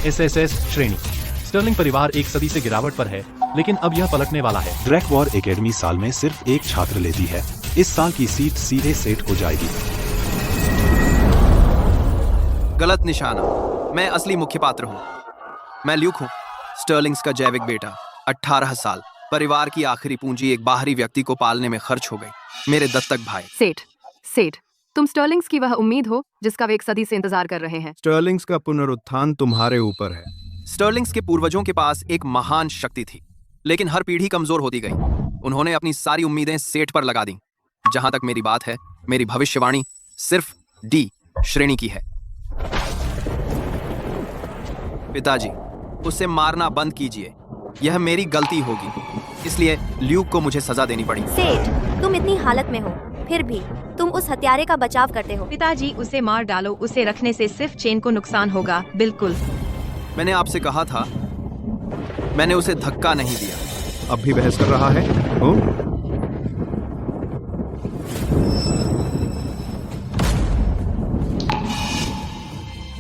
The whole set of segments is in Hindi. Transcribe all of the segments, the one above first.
एसएसएस श्रेणी। स्टर्लिंग परिवार एक सदी से गिरावट पर है, लेकिन अब यह पलटने वाला है। ड्रैकवॉर एकेडमी साल में सिर्फ एक छात्र लेती है। इस साल की सीट सीधे सेट हो जाएगी। गलत निशाना। मैं असली मुख्य पात्र हूँ। मैं ल्यूक हूँ, स्टर्लिंग्स का जैविक बेटा। 18 साल। परिवार की आखिरी पूंजी एक बाहरी व्यक्ति को पालने में खर्च हो गई। मेरे दत्तक भाई। सेठ, तुम स्टर्लिंग्स की वह उम्मीद हो जिसका वे एक सदी से इंतजार कर रहे हैं। स्टर्लिंग्स का पुनरुत्थान तुम्हारे ऊपर है। स्टर्लिंग्स के पूर्वजों के पास एक महान शक्ति थी, लेकिन हर पीढ़ी कमजोर होती गई। उन्होंने अपनी सारी उम्मीदें सेठ पर लगा दी। जहां तक मेरी बात है, मेरी भविष्यवाणी सिर्फ डी श्रेणी की है। पिताजी, उसे मारना बंद कीजिए। यह मेरी गलती होगी, इसलिए ल्यूक को मुझे सजा देनी पड़ी। सेठ, तुम इतनी हालत में हो, फिर भी तुम उस हत्यारे का बचाव करते हो। पिताजी, उसे मार डालो। उसे रखने से सिर्फ चेन को नुकसान होगा। बिल्कुल। मैंने आपसे कहा था, मैंने उसे धक्का नहीं दिया। अब भी बहस कर रहा है हो?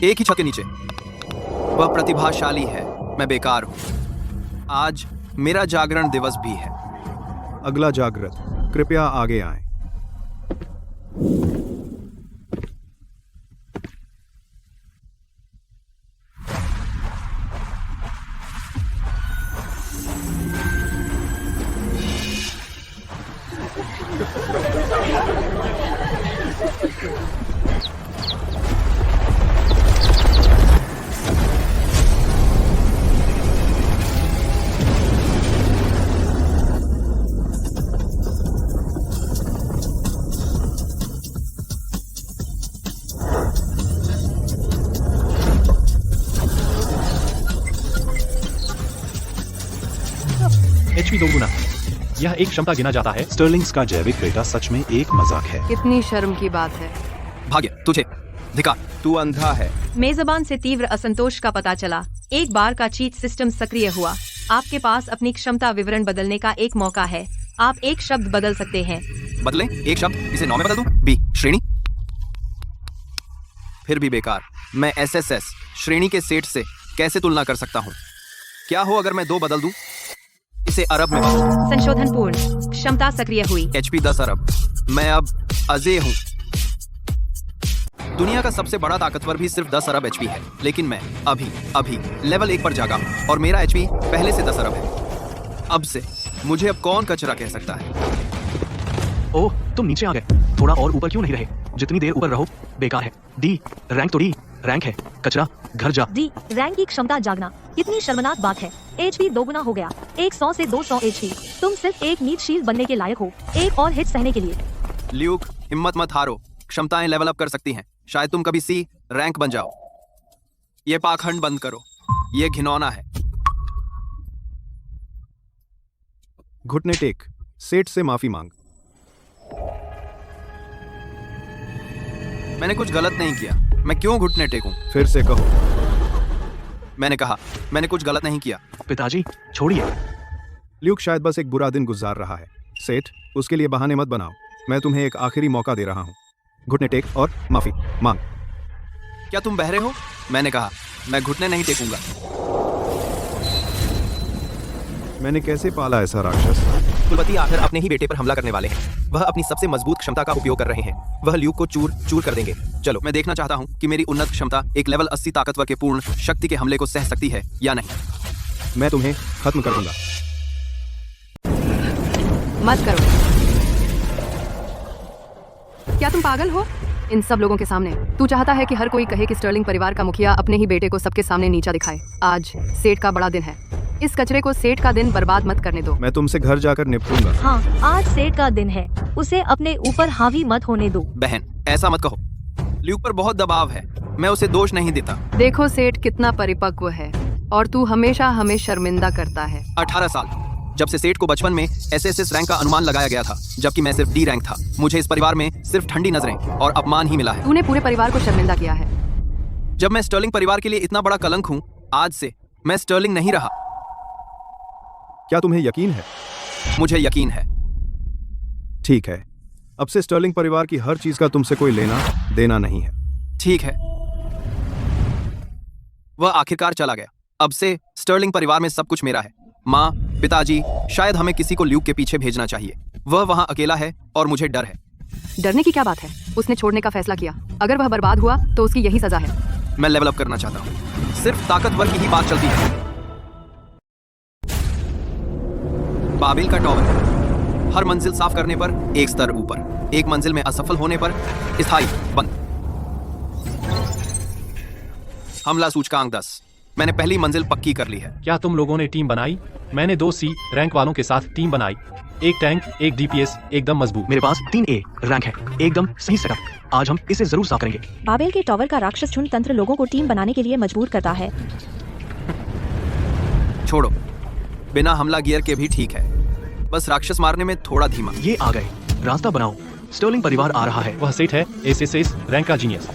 एक ही छत के नीचे। वह प्रतिभाशाली है, मैं बेकार हूं। आज मेरा जागरण दिवस भी है। अगला जागृत, कृपया आगे आएं। एचपी 2 गुना। यह एक क्षमता गिना जाता है। स्टर्लिंग्स का जैविक बेटा सच में एक मजाक है। कितनी शर्म की बात है। भाग्य तुझे धिकार। तू अंधा है। मेजबान से तीव्र असंतोष का पता चला। एक बार का चीट सिस्टम सक्रिय हुआ। आपके पास अपनी क्षमता विवरण बदलने का एक मौका है। आप एक शब्द बदल सकते हैं। बदले एक शब्द, इसे 9 में बदल दूं। बी श्रेणी। फिर भी बेकार। मैं एसएसएस श्रेणी के सेठ से कैसे तुलना कर सकता हूँ? क्या हो अगर मैं 2 बदल दूं? इसे अरब में बदल दूं। संशोधन पूर्ण। क्षमता सक्रिय हुई। एचपी 10 अरब। मैं अब अजय हूँ। दुनिया का सबसे बड़ा ताकतवर भी सिर्फ 10 अरब एचपी है, लेकिन मैं अभी लेवल 1 पर जागा हूँ और मेरा एचपी पहले से 10 अरब है। अब से मुझे अब कौन कचरा कह सकता है? ओह, तुम नीचे आ गए। थोड़ा और ऊपर क्यों नहीं रहे? जितनी देर ऊपर रहो बेकार है। डी रैंक तो डी रैंक है। कचरा, घर जा। डी रैंक की क्षमता जागना कितनी शर्मनाक बात है। एचपी 2 गुना हो गया। 100 से 200 एचपी। तुम सिर्फ एक नीचशील बनने के लायक हो, एक और हिट सहने के लिए। ल्यूक, हिम्मत मत हारो। क्षमताएं लेवल अप कर सकती हैं। शायद तुम कभी सी रैंक बन जाओ। ये पाखंड बंद करो, ये घिनौना है। घुटने टेक। सेठ से माफी मांग। मैंने कुछ गलत नहीं किया। मैं क्यों घुटने टेकूं? फिर से कहो। मैंने कहा, मैंने कुछ गलत नहीं किया। पिताजी, छोड़िए। ल्यूक शायद बस एक बुरा दिन गुजार रहा है। सेठ, उसके लिए बहाने मत बनाओ। मैं तुम्हें एक आखिरी मौका दे रहा हूँ। घुटने टेक और माफी मांग। क्या तुम बहरे हो? मैंने कहा, मैं घुटने नहीं टेकूंगा। मैंने कैसे पाला ऐसा राक्षस? कुलपति आखिर अपने ही बेटे पर हमला करने वाले हैं। वह अपनी सबसे मजबूत क्षमता का उपयोग कर रहे हैं। वह ल्यूक को चूर चूर कर देंगे। चलो, मैं देखना चाहता हूँ कि मेरी उन्नत क्षमता एक लेवल 80 ताकतवर के पूर्ण शक्ति के हमले को सह सकती है या नहीं। मैं तुम्हें खत्म कर दूंगा। मत करो। क्या तुम पागल हो? इन सब लोगों के सामने तू चाहता है कि हर कोई कहे कि स्टर्लिंग परिवार का मुखिया अपने ही बेटे को सबके सामने नीचा दिखाए। आज सेठ का बड़ा दिन है। इस कचरे को सेठ का दिन बर्बाद मत करने दो। मैं तुमसे घर जाकर निपटूंगा। हाँ, आज सेठ का दिन है। उसे अपने ऊपर हावी मत होने दो। बहन, ऐसा मत कहो। ल्यूक पर बहुत दबाव है। मैं उसे दोष नहीं देता। देखो सेठ कितना परिपक्व है और तू हमेशा हमें शर्मिंदा करता है। 18 साल। जब से सेठ को बचपन में एसएसएस रैंक का अनुमान लगाया गया था, जबकि मैं सिर्फ डी रैंक था। मुझे इस परिवार में सिर्फ ठंडी नजरें और अपमान ही मिला है। तूने पूरे परिवार को शर्मिंदा किया है। जब मैं स्टर्लिंग परिवार के लिए इतना बड़ा कलंक हूँ, आज से मैं स्टर्लिंग नहीं रहा। क्या तुम्हें यकीन है? मुझे यकीन है। ठीक है, अब से स्टर्लिंग परिवार की हर चीज का तुमसे कोई लेना देना नहीं है। ठीक है। वह आखिरकार चला गया। अब से स्टर्लिंग परिवार में सब कुछ मेरा है। माँ, पिताजी, शायद हमें किसी को ल्यूक के पीछे भेजना चाहिए। वह वहाँ अकेला है और मुझे डर है। डरने की क्या बात है? उसने छोड़ने का फैसला किया। अगर वह बर्बाद हुआ तो उसकी यही सजा है। मैं लेवल अप करना चाहता हूँ। सिर्फ ताकतवर की ही बात चलती है। बाबिल का टॉवर। हर मंजिल साफ करने पर एक स्तर ऊपर, एक मंजिल में असफल होने पर स्थायी बंद। हमला सूचकांक 10। मैंने पहली मंजिल पक्की कर ली है। क्या तुम लोगों ने टीम बनाई? मैंने 2 C रैंक वालों के साथ टीम बनाई। एक टैंक, एक DPS, एकदम मजबूत। मेरे पास 3A रैंक है, एकदम सही सेटअप। आज हम इसे जरूर साफ करेंगे। बाबेल के टॉवर का राक्षस झुंड तंत्र लोगों को टीम बनाने के लिए मजबूर करता है। छोड़ो, बिना हमला गियर के भी ठीक है। बस राक्षस मारने में थोड़ा धीमा। ये आ गए, रास्ता बनाओ। स्टर्लिंग परिवार आ रहा है। वह सेठ है SSS रैंक का जीनियस।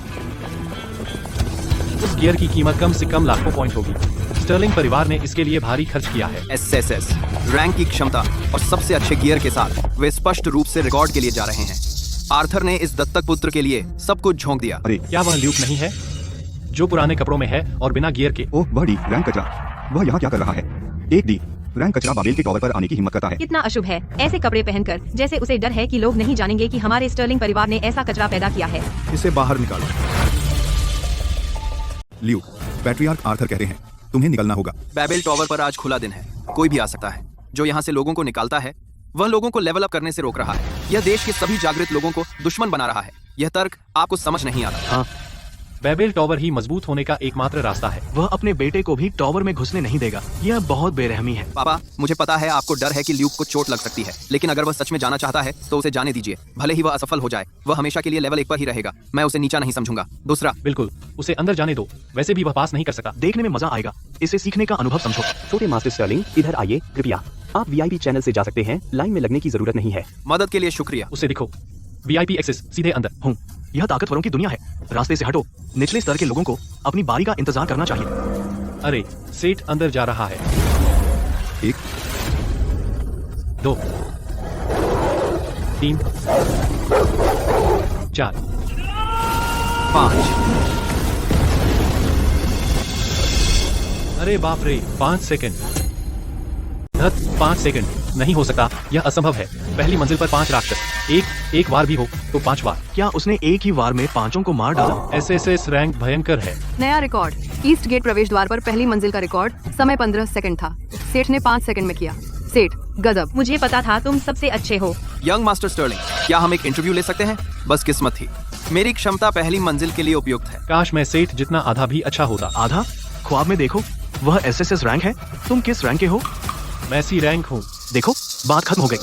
उस गियर की कीमत कम से कम लाखों पॉइंट होगी। स्टर्लिंग परिवार ने इसके लिए भारी खर्च किया है। SSS रैंक की क्षमता और सबसे अच्छे गियर के साथ वे स्पष्ट रूप से रिकॉर्ड के लिए जा रहे हैं। आर्थर ने इस दत्तक पुत्र के लिए सब कुछ झोंक दिया। अरे क्या वह ल्यूक नहीं है जो पुराने कपड़ों में है और बिना गियर के? ओह, वह डी रैंक कचरा। वह यहाँ क्या कर रहा है? एक डी रैंक कचरा बाबेल के टॉवर पर आने की हिम्मत करता है। कितना अशुभ है ऐसे कपड़े पहनकर, जैसे उसे डर है कि लोग नहीं जानेंगे कि हमारे स्टर्लिंग परिवार ने ऐसा कचरा पैदा किया है। इसे बाहर निकालो। ल्यूक, पैट्रियार्क आर्थर कहते हैं तुम्हें निकलना होगा। बैबेल टॉवर पर आज खुला दिन है। कोई भी आ सकता है। जो यहाँ से लोगों को निकालता है वह लोगों को लेवल अप करने से रोक रहा है। यह देश के सभी जागृत लोगों को दुश्मन बना रहा है। यह तर्क आपको समझ नहीं आता। हाँ, बैबेल टॉवर ही मजबूत होने का एकमात्र रास्ता है। वह अपने बेटे को भी टॉवर में घुसने नहीं देगा। यह बहुत बेरहमी है। पापा, मुझे पता है आपको डर है कि ल्यूक को चोट लग सकती है, लेकिन अगर वह सच में जाना चाहता है तो उसे जाने दीजिए। भले ही वह असफल हो जाए, वह हमेशा के लिए लेवल 1 पर ही रहेगा। मैं उसे नीचा नहीं समझूंगा। दूसरा, बिल्कुल, उसे अंदर जाने दो। वैसे भी वह पास नहीं कर सकता। देखने में मजा आएगा। इसे सीखने का अनुभव समझो। छोटे मास्टर स्टर्लिंग, इधर आइए कृपया। आप VIP चैनल से जा सकते हैं, लाइन में लगने की जरूरत नहीं है। मदद के लिए शुक्रिया। उसे दिखो, VIP एक्सेस, सीधे अंदर। हूँ, यह ताकतवरों की दुनिया है। रास्ते से हटो। निचले स्तर के लोगों को अपनी बारी का इंतजार करना चाहिए। अरे, सेठ अंदर जा रहा है। 1 2 3 4 5 अरे बाप रे, 5 सेकंड। 5 सेकंड नहीं हो सकता, यह असंभव है। पहली मंजिल पर 5 राक्षस। एक बार भी हो तो 5 बार। क्या उसने एक ही वार में 5 को मार डाला? SSS रैंक भयंकर है। नया रिकॉर्ड। ईस्ट गेट प्रवेश द्वार पर पहली मंजिल का रिकॉर्ड समय 15 सेकंड था। सेठ ने 5 सेकंड में किया। सेठ, गजब। मुझे पता था तुम सबसे अच्छे हो। यंग मास्टर स्टर्लिंग, क्या हम एक इंटरव्यू ले सकते हैं? बस किस्मत थी। मेरी क्षमता पहली मंजिल के लिए उपयुक्त है। काश मैं सेठ जितना आधा भी अच्छा होता। आधा? ख्वाब में देखो, वह SSS रैंक है। तुम किस रैंक के हो? मैं C रैंक हूँ। देखो, बात खत्म हो गई।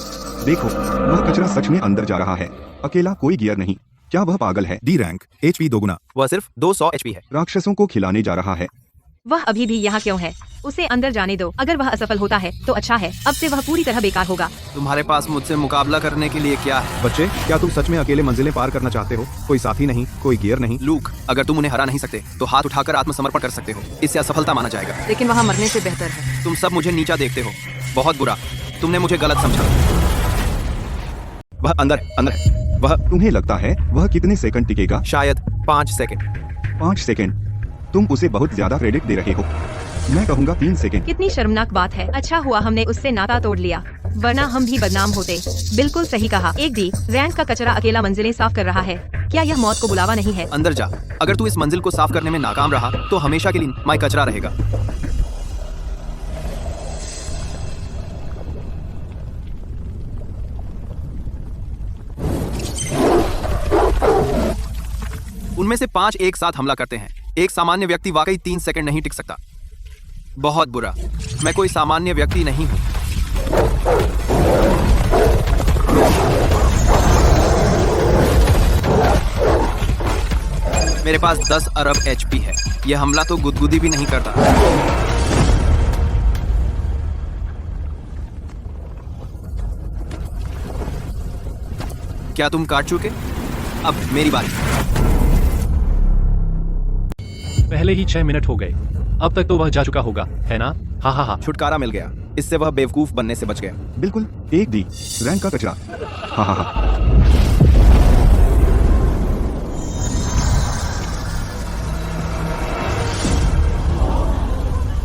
देखो, वह कचरा सच में अंदर जा रहा है। अकेला, कोई गियर नहीं। क्या वह पागल है? डी रैंक, HP 2 गुना। वह सिर्फ 200 HP है। राक्षसों को खिलाने जा रहा है। वह अभी भी यहाँ क्यों है? उसे अंदर जाने दो। अगर वह असफल होता है तो अच्छा है, अब से वह पूरी तरह बेकार होगा। तुम्हारे पास मुझसे मुकाबला करने के लिए क्या है? बच्चे, क्या तुम सच में अकेले मंजिलें पार करना चाहते हो? कोई साथी नहीं, कोई गियर नहीं। लूक, अगर तुम उन्हें हरा नहीं सकते तो हाथ उठाकर आत्मसमर्पण कर सकते हो। इससे असफलता माना जाएगा। लेकिन वहाँ मरने से बेहतर है। तुम सब मुझे नीचा देखते हो। बहुत बुरा। तुमने मुझे गलत समझा। वह अंदर है। वह तुम्हें लगता है वह कितने सेकंड टिकेगा? शायद 5 सेकंड। 5 सेकंड? तुम उसे बहुत ज्यादा क्रेडिट दे रहे हो। मैं कहूँगा 3 सेकंड। कितनी शर्मनाक बात है। अच्छा हुआ हमने उससे नाता तोड़ लिया, वरना हम भी बदनाम होते। बिल्कुल सही कहा। एक डी रैंक का कचरा अकेला मंजिलें साफ कर रहा है। क्या यह मौत को बुलावा नहीं है? अंदर जा। अगर तू इस मंजिल को साफ करने में नाकाम रहा तो हमेशा के लिए मैं कचरा रहेगा। उनमें से 5 एक साथ हमला करते हैं। एक सामान्य व्यक्ति वाकई 3 सेकंड नहीं टिक सकता। बहुत बुरा। मैं कोई सामान्य व्यक्ति नहीं हूं। मेरे पास 10 अरब HP है। यह हमला तो गुदगुदी भी नहीं करता। क्या तुम काट चुके? अब मेरी बारी। पहले ही 6 मिनट हो गए। अब तक तो वह जा चुका होगा, है ना? हाँ हाँ हाँ। छुटकारा मिल गया। इससे वह बेवकूफ बनने से बच गया। बिल्कुल, एक डी रैंक का कचरा। हाँ हाँ हाँ।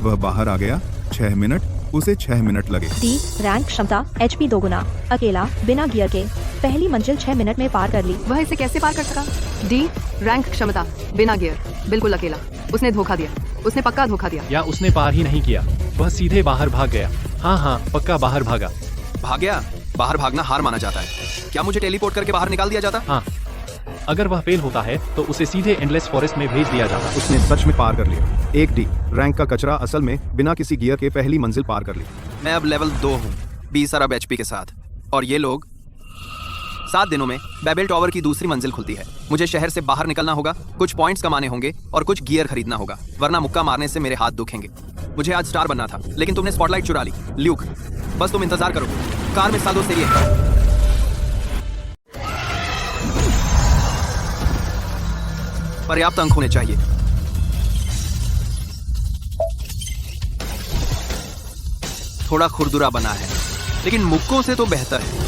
वह बाहर आ गया। 6 मिनट, उसे 6 मिनट लगे। डी रैंक क्षमता HP 2 गुना, अकेला बिना गियर के पहली मंजिल 6 मिनट में पार कर ली। वह इसे कैसे पार कर सका? डी रैंक क्षमता बिना गियर, बिल्कुल अकेला। उसने धोखा दिया, उसने पक्का धोखा दिया। या उसने पार ही नहीं किया, वह सीधे बाहर भाग गया। हाँ, पक्का बाहर भागा। भाग गया? बाहर भागना हार माना जाता है। क्या मुझे टेलीपोर्ट करके बाहर निकाल दिया जाता? हाँ, अगर वह फेल होता है तो उसे सीधे एंडलेस फॉरेस्ट में भेज दिया जाता। उसने सच में पार कर लिया। 1 डी रैंक का कचरा असल में बिना किसी गियर के पहली मंजिल पार कर ली। मैं अब लेवल 2 हूँ, 20 अरब HP के साथ। और ये लोग 7 दिनों में बेबेल टॉवर की दूसरी मंजिल खुलती है। मुझे शहर से बाहर निकलना होगा, कुछ पॉइंट्स कमाने होंगे और कुछ गियर खरीदना होगा, वरना मुक्का मारने से मेरे हाथ दुखेंगे। मुझे आज स्टार बनना था, लेकिन तुमने स्पॉटलाइट चुरा ली। ल्यूक, बस तुम इंतजार करो, कार में सालों से ये पर्याप्त अंक होने चाहिए। थोड़ा खुरदुरा बना है, लेकिन मुक्कों से तो बेहतर है।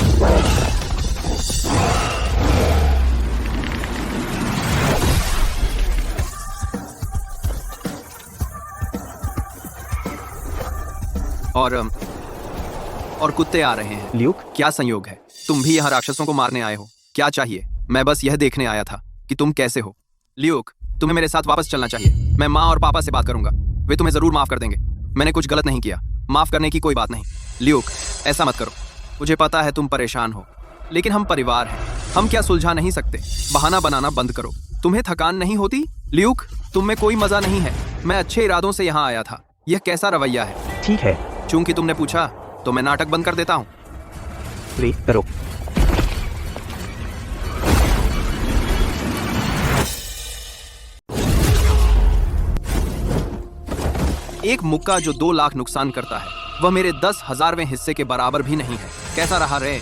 और कुत्ते आ रहे हैं। ल्यूक, क्या संयोग है, तुम भी यहाँ राक्षसों को मारने आए हो? क्या चाहिए? मैं बस यह देखने आया था कि तुम कैसे हो। ल्यूक, तुम्हें मेरे साथ वापस चलना चाहिए। मैं माँ और पापा से बात करूंगा, वे तुम्हें जरूर माफ कर देंगे। मैंने कुछ गलत नहीं किया, माफ करने की कोई बात नहीं। ल्यूक, ऐसा मत करो। मुझे पता है तुम परेशान हो, लेकिन हम परिवार हैं, हम क्या सुलझा नहीं सकते? बहाना बनाना बंद करो। तुम्हें थकान नहीं होती? ल्यूक, तुम में कोई मजा नहीं है। मैं अच्छे इरादों से यहाँ आया था। यह कैसा रवैया है? ठीक है, चूंकि तुमने पूछा तो मैं नाटक बंद कर देता हूँ। प्रे करो। एक मुक्का जो 2 लाख नुकसान करता है, वह मेरे 10,000वें हिस्से के बराबर भी नहीं है। कैसा रहा रे?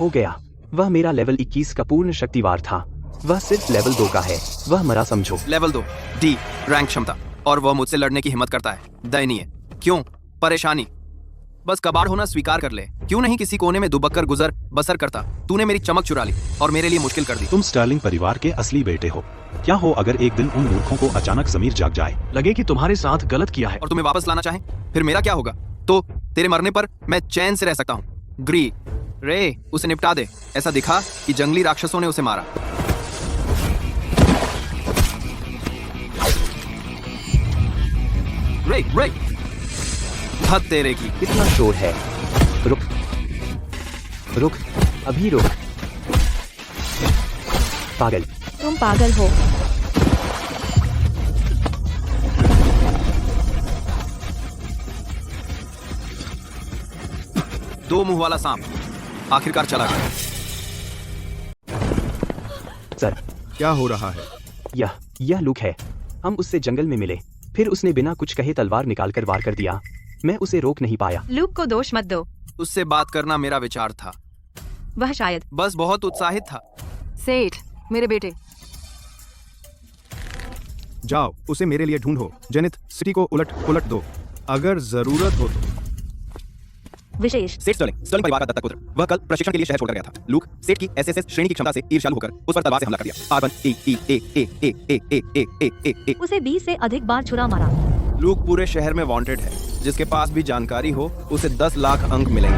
हो गया, वह मेरा लेवल 21 का पूर्ण शक्तिवार था। वह सिर्फ लेवल 2 का है, वह मरा समझो। लेवल 2 डी रैंक क्षमता, और वह मुझसे लड़ने की हिम्मत करता है। दयनीय। क्यों? परेशानी। बस कबाड़ होना स्वीकार कर ले। क्यों नहीं किसी कोने में दुबक्कर गुजर बसर करता? तूने मेरी चमक चुरा ली और मेरे लिए मुश्किल कर दी। तुम स्टर्लिंग परिवार के असली बेटे हो। क्या हो अगर एक दिन उन मूर्खों को अचानक ज़मीर जाग जाए, लगे कि तुम्हारे साथ गलत किया है और तुम्हें वापस लाना चाहे? फिर मेरा क्या होगा? तो तेरे मरने पर मैं चैन से रह सकता हूँ। ग्री, रे, उसे निपटा दे। ऐसा दिखा कि जंगली राक्षसों ने उसे मारा। रे, रे, हद तेरे की। कितना शोर है? रुक रुक, अभी रुक। पागल, तुम पागल हो। दो मुंह वाला सांप आखिरकार चला गया। सर, क्या हो रहा है? यह लूक है। हम उससे जंगल में मिले, फिर उसने बिना कुछ कहे तलवार निकालकर वार कर दिया। मैं उसे रोक नहीं पाया। लूक को दोष मत दो, उससे बात करना मेरा विचार था। वह शायद बस बहुत उत्साहित था। सेठ, मेरे बेटे। जाओ, उसे मेरे लिए ढूंढो। जेनिथ, सिटी को उलट पुलट दो अगर जरूरत हो तो। विशेष सेठ स्टर्लिंग परिवार का दत्तक पुत्र। वह कल प्रशिक्षण के लिए शहर छोड़कर गया था। लूक, सेठ की SSS श्रेणी की क्षमता से ईर्ष्यालु होकर उस पर तलवार से हमला कर दिया। R1 उसे 20 से अधिक बार छुरा मारा। लूक पूरे शहर में वांटेड है। जिसके पास भी जानकारी हो उसे 10 लाख अंक मिलेंगे।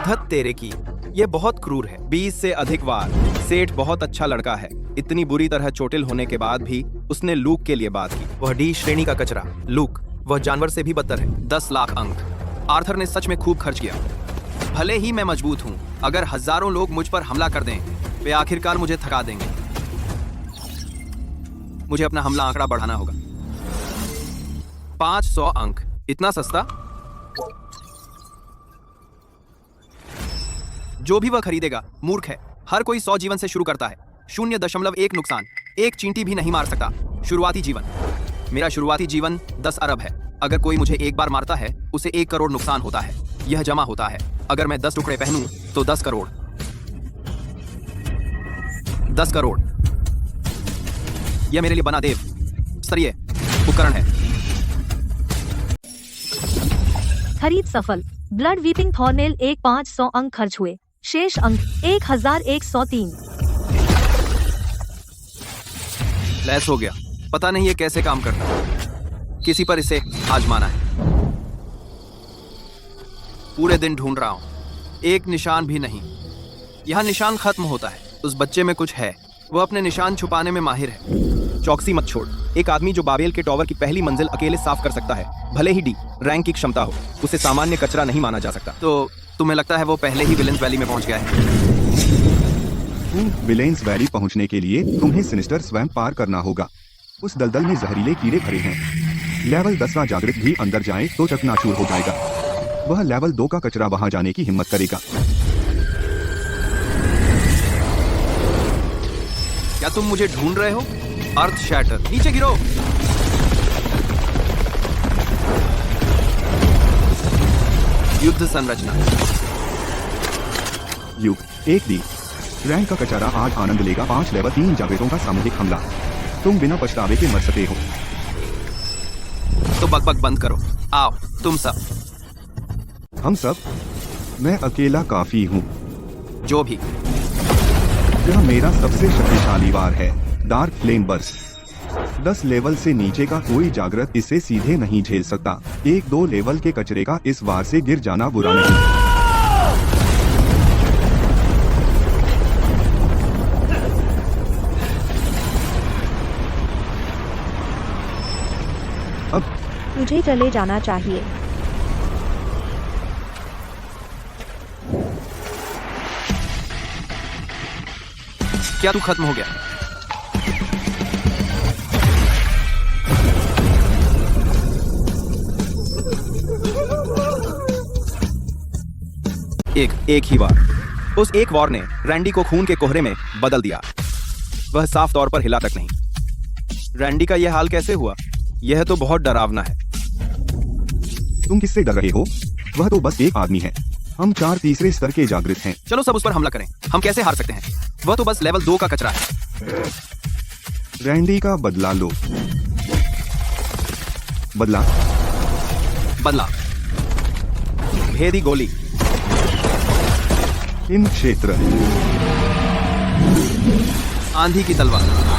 धत तेरे की, ये बहुत क्रूर है। 20 से अधिक वार। सेठ बहुत अच्छा लड़का है। इतनी बुरी तरह चोटिल होने के बाद भी उसने लूक के लिए बात की। वह डी श्रेणी का कचरा। लूक, वह जानवर से भी बदतर है। 10 लाख अंक। आर्थर ने सच में खूब खर्च किया। भले ही मैं मजबूत हूँ, अगर हजारों लोग मुझ पर हमला कर दें, वे आखिरकार मुझे थका देंगे। मुझे अपना हमला आंकड़ा बढ़ाना होगा। 500 अंक, इतना सस्ता? जो भी वह खरीदेगा मूर्ख है। हर कोई 100 जीवन से शुरू करता है। 0.1 नुकसान। एक चींटी भी नहीं मार सकता। शुरुआती जीवन। मेरा शुरुआती जीवन 10 अरब है। अगर कोई मुझे एक बार मारता है, उसे 1 करोड़ नुकसान होता है। यह जमा होता है। अगर मैं 10 टुकड़े पहनूं तो 10 करोड़। 10 करोड़। यह मेरे लिए बना देव स्तरीय उपकरण है। खरीद सफल। ब्लड वीपिंग थॉर्नेल 500 अंक खर्च हुए। शेष अंक 1103। लैस हो गया। पता नहीं ये कैसे काम करता है। किसी पर इसे आजमाना है। पूरे दिन ढूंढ रहा हूँ, एक निशान भी नहीं। यहाँ निशान खत्म होता है। उस बच्चे में कुछ है, वह अपने निशान छुपाने में माहिर है। चौकसी मत छोड़। एक आदमी जो बाबेल के टॉवर की पहली मंजिल अकेले साफ कर सकता है, भले ही डी रैंक की क्षमता हो, उसे सामान्य कचरा नहीं माना जा सकता। तो तुम्हें लगता है वो पहले ही विलेंस वैली में पहुंच गया है? विलेंस वैली पहुंचने के लिए तुम्हें सिनिस्टर स्वयं पार करना होगा। उस दलदल में जहरीले कीड़े भरे हैं। लेवल 10वां जागृत भी अंदर जाए तो चकनाचूर हो जाएगा। वह लेवल 2 का कचरा वहां जाने की हिम्मत करेगा। क्या तुम मुझे ढूंढ रहे हो? अर्थ शैटर, नीचे गिरो। युद्ध संरचना। युग 1D रैंक का कचरा आज आनंद लेगा 5 लेवल 3 जागृतों का सामूहिक हमला। तुम बिना पछतावे के मर सकते हो। तो बकबक बंद करो। आओ तुम सब। हम सब? मैं अकेला काफी हूँ। जो भी। यह मेरा सबसे शक्तिशाली वार है, डार्क फ्लेम बर्स्ट। 10 लेवल से नीचे का कोई जागृत इसे सीधे नहीं झेल सकता। 1-2 लेवल के कचरे का इस वार से गिर जाना बुरा नहीं। तुझे चले जाना चाहिए। क्या तू खत्म हो गया? एक ही वार। उस एक वार ने रैंडी को खून के कोहरे में बदल दिया। वह साफ तौर पर हिला तक नहीं। रैंडी का यह हाल कैसे हुआ? यह तो बहुत डरावना है। तुम किससे डर रहे हो? वह तो बस एक आदमी है। हम 4 तीसरे स्तर के जागृत हैं। चलो सब उस पर हमला करें। हम कैसे हार सकते हैं? वह तो बस लेवल 2 का कचरा है। रैंडी का बदला लो। बदला। बदला। भेदी गोली। इन क्षेत्र। आंधी की तलवार।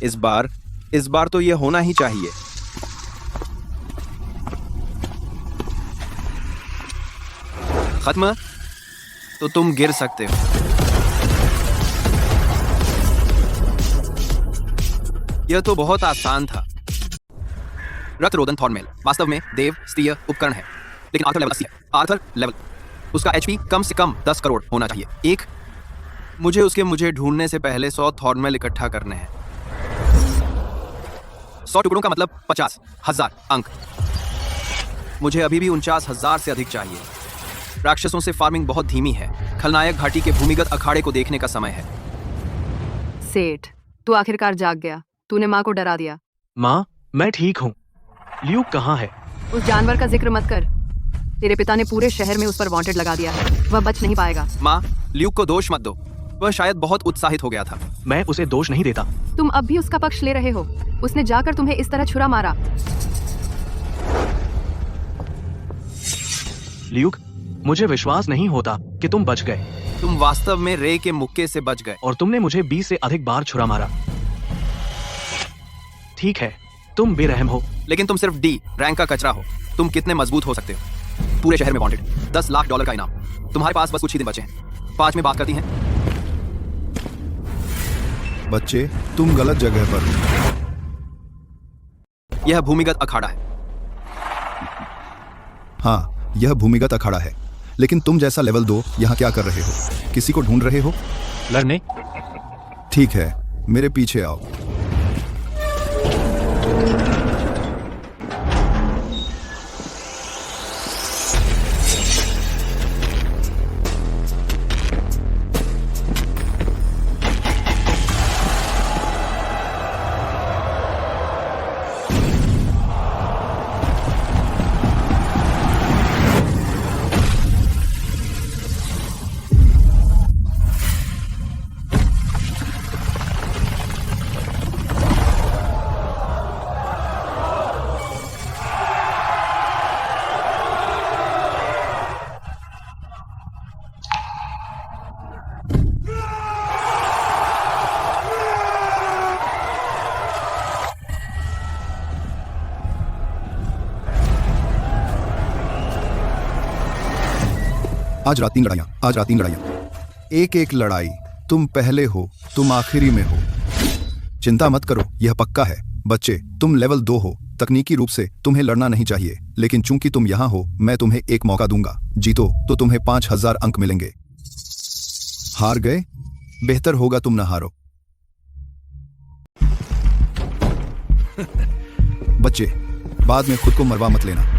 इस बार तो यह होना ही चाहिए। खत्म? तो तुम गिर सकते हो। यह तो बहुत आसान था। रक्त रोदन थॉर्नमेल वास्तव में देव स्तीय उपकरण है, लेकिन आर्थर लेवल 80 है। आर्थर लेवल, उसका एचपी कम से कम 10 करोड़ होना चाहिए। मुझे ढूंढने से पहले 100 थॉर्नमेल इकट्ठा करने हैं। 100 टुकड़ों का मतलब 50,000 अंक। मुझे अभी भी 49,000 से अधिक चाहिए। राक्षसों से फार्मिंग बहुत धीमी है। खलनायक घाटी के भूमिगत अखाड़े को देखने का समय है। सेठ, तू आखिरकार जाग गया। तूने माँ को डरा दिया। माँ, मैं ठीक हूँ। ल्यूक कहाँ है? उस जानवर का जिक्र मत कर। तेरे पिता ने पूरे शहर में उस पर वांटेड लगा दिया है। वह बच नहीं पाएगा। माँ, ल्यूक को दोष मत दो। वह शायद बहुत उत्साहित हो गया था। मैं उसे दोष नहीं देता। तुम अब भी उसका पक्ष ले रहे हो। उसने जाकर तुम्हें इस तरह छुरा मारा। ल्यूक, मुझे विश्वास नहीं होता कि तुम बच गए। तुम वास्तव में रे के मुक्के से बच गए। और तुमने मुझे 20 से अधिक बार छुरा मारा। ठीक है, तुम बेरहम हो। लेकिन तुम सिर्फ डी रैंक का कचरा हो। तुम कितने मजबूत हो सकते हो? पूरे शहर में वांटेड, 10 लाख डॉलर का इनाम। तुम्हारे पास बस कुछ ही दिन बचे हैं। 5 में बात करती हैं। बच्चे, तुम गलत जगह पर हो। यह भूमिगत अखाड़ा है। हाँ, यह भूमिगत अखाड़ा है, लेकिन तुम जैसा लेवल 2 यहाँ क्या कर रहे हो? किसी को ढूंढ रहे हो? लड़ने? ठीक है, मेरे पीछे आओ। आज रात 3 लड़ाइयाँ, आज रात 3 लड़ाइयाँ। एक एक लड़ाई। तुम पहले हो, तुम आखिरी में हो। चिंता मत करो, यह पक्का है। बच्चे, तुम लेवल 2 हो। तकनीकी रूप से तुम्हें लड़ना नहीं चाहिए, लेकिन चूंकि तुम यहाँ हो, मैं तुम्हें एक मौका दूंगा। जीतो तो तुम्हें 5000 अंक मिलेंगे। हार गए? बेहतर होगा तुम न हारो। बच्चे, बाद में खुद को मरवा मत लेना।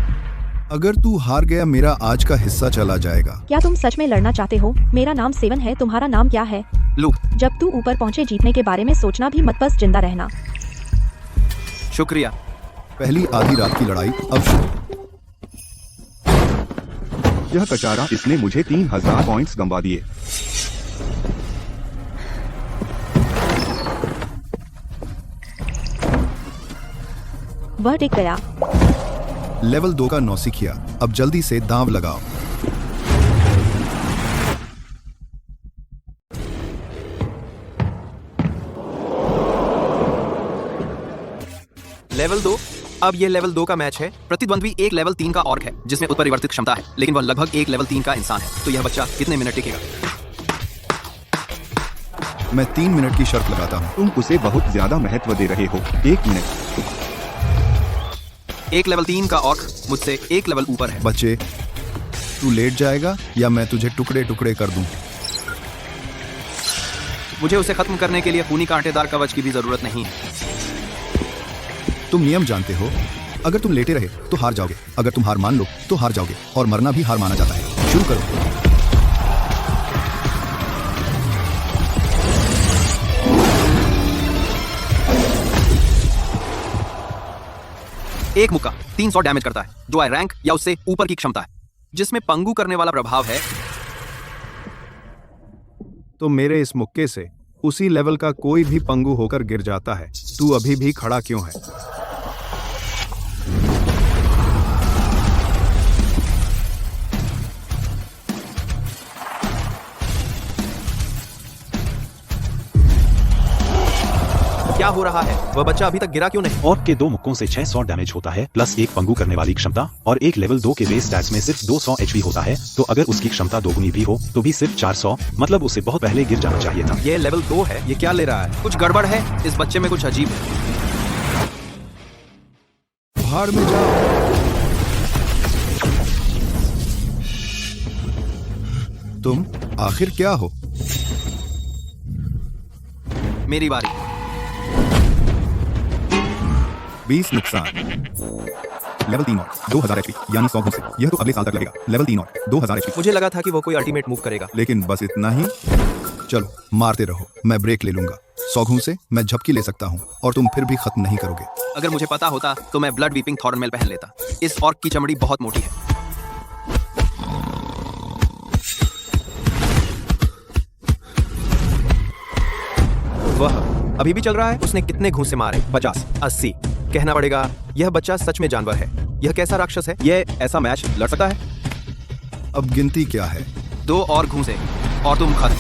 अगर तू हार गया, मेरा आज का हिस्सा चला जाएगा। क्या तुम सच में लड़ना चाहते हो? मेरा नाम 7 है, तुम्हारा नाम क्या है? लूक। जब तू ऊपर पहुंचे जीतने के बारे में सोचना भी मत, बस जिंदा रहना। शुक्रिया। पहली आधी रात की लड़ाई अब शुरू। यह कचारा, इसने मुझे 3000 पॉइंट्स गंवा दिए। वह टिक गया। लेवल 2 का नौसिखिया, अब जल्दी से दांव लगाओ। लेवल 2। अब ये लेवल 2 का मैच है। प्रतिद्वंद्वी एक लेवल 3 का ऑर्क है जिसमें उत्परिवर्तित क्षमता है, लेकिन वह लगभग एक लेवल 3 का इंसान है। तो यह बच्चा कितने मिनट टिकेगा? मैं 3 मिनट की शर्त लगाता हूँ। तुम उसे बहुत ज्यादा महत्व दे रहे हो। 1 मिनट। एक लेवल 3 का ऑर्क मुझसे एक लेवल ऊपर है। बच्चे, तू लेट जाएगा या मैं तुझे टुकड़े टुकड़े कर दूं? मुझे उसे खत्म करने के लिए खूनी कांटेदार कवच की भी जरूरत नहीं है। तुम नियम जानते हो। अगर तुम लेटे रहे तो हार जाओगे, अगर तुम हार मान लो तो हार जाओगे, और मरना भी हार माना जाता है। शुरू करो। एक मुक्का 300 डैमेज करता है, जो है रैंक या उससे ऊपर की क्षमता है, जिसमें पंगु करने वाला प्रभाव है। तो मेरे इस मुक्के से उसी लेवल का कोई भी पंगु होकर गिर जाता है। तू अभी भी खड़ा क्यों है? क्या हो रहा है? वह बच्चा अभी तक गिरा क्यों नहीं? ऑर्क के 2 मुक्कों से 600 डैमेज होता है, प्लस 1 पंगु करने वाली क्षमता, और एक लेवल 2 के बेस स्टैट्स में सिर्फ 200 एचपी होता है। तो अगर उसकी क्षमता दोगुनी भी हो तो भी सिर्फ 400, मतलब उसे बहुत पहले गिर जाना चाहिए था। ये लेवल 2 है। ये क्या ले रहा है? कुछ गड़बड़ है। इस बच्चे में कुछ अजीब है। भाड़ में जाओ। तुम आखिर क्या हो? मेरी बारी। 20 नुकसान। लेवल 3 और 2000 एचपी, यानी 100 घूंसे। यह तो अगले साल तक लगेगा। लेवल 3 और 2000 एचपी। मुझे लगा था कि वो कोई अल्टीमेट मूव करेगा, लेकिन बस इतना ही। चलो मारते रहो, मैं ब्रेक ले लूंगा। 100 घूंसे मैं झपकी ले सकता हूँ और तुम फिर भी खत्म नहीं करोगे। अगर मुझे पता होता तो मैं ब्लड वीपिंग थॉर्नमेल पहन लेता। इस ऑर्क की चमड़ी बहुत मोटी है। वह अभी भी चल रहा है। उसने कितने घूंसे मारे? 50, 80। कहना पड़ेगा यह बच्चा सच में जानवर है। यह कैसा राक्षस है? यह ऐसा मैच लड़ सकता है? अब गिनती क्या है? 2 और घूंसे और तुम खत्म।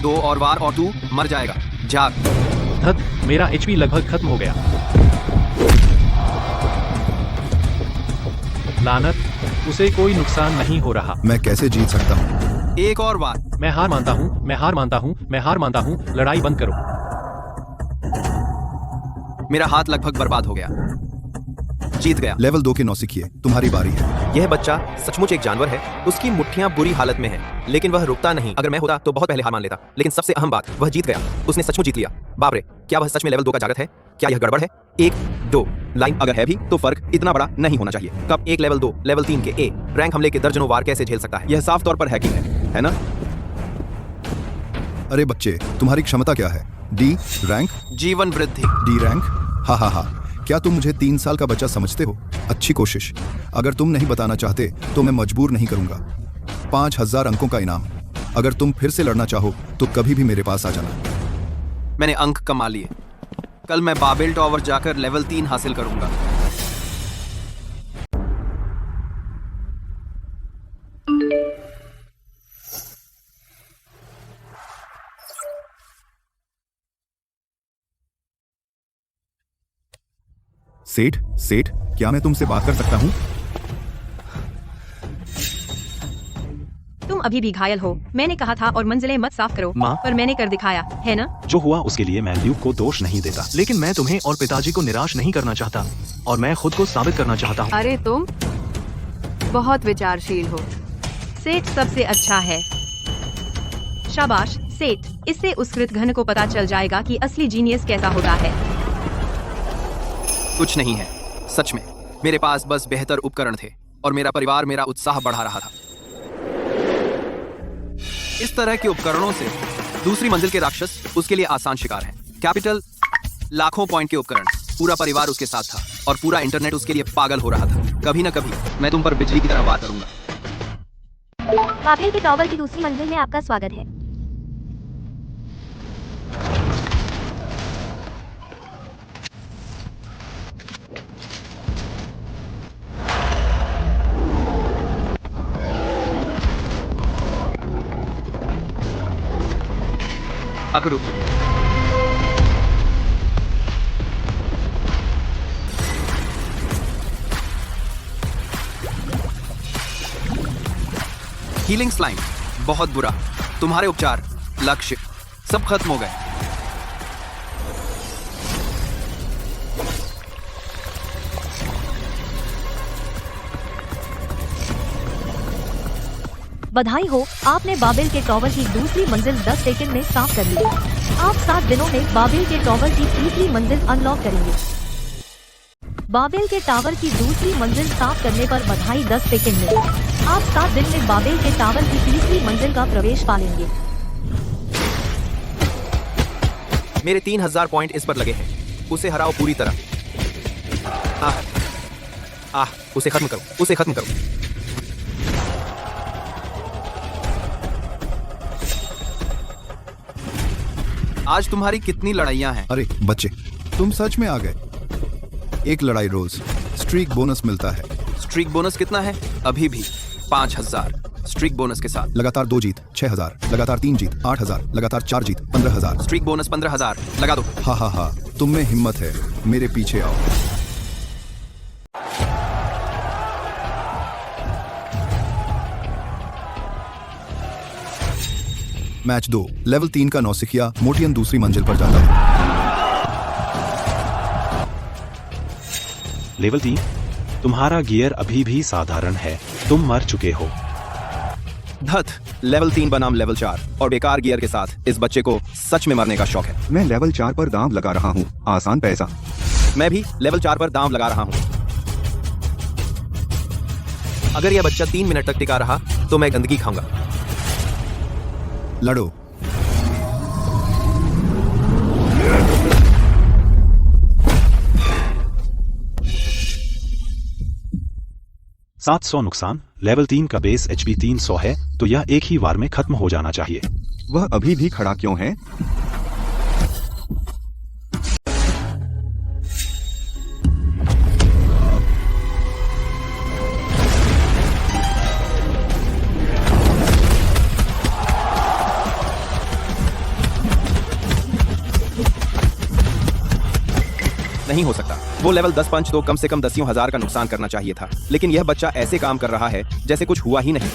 2 और वार और तू मर जाएगा। जाग। धत, मेरा एचपी लगभग खत्म हो गया। लानत, उसे कोई नुकसान नहीं हो रहा। मैं कैसे जीत सकता हूँ? एक और बार। मैं हार मानता हूँ, मैं हार मानता हूँ, मैं हार मानता हूँ। लड़ाई बंद करो। मेरा हाथ लगभग बर्बाद हो गया। जीत गया। लेवल 2 के नौसिखिए, तुम्हारी बारी है। यह बच्चा सचमुच एक जानवर है। उसकी मुट्ठियां बुरी हालत में हैं, लेकिन वह रुकता नहीं। अगर मैं होता तो बहुत पहले हार मान लेता, लेकिन सबसे अहम बात, वह जीत गया। उसने सचमुच जीत लिया। बाप रे, क्या वह सच में लेवल 2 का जागृत है? क्या यह गड़बड़ है? 1, 2 लाइन अगर है भी तो फर्क इतना बड़ा नहीं होना चाहिए। कब एक लेवल 2 लेवल 3 के ए रैंक हमले के दर्जनों वार कैसे झेल सकता है? यह साफ तौर पर हैकिंग है ना? अरे बच्चे, तुम्हारी क्षमता क्या है? D rank? जीवन वृद्धि। D rank? हा हा हा। क्या तुम मुझे 3 साल का बच्चा समझते हो? अच्छी कोशिश। अगर तुम नहीं बताना चाहते तो मैं मजबूर नहीं करूंगा। 5000 अंकों का इनाम। अगर तुम फिर से लड़ना चाहो तो कभी भी मेरे पास आ जाना। मैंने अंक कमा लिए। कल मैं बाबेल टॉवर जाकर लेवल 3 हासिल करूंगा। सेठ, क्या मैं तुमसे बात कर सकता हूं? तुम अभी भी घायल हो। मैंने कहा था और मंजिलें मत साफ करो, माँ। पर मैंने कर दिखाया है ना। जो हुआ उसके लिए मैं ल्यूक को दोष नहीं देता, लेकिन मैं तुम्हें और पिताजी को निराश नहीं करना चाहता और मैं खुद को साबित करना चाहता हूँ। अरे तुम बहुत विचारशील हो। सेठ सबसे अच्छा है। शाबाश सेठ, इससे उस कृतघ्न को पता चल जाएगा कि असली जीनियस कैसा होता है। कुछ नहीं है, सच में मेरे पास बस बेहतर उपकरण थे और मेरा परिवार मेरा उत्साह बढ़ा रहा था। इस तरह के उपकरणों से दूसरी मंजिल के राक्षस उसके लिए आसान शिकार हैं। कैपिटल लाखों पॉइंट के उपकरण, पूरा परिवार उसके साथ था और पूरा इंटरनेट उसके लिए पागल हो रहा था। कभी न कभी मैं तुम पर बिजली की तरह वार करूंगा। बाबेल के टॉवर की दूसरी मंजिल में आपका स्वागत है। अकरू, हीलिंग स्लाइम, बहुत बुरा। तुम्हारे उपचार, लक्ष्य सब खत्म हो गए। बधाई हो, आपने बाबेल के टॉवर की दूसरी मंजिल 10 सेकंड में साफ कर ली। आप 7 दिनों में बाबेल के टॉवर की तीसरी मंजिल अनलॉक करेंगे। बाबेल के टावर की दूसरी मंजिल साफ करने पर बधाई 10 सेकंड में। आप 7 दिन में बाबेल के टावर की तीसरी मंजिल का प्रवेश पा लेंगे। मेरे 3000 पॉइंट इस पर लगे हैं। उसे हराओ पूरी तरह। उसे खत्म करो, उसे खत्म करो। आज तुम्हारी कितनी लड़ाइयां हैं? अरे बच्चे, तुम सच में आ गए। एक लड़ाई रोज, स्ट्रीक बोनस मिलता है। स्ट्रीक बोनस कितना है? अभी भी 5000 स्ट्रीक बोनस के साथ। लगातार 2 जीत 6000, लगातार 3 जीत 8000, लगातार 4 जीत 15000। स्ट्रीक बोनस 15000 लगा दो। हा, तुम में हिम्मत है, मेरे पीछे आओ। मैच 2, लेवल 3 का नौसिखिया मोटियन दूसरी मंजिल पर जाता है। लेवल 3, तुम्हारा गियर अभी भी साधारण है, तुम मर चुके हो। धत, लेवल 3 बनाम लेवल 4 और बेकार गियर के साथ इस बच्चे को सच में मरने का शौक है। मैं लेवल 4 पर दांव लगा रहा हूँ, आसान पैसा। मैं भी लेवल 4 पर दांव लगा रहा हूँ। अगर यह बच्चा 3 मिनट तक टिका रहा तो मैं गंदगी खाऊंगा। लड़ो। $700 नुकसान। लेवल 3 का बेस HP 300 है, तो यह एक ही वार में खत्म हो जाना चाहिए। वह अभी भी खड़ा क्यों है? नहीं हो सकता। वो लेवल 10 पंच तो कम से कम 10,000 का नुकसान करना चाहिए था, लेकिन यह बच्चा ऐसे काम कर रहा है जैसे कुछ हुआ ही नहीं।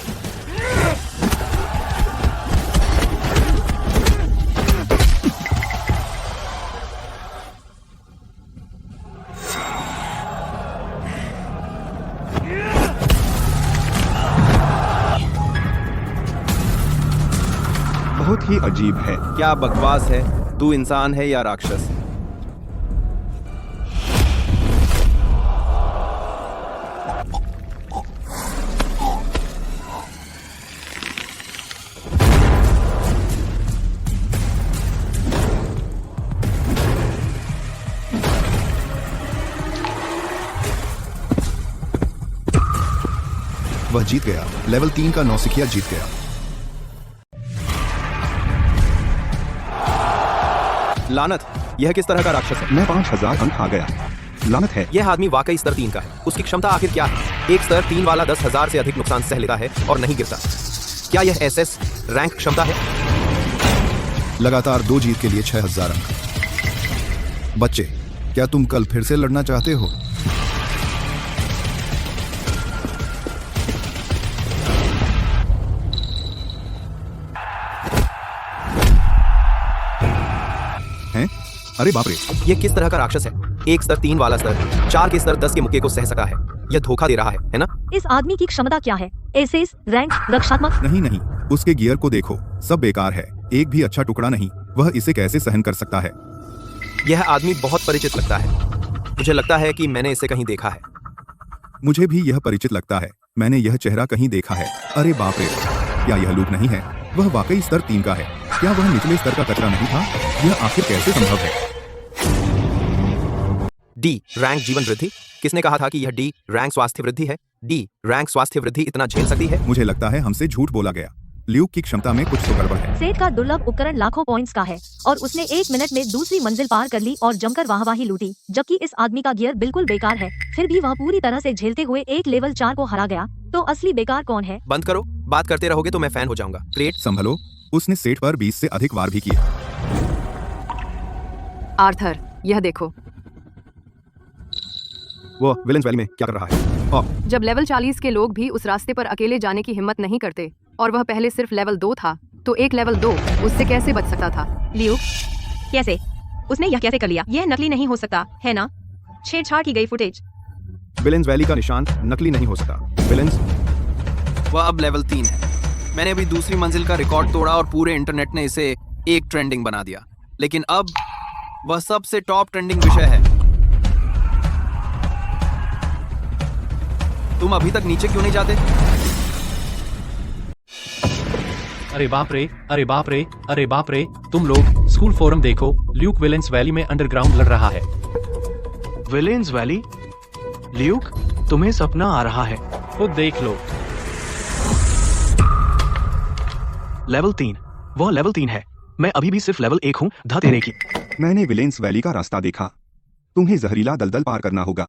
बहुत ही अजीब है। क्या बकवास है? तू इंसान है या राक्षस? वह जीत गया। लेवल 3 का नौसिखिया जीत गया। लानत, यह किस तरह का राक्षस है? मैं 5000 अंक आ गया। लानत है। यह आदमी वाकई स्तर 3 का है। उसकी क्षमता आखिर क्या है? एक स्तर 3 वाला 10,000 से अधिक नुकसान सह लेता है और नहीं गिरता। क्या यह SS रैंक क्षमता है? लगातार 2 जीत के लिए 6000 अंक। बच्चे, क्या तुम कल फिर से लड़ना चाहते हो? अरे बाप रे, ये किस तरह का राक्षस है? एक स्तर 3 वाला स्तर 4 के स्तर 10 के मुक्के को सह सका है। यह धोखा दे रहा है ना? इस आदमी की क्षमता क्या है? एसेस, रैंक, रक्षात्मक? नहीं, उसके गियर को देखो, सब बेकार है, एक भी अच्छा टुकड़ा नहीं। वह इसे कैसे सहन कर सकता है? यह आदमी बहुत परिचित लगता है। मुझे लगता है कि मैंने इसे कहीं देखा है। मुझे भी यह परिचित लगता है, मैंने यह चेहरा कहीं देखा है। अरे बाप रे, क्या यह लूक नहीं है? वह वाकई स्तर 3 का है। क्या वह निचले स्तर का कचरा नहीं था? यह आखिर कैसे संभव है? डी रैंक जीवन वृद्धि। किसने कहा था कि यह डी रैंक स्वास्थ्य वृद्धि है? डी रैंक स्वास्थ्य वृद्धि इतना झेल सकती है? मुझे लगता है हमसे झूठ बोला गया। ल्यूक की क्षमता में कुछ तो गड़बड़ है। सेठ का दुर्लभ उपकरण लाखों पॉइंट्स का है और उसने 1 मिनट में दूसरी मंजिल पार कर ली और जमकर वाहवाही लूटी, जबकि इस आदमी का गियर बिल्कुल बेकार है। फिर भी वह पूरी तरह से झेलते हुए एक लेवल 4 को हरा गया। तो असली बेकार कौन है? बंद करो, बात करते रहोगे तो मैं फैन हो जाऊंगा। क्रिएट। संभलो, उसने सेठ पर 20 से अधिक वार भी किए। आर्थर, यह देखो। वो विलेंस वैली में क्या कर रहा है? जब लेवल 40 के लोग भी उस रास्ते पर अकेले जाने की हिम्मत नहीं करते और वह पहले सिर्फ लेवल 2 था, तो एक लेवल 2 उससे कैसे बच सकता था? ल्यूक, कैसे? उसने यह कैसे कर लिया? यह नकली नहीं हो सकता, है ना? छेड़छाड़ की गई फुटेज। विलेंस वैली का निशान नकली नहीं हो सकता। विलेंस, वह अब लेवल 3 है। मैंने अभी दूसरी मंजिल का रिकॉर्ड तोड़ा और पूरे इंटरनेट ने इसे एक ट्रेंडिंग बना दिया। लेकिन अब वह सबसे टॉप ट्रेंडिंग विषय है। तुम अभी तक नीचे क्यों नहीं जाते? अरे बाप रे, अरे बाप रे, अरे बाप रे, तुम लोग स्कूल फोरम देखो। ल्यूक विलेंस वैली में अंडरग्राउंड लड़ रहा है। Villains valley? ल्यूक, तुम्हें सपना आ रहा है। खुद देख लो। लेवल 3, वह लेवल 3 है। मैं अभी भी सिर्फ लेवल 1 हूँ। धा तेरे की। मैंने विलेंस वैली का रास्ता देखा। तुम्हें जहरीला दलदल पार करना होगा,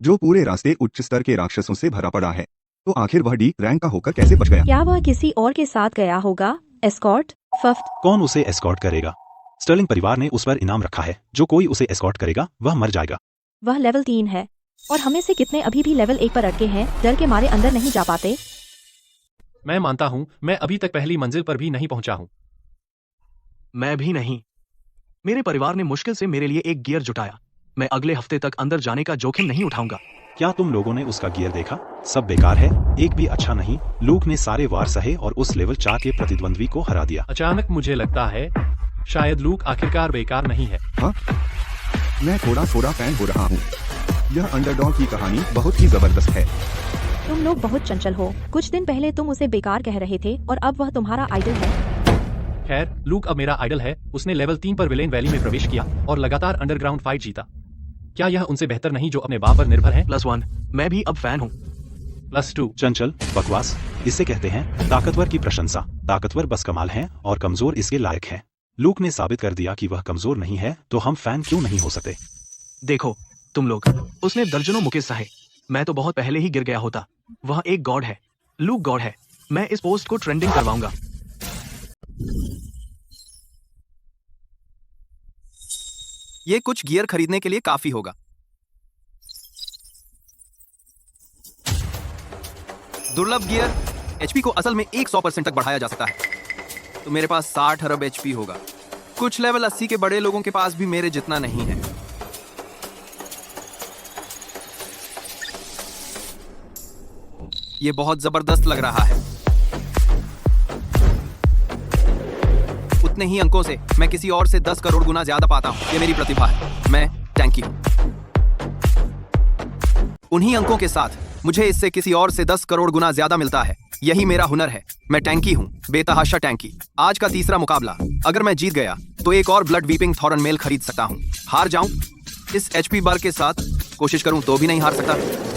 जो पूरे रास्ते उच्च स्तर के राक्षसों से भरा पड़ा है। तो आखिर वह डी रैंक का होकर कैसे बच गया? क्या वह किसी और के साथ गया होगा? एस्कॉर्ट, फफ्त? कौन उसे एस्कॉर्ट करेगा? स्टर्लिंग परिवार ने उस पर इनाम रखा है। जो कोई उसे एस्कॉर्ट करेगा वह मर जाएगा। वह लेवल 3 है और हमें से कितने अभी भी लेवल 1 पर अटके हैं, डर के मारे अंदर नहीं जा पाते। मैं मानता हूँ, मैं अभी तक पहली मंजिल पर भी नहीं पहुँचा हूँ। मैं भी नहीं। मेरे परिवार ने मुश्किल से मेरे लिए एक गियर जुटाया। मैं अगले हफ्ते तक अंदर जाने का जोखिम नहीं उठाऊंगा। क्या तुम लोगों ने उसका गियर देखा? सब बेकार है, एक भी अच्छा नहीं। लूक ने सारे वार सहे और उस लेवल 4 के प्रतिद्वंद्वी को हरा दिया। अचानक मुझे लगता है शायद लूक आखिरकार बेकार नहीं है। हाँ? मैं थोड़ा फैन हो रहा हूँ। यह अंडरडॉग की कहानी बहुत ही जबरदस्त है। तुम लोग बहुत चंचल हो। कुछ दिन पहले तुम उसे बेकार कह रहे थे और अब वह तुम्हारा आइडल है। खैर, लूक अब मेरा आइडल है। उसने लेवल 3 पर विलेन वैली में प्रवेश किया और लगातार अंडरग्राउंड फाइट जीता। क्या यह उनसे बेहतर नहीं जो अपने बाप पर निर्भर है? +1, मैं भी अब फैन हूँ। +2, चंचल, बकवास। इसे कहते हैं ताकतवर की प्रशंसा। ताकतवर बस कमाल हैं और कमजोर इसके लायक हैं। लूक ने साबित कर दिया कि वह कमजोर नहीं है, तो हम फैन क्यों नहीं हो सकते? देखो तुम लोग, उसने दर्जनों मुके सहे। मैं तो बहुत पहले ही गिर गया होता। वह एक गॉड है। लूक गॉड है। मैं इस पोस्ट को ट्रेंडिंग करवाऊंगा। ये कुछ गियर खरीदने के लिए काफी होगा। दुर्लभ गियर। एचपी को असल में 100% तक बढ़ाया जा सकता है। तो मेरे पास 60 अरब एचपी होगा। कुछ लेवल 80 के बड़े लोगों के पास भी मेरे जितना नहीं है। ये बहुत जबरदस्त लग रहा है। उतने ही अंकों से मैं किसी और से 10 करोड़ गुना ज्यादा पाता हूं। ये मेरी प्रतिभा है। मैं टैंकी हूं। उन्हीं अंकों के साथ मुझे इससे किसी और से 10 करोड़ गुना ज्यादा मिलता है। यही मेरा हुनर है। मैं टैंकी हूं, बेतहाशा टैंकी। आज का तीसरा मुकाबला। अगर मैं जीत गया तो एक और ब्लड वीपिंग थॉरन मेल खरीद सकता हूं। हार जाऊं इस एचपी बार के साथ कोशिश करूं तो भी नहीं हार सकता।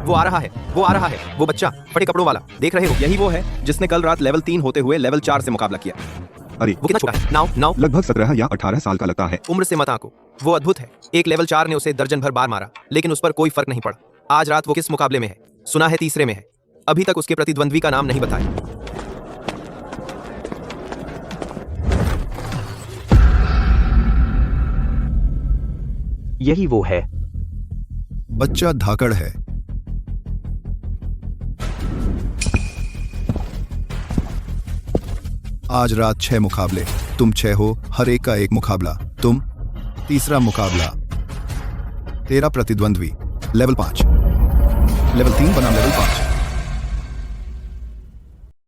वो आ रहा है, वो आ रहा है, वो बच्चा फटे कपड़ों वाला। देख रहे हो, यही वो है जिसने कल रात लेवल 3 होते हुए लेवल 4 से मुकाबला किया। अरे वो कितना छोटा है? नाउ लगभग 17 या 18 साल का लगता है। उम्र से मत आंको। वो अद्भुत है। एक लेवल 4 ने उसे दर्जन भर बार मारा, लेकिन उस पर कोई फर्क नहीं पड़ा। आज रात वो किस मुकाबले में है? सुना है तीसरे में है। अभी तक उसके प्रतिद्वंद्वी का नाम नहीं बताया। यही वो है। बच्चा धाकड़ है। आज रात 6 मुकाबले। तुम 6 हो, हर एक का एक मुकाबला। तुम तीसरा मुकाबला। तेरा प्रतिद्वंद्वी लेवल 5, लेवल 3 बनाम लेवल 5।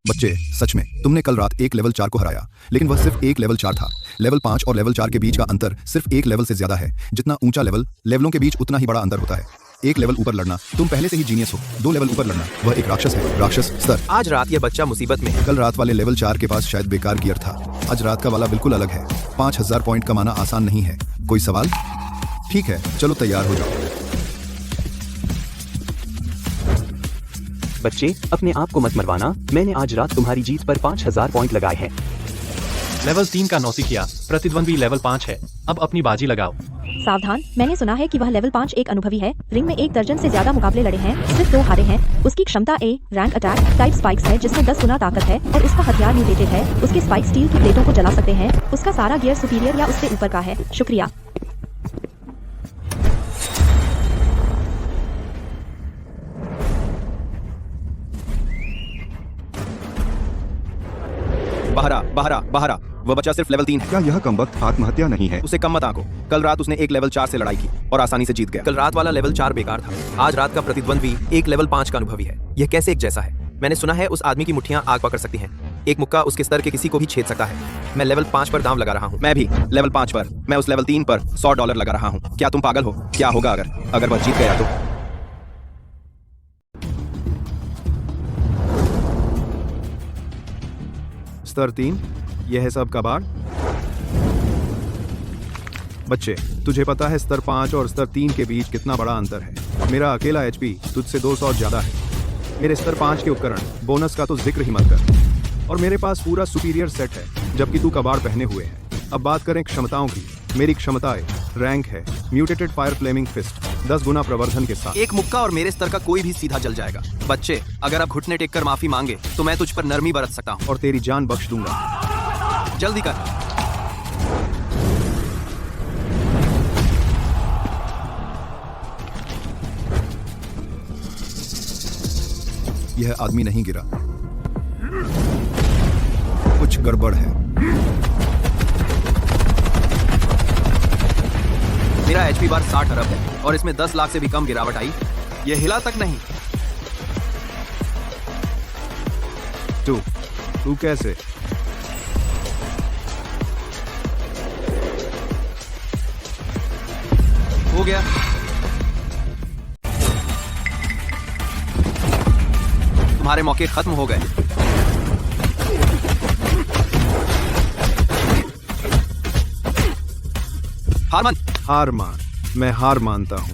बच्चे, सच में तुमने कल रात एक लेवल 4 को हराया, लेकिन वह सिर्फ एक लेवल 4 था। लेवल 5 और लेवल 4 के बीच का अंतर सिर्फ एक लेवल से ज्यादा है। जितना ऊंचा लेवलों के बीच उतना ही बड़ा अंतर होता है। एक लेवल ऊपर लड़ना, तुम पहले से ही जीनियस हो। 2 लेवल ऊपर लड़ना, वह एक राक्षस है। राक्षस स्तर। आज रात यह बच्चा मुसीबत में है। कल रात वाले लेवल 4 के पास शायद बेकार गियर था। आज रात का वाला बिल्कुल अलग है। 5000 पॉइंट कमाना आसान नहीं है। कोई सवाल? ठीक है, चलो तैयार हो जाओ। बच्चे, अपने आप को मत मरवाना। मैंने आज रात तुम्हारी जीत पर 5000 पॉइंट लगाए हैं। लेवल 3 का नौसिखिया, प्रतिद्वंद्वी लेवल 5 है। अब अपनी बाजी लगाओ। सावधान, मैंने सुना है कि वह लेवल 5 एक अनुभवी है। रिंग में 1 दर्जन से ज्यादा मुकाबले लड़े हैं, सिर्फ 2 हारे हैं। उसकी क्षमता A rank attack type spikes है, जिसमें 10 गुना ताकत है, और उसका हथियार म्यूटेटेड है। उसके स्पाइक स्टील की प्लेटों को जला सकते हैं। उसका सारा गियर सुपीरियर या उससे ऊपर का है। शुक्रिया। बहरा, वह बच्चा सिर्फ लेवल 3 है। क्या यह कमबख्त आत्महत्या नहीं है? उसे कम मत आंको। कल रात उसने एक लेवल 4 से लड़ाई की और आसानी से जीत गया। कल रात वाला लेवल 4 बेकार था। आज रात का प्रतिद्वंद्वी एक लेवल 5 का अनुभवी है। यह कैसे एक जैसा है? मैंने सुना है उस आदमी की मुट्ठियां आग पकड़ सकती हैं। एक मुक्का उसके स्तर के किसी को भी छेद सकता है। मैं लेवल 5 पर दांव लगा रहा हूँ। मैं भी लेवल 5 पर। मैं उस लेवल 3 पर $100 लगा रहा हूँ। क्या तुम पागल हो? क्या होगा अगर वह जीत गया तो? स्तर 3, यह है सब कबाड़। बच्चे, तुझे पता है स्तर 5 और स्तर 3 के बीच कितना बड़ा अंतर है? मेरा अकेला HP तुझसे 200 ज्यादा है। मेरे स्तर 5 के उपकरण बोनस का तो जिक्र ही मत कर। और मेरे पास पूरा सुपीरियर सेट है, जबकि तू कबाड़ पहने हुए है। अब बात करें क्षमताओं की। मेरी क्षमताएं रैंक है म्यूटेटेड फायर फ्लेमिंग फिस्ट, 10 गुना प्रवर्धन के साथ। एक मुक्का और मेरे स्तर का कोई भी सीधा जल जाएगा। बच्चे, अगर आप घुटने टेक कर माफी मांगे तो मैं तुझ पर नरमी बरत सकता हूँ। और तेरी जान बख्श दूंगा। जल्दी कर। यह आदमी नहीं गिरा, कुछ गड़बड़ है। मेरा HP बार 60 अरब है और इसमें 10 लाख से भी कम गिरावट आई। यह हिला तक नहीं। तू कैसे? हो गया। तुम्हारे मौके खत्म हो गए। हार मान। मैं हार मानता हूं।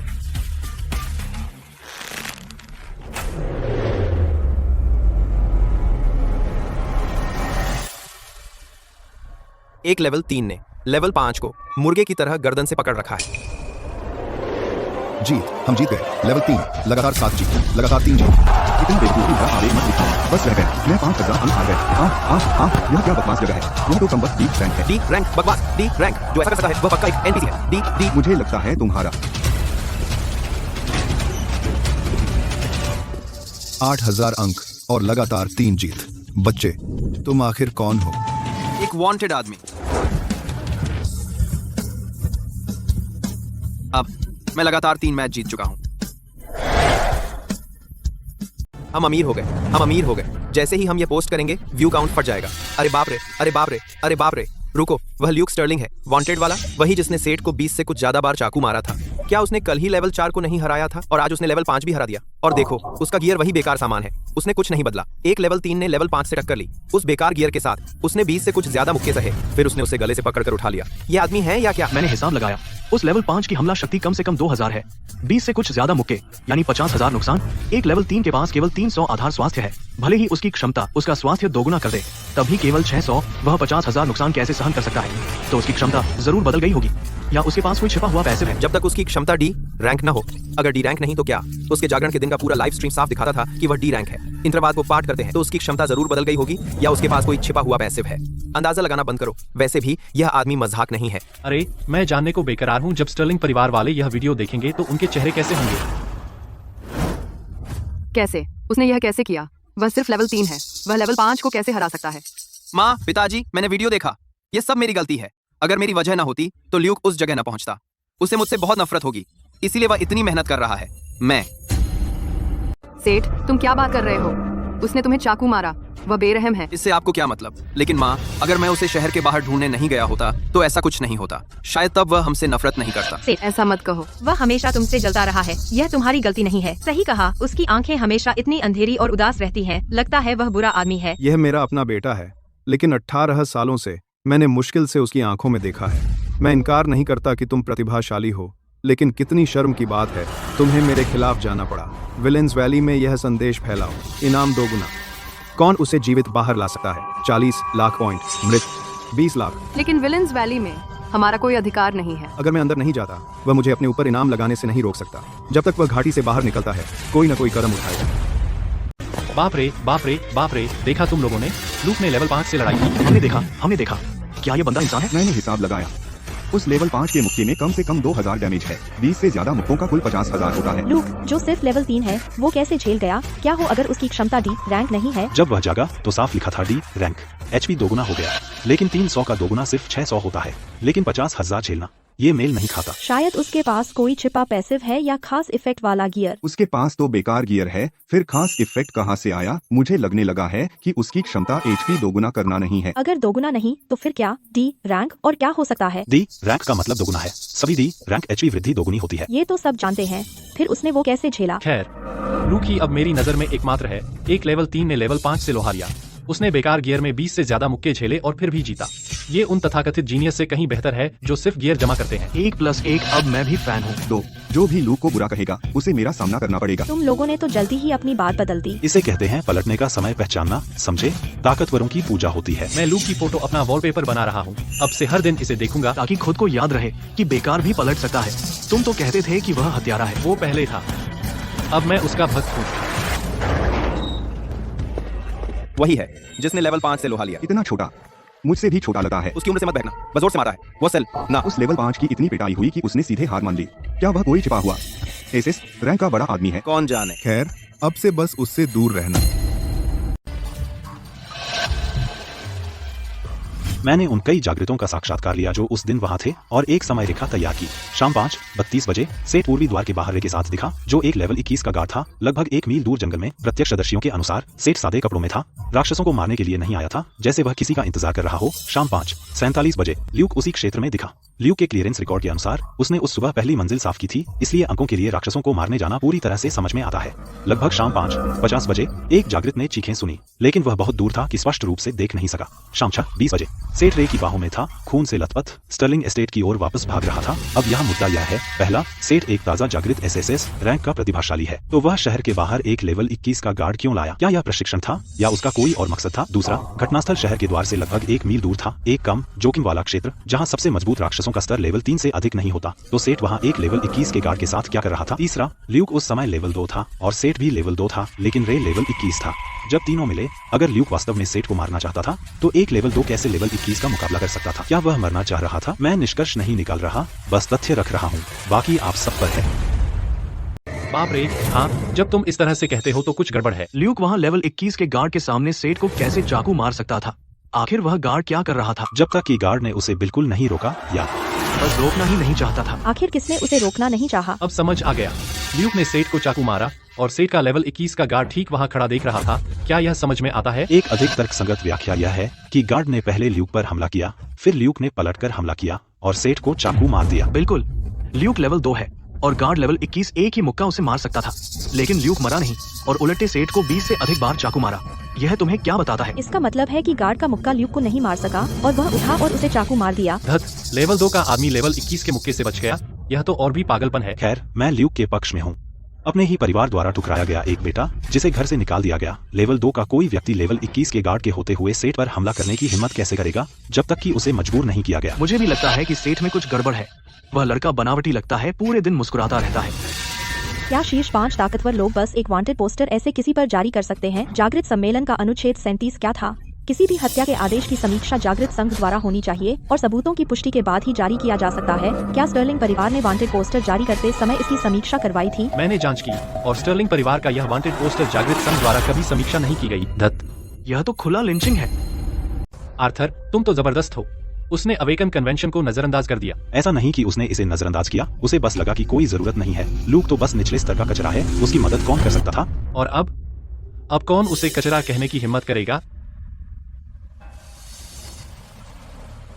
एक लेवल 3 ने लेवल 5 को मुर्गे की तरह गर्दन से पकड़ रखा है। जीत, हम जीत गए। लेवल 3, लगातार 7 जीत, लगातार 3 जीत। इतनी बेवकूफी का आवेग मत दिखाओ। बस रह गए। मैं 5000 अंक हार गए। यह क्या बकवास जगह है? यह तो कमबख्त डी रैंक है। डी रैंक बकवास। डी रैंक जो ऐसा कर सकता है वह पक्का एक NPC है। डी मुझे लगता है तुम्हारा 8000 अंक और लगातार 3 जीत। बच्चे, तुम आखिर कौन हो? एक वांटेड आदमी। अब मैं लगातार 3 मैच जीत चुका हूं। हम अमीर हो गए। जैसे ही हम ये पोस्ट करेंगे व्यू काउंट फट जाएगा। अरे बाप रे, अरे बाप रे, अरे बाप रे। रुको, वह ल्यूक स्टर्लिंग है, वांटेड वाला, वही जिसने सेठ को 20 से कुछ ज्यादा बार चाकू मारा था। क्या उसने कल ही लेवल 4 को नहीं हराया था और आज उसने लेवल 5 भी हरा दिया? और देखो, उसका गियर वही बेकार सामान है। उसने कुछ नहीं बदला। एक लेवल 3 ने लेवल 5 से टक्कर ली। उस बेकार गियर के साथ उसने 20 से कुछ ज्यादा मुक्के सहे, फिर उसने उसे गले से पकड़कर उठा लिया। ये आदमी है या क्या? मैंने हिसाब लगाया, उस लेवल 5 की हमला शक्ति कम से कम 2000 है। 20 से कुछ ज्यादा मुक्के यानी 50,000 नुकसान। एक लेवल 3 के पास केवल 300 आधार स्वास्थ्य है। भले ही उसकी क्षमता उसका स्वास्थ्य दोगुना कर दे, तभी केवल 600 वह 50,000 नुकसान कैसे सहन कर सकता है? तो उसकी क्षमता जरूर बदल गई होगी, या उसके पास कोई छिपा हुआ पैसिव है। जब तक उसकी क्षमता डी रैंक न हो, अगर डी रैंक नहीं तो क्या? उसके जागरण के दिन का पूरा लाइव स्ट्रीम साफ दिखाता था कि वह डी रैंक है। इंद्रवाद को पाठ करते हैं तो उसकी क्षमता जरूर बदल गई होगी, या उसके पास कोई छिपा हुआ पैसिव है। अंदाजा लगाना बंद करो। वैसे भी यह आदमी मजाक नहीं है। अरे, मैं जानने को बेकरार हूँ, जब स्टर्लिंग परिवार वाले यह वीडियो देखेंगे तो उनके चेहरे कैसे होंगे? कैसे? उसने यह कैसे किया? वह सिर्फ लेवल 3 है। वह लेवल 5 को कैसे हरा सकता है? माँ, पिताजी, मैंने वीडियो देखा। ये सब मेरी गलती है। अगर मेरी वजह ना होती तो ल्यूक उस जगह ना पहुंचता। उसे मुझसे बहुत नफरत होगी, इसीलिए वह इतनी मेहनत कर रहा है। मैं सेठ, तुम क्या बात कर रहे हो? उसने तुम्हें चाकू मारा, वह बेरहम है। इससे आपको क्या मतलब? लेकिन माँ, अगर मैं उसे शहर के बाहर ढूंढने नहीं गया होता तो ऐसा कुछ नहीं होता। शायद तब वह हमसे नफरत नहीं करता। ऐसा मत कहो। वह हमेशा तुमसे जलता रहा है, यह तुम्हारी गलती नहीं है। सही कहा, उसकी आंखें हमेशा इतनी अंधेरी और उदास रहती हैं। लगता है वह बुरा आदमी है। यह मेरा अपना बेटा है, लेकिन 18 सालों से मैंने मुश्किल से उसकी आंखों में देखा है। मैं इनकार नहीं करता कि तुम प्रतिभाशाली हो, लेकिन कितनी शर्म की बात है तुम्हें मेरे खिलाफ जाना पड़ा। विलेंस वैली में यह संदेश फैलाओ, इनाम दोगुना। कौन उसे जीवित बाहर ला सकता है? 40 लाख पॉइंट, मृत 20 लाख। लेकिन विलेंस वैली में हमारा कोई अधिकार नहीं है। अगर मैं अंदर नहीं जाता, वह मुझे अपने ऊपर इनाम लगाने से नहीं रोक सकता। जब तक वह घाटी से बाहर निकलता है, कोई न कोई कदम उठाएगा। बाप रे बाप रे बाप रे, देखा तुम लोगों ने? लूक ने लेवल 5 से लड़ाई की। हमने देखा। क्या ये बंदा इंसान है? मैंने हिसाब लगाया, उस लेवल 5 के मुक्के में कम से कम 2000 डैमेज है। 20 से ज्यादा मुक्कों का कुल 50,000 होता है। लूक, जो सिर्फ लेवल 3 है, वो कैसे झेल गया? क्या हो अगर उसकी क्षमता डी रैंक नहीं है? जब वह जागा तो साफ लिखा था डी रैंक। एचपी दोगुना हो गया, लेकिन 300 का दोगुना सिर्फ 600 होता है। लेकिन 50,000 झेलना, ये मेल नहीं खाता। शायद उसके पास कोई छिपा पैसिव है या खास इफेक्ट वाला गियर। उसके पास तो बेकार गियर है, फिर खास इफेक्ट कहाँ से आया? मुझे लगने लगा है कि उसकी क्षमता एचपी दोगुना करना नहीं है। अगर दोगुना नहीं तो फिर क्या? डी रैंक और क्या हो सकता है? डी रैंक का मतलब दोगुना है। सभी डी रैंक एचपी वृद्धि दोगुनी होती है। ये तो सब जानते हैं, फिर उसने वो कैसे झेला? खैर, लूक ही अब मेरी नजर में एकमात्र है। एक लेवल 3 ने लेवल 5 से लोहा लिया। उसने बेकार गियर में 20 से ज्यादा मुक्के झेले और फिर भी जीता। ये उन तथाकथित जीनियस से कहीं बेहतर है जो सिर्फ गियर जमा करते हैं। 1+1 अब मैं भी फैन हूँ। तो जो भी लूक को बुरा कहेगा, उसे मेरा सामना करना पड़ेगा। तुम लोगों ने तो जल्दी ही अपनी बात बदल दी। इसे कहते हैं पलटने का समय पहचानना, समझे? ताकतवरों की पूजा होती है। मैं लूक की फोटो अपना वॉलपेपर बना रहा हूँ। अब से हर दिन इसे देखूंगा ताकि खुद को याद रहे कि बेकार भी पलट सकता है। तुम तो कहते थे कि वह हत्यारा है। वो पहले था, अब मैं उसका भक्त हूँ। वही है जिसने लेवल 5 से लोहा लिया। इतना छोटा, मुझसे भी छोटा लगा है। उसकी उम्र से मत बहना, बस जोर से मारा है। वो सेल ना। उस लेवल 5 की इतनी पिटाई हुई कि उसने सीधे हार मान ली। क्या वह कोई छिपा हुआ एसएस रैंक का बड़ा आदमी है? कौन जाने। खैर, अब से बस उससे दूर रहना। मैंने उन कई जागृतों का साक्षात्कार लिया जो उस दिन वहां थे और एक समय रेखा तैयार की। शाम 5:32 बजे सेठ पूर्वी द्वार के बाहर रे के साथ दिखा, जो एक लेवल 21 का गार्ड था। लगभग 1 मील दूर जंगल में। प्रत्यक्षदर्शियों के अनुसार सेठ सादे कपड़ों में था, राक्षसों को मारने के लिए नहीं आया था, जैसे वह किसी का इंतजार कर रहा हो। शाम 5:47 बजे ल्यूक उसी क्षेत्र में दिखा। ल्यूक के क्लियरेंस रिकॉर्ड के अनुसार उसने उस सुबह पहली मंजिल साफ की थी, इसलिए अंकों के लिए राक्षसों को मारने जाना पूरी तरह से समझ में आता है। लगभग शाम 5:50 बजे एक जागृत ने चीखें सुनी, लेकिन वह बहुत दूर था कि स्पष्ट रूप से देख नहीं सका। शाम 6:20 बजे सेठ रे की बाहों में था, खून से लथपथ, स्टर्लिंग एस्टेट की ओर वापस भाग रहा था। अब यहाँ मुद्दा यह है, पहला, सेठ एक ताजा जागृत एसएसएस रैंक का प्रतिभाशाली है, तो वह शहर के बाहर एक लेवल 21 का गार्ड क्यों लाया? क्या यह प्रशिक्षण था या उसका कोई और मकसद था? दूसरा, घटनास्थल शहर के द्वार से लगभग 1 मील दूर था, एक कम जोखिम वाला क्षेत्र जहाँ सबसे मजबूत राक्षसों का स्तर लेवल 3 से अधिक नहीं होता, तो सेठ वहाँ एक लेवल 21 के गार्ड के साथ क्या कर रहा था? तीसरा, ल्यूक उस समय लेवल 2 था और सेठ भी लेवल 2 था, लेकिन रे लेवल 21 था। जब तीनों मिले, अगर ल्यूक वास्तव में सेठ को मारना चाहता था, तो एक लेवल 2 कैसे लेवल 21 का मुकाबला कर सकता था? क्या वह मरना चाह रहा था? मैं निष्कर्ष नहीं निकाल रहा, बस तथ्य रख रहा हूँ, बाकी आप सब पर है। बाप रे, हाँ, जब तुम इस तरह से कहते हो तो कुछ गड़बड़ है। ल्यूक वहाँ लेवल 21 के गार्ड के सामने सेठ को कैसे चाकू मार सकता था? आखिर वह गार्ड क्या कर रहा था? जब तक कि गार्ड ने उसे बिल्कुल नहीं रोका या बस रोकना ही नहीं चाहता था। आखिर किसने उसे रोकना नहीं चाहा? अब समझ आ गया। ल्यूक ने सेठ को चाकू मारा और सेठ का लेवल 21 का गार्ड ठीक वहाँ खड़ा देख रहा था। क्या यह समझ में आता है? एक अधिक तर्कसंगत व्याख्या यह है कि गार्ड ने पहले ल्यूक पर हमला किया, फिर ल्यूक ने पलटकर हमला किया और सेठ को चाकू मार दिया। बिल्कुल, ल्यूक लेवल 2 है और गार्ड लेवल 21 एक ही मुक्का उसे मार सकता था, लेकिन ल्यूक मरा नहीं और उलटे सेठ को 20 से अधिक बार चाकू मारा। यह तुम्हें क्या बताता है? इसका मतलब है कि गार्ड का मुक्का ल्यूक को नहीं मार सका और वह उठा और उसे चाकू मार दिया। धत, लेवल 2 का आदमी लेवल 21 के मुक्के से बच गया, यह तो और भी पागलपन है। खैर, मैं ल्यूक के पक्ष में हूँ। अपने ही परिवार द्वारा ठुकराया गया एक बेटा जिसे घर से निकाल दिया गया। लेवल 2 का कोई व्यक्ति लेवल 21 के गार्ड के होते हुए सेठ पर हमला करने की हिम्मत कैसे करेगा जब तक कि उसे मजबूर नहीं किया गया? मुझे भी लगता है कि सेठ में कुछ गड़बड़ है। वह लड़का बनावटी लगता है, पूरे दिन मुस्कुराता रहता है। क्या शीर्ष 5 ताकतवर लोग बस एक वांटेड पोस्टर ऐसे किसी पर जारी कर सकते हैं? जागृत सम्मेलन का अनुच्छेद 37 क्या था? किसी भी हत्या के आदेश की समीक्षा जागृत संघ द्वारा होनी चाहिए और सबूतों की पुष्टि के बाद ही जारी किया जा सकता है। क्या स्टर्लिंग परिवार ने वांटेड पोस्टर जारी करते समय इसकी समीक्षा करवाई थी? मैंने जांच की और स्टर्लिंग परिवार का यह वांटेड पोस्टर जागृत संघ द्वारा कभी समीक्षा नहीं की गई। धत, यह तो खुला लिंचिंग है। आर्थर, तुम तो जबरदस्त हो। उसने अवेकन कन्वेंशन को नजरअंदाज कर दिया। ऐसा नहीं कि उसने इसे नजरअंदाज किया, उसे बस लगा कि कोई जरूरत नहीं है, ल्यूक तो बस निचले स्तर का कचरा है, उसकी मदद कौन कर सकता था। और अब कौन उसे कचरा कहने की हिम्मत करेगा।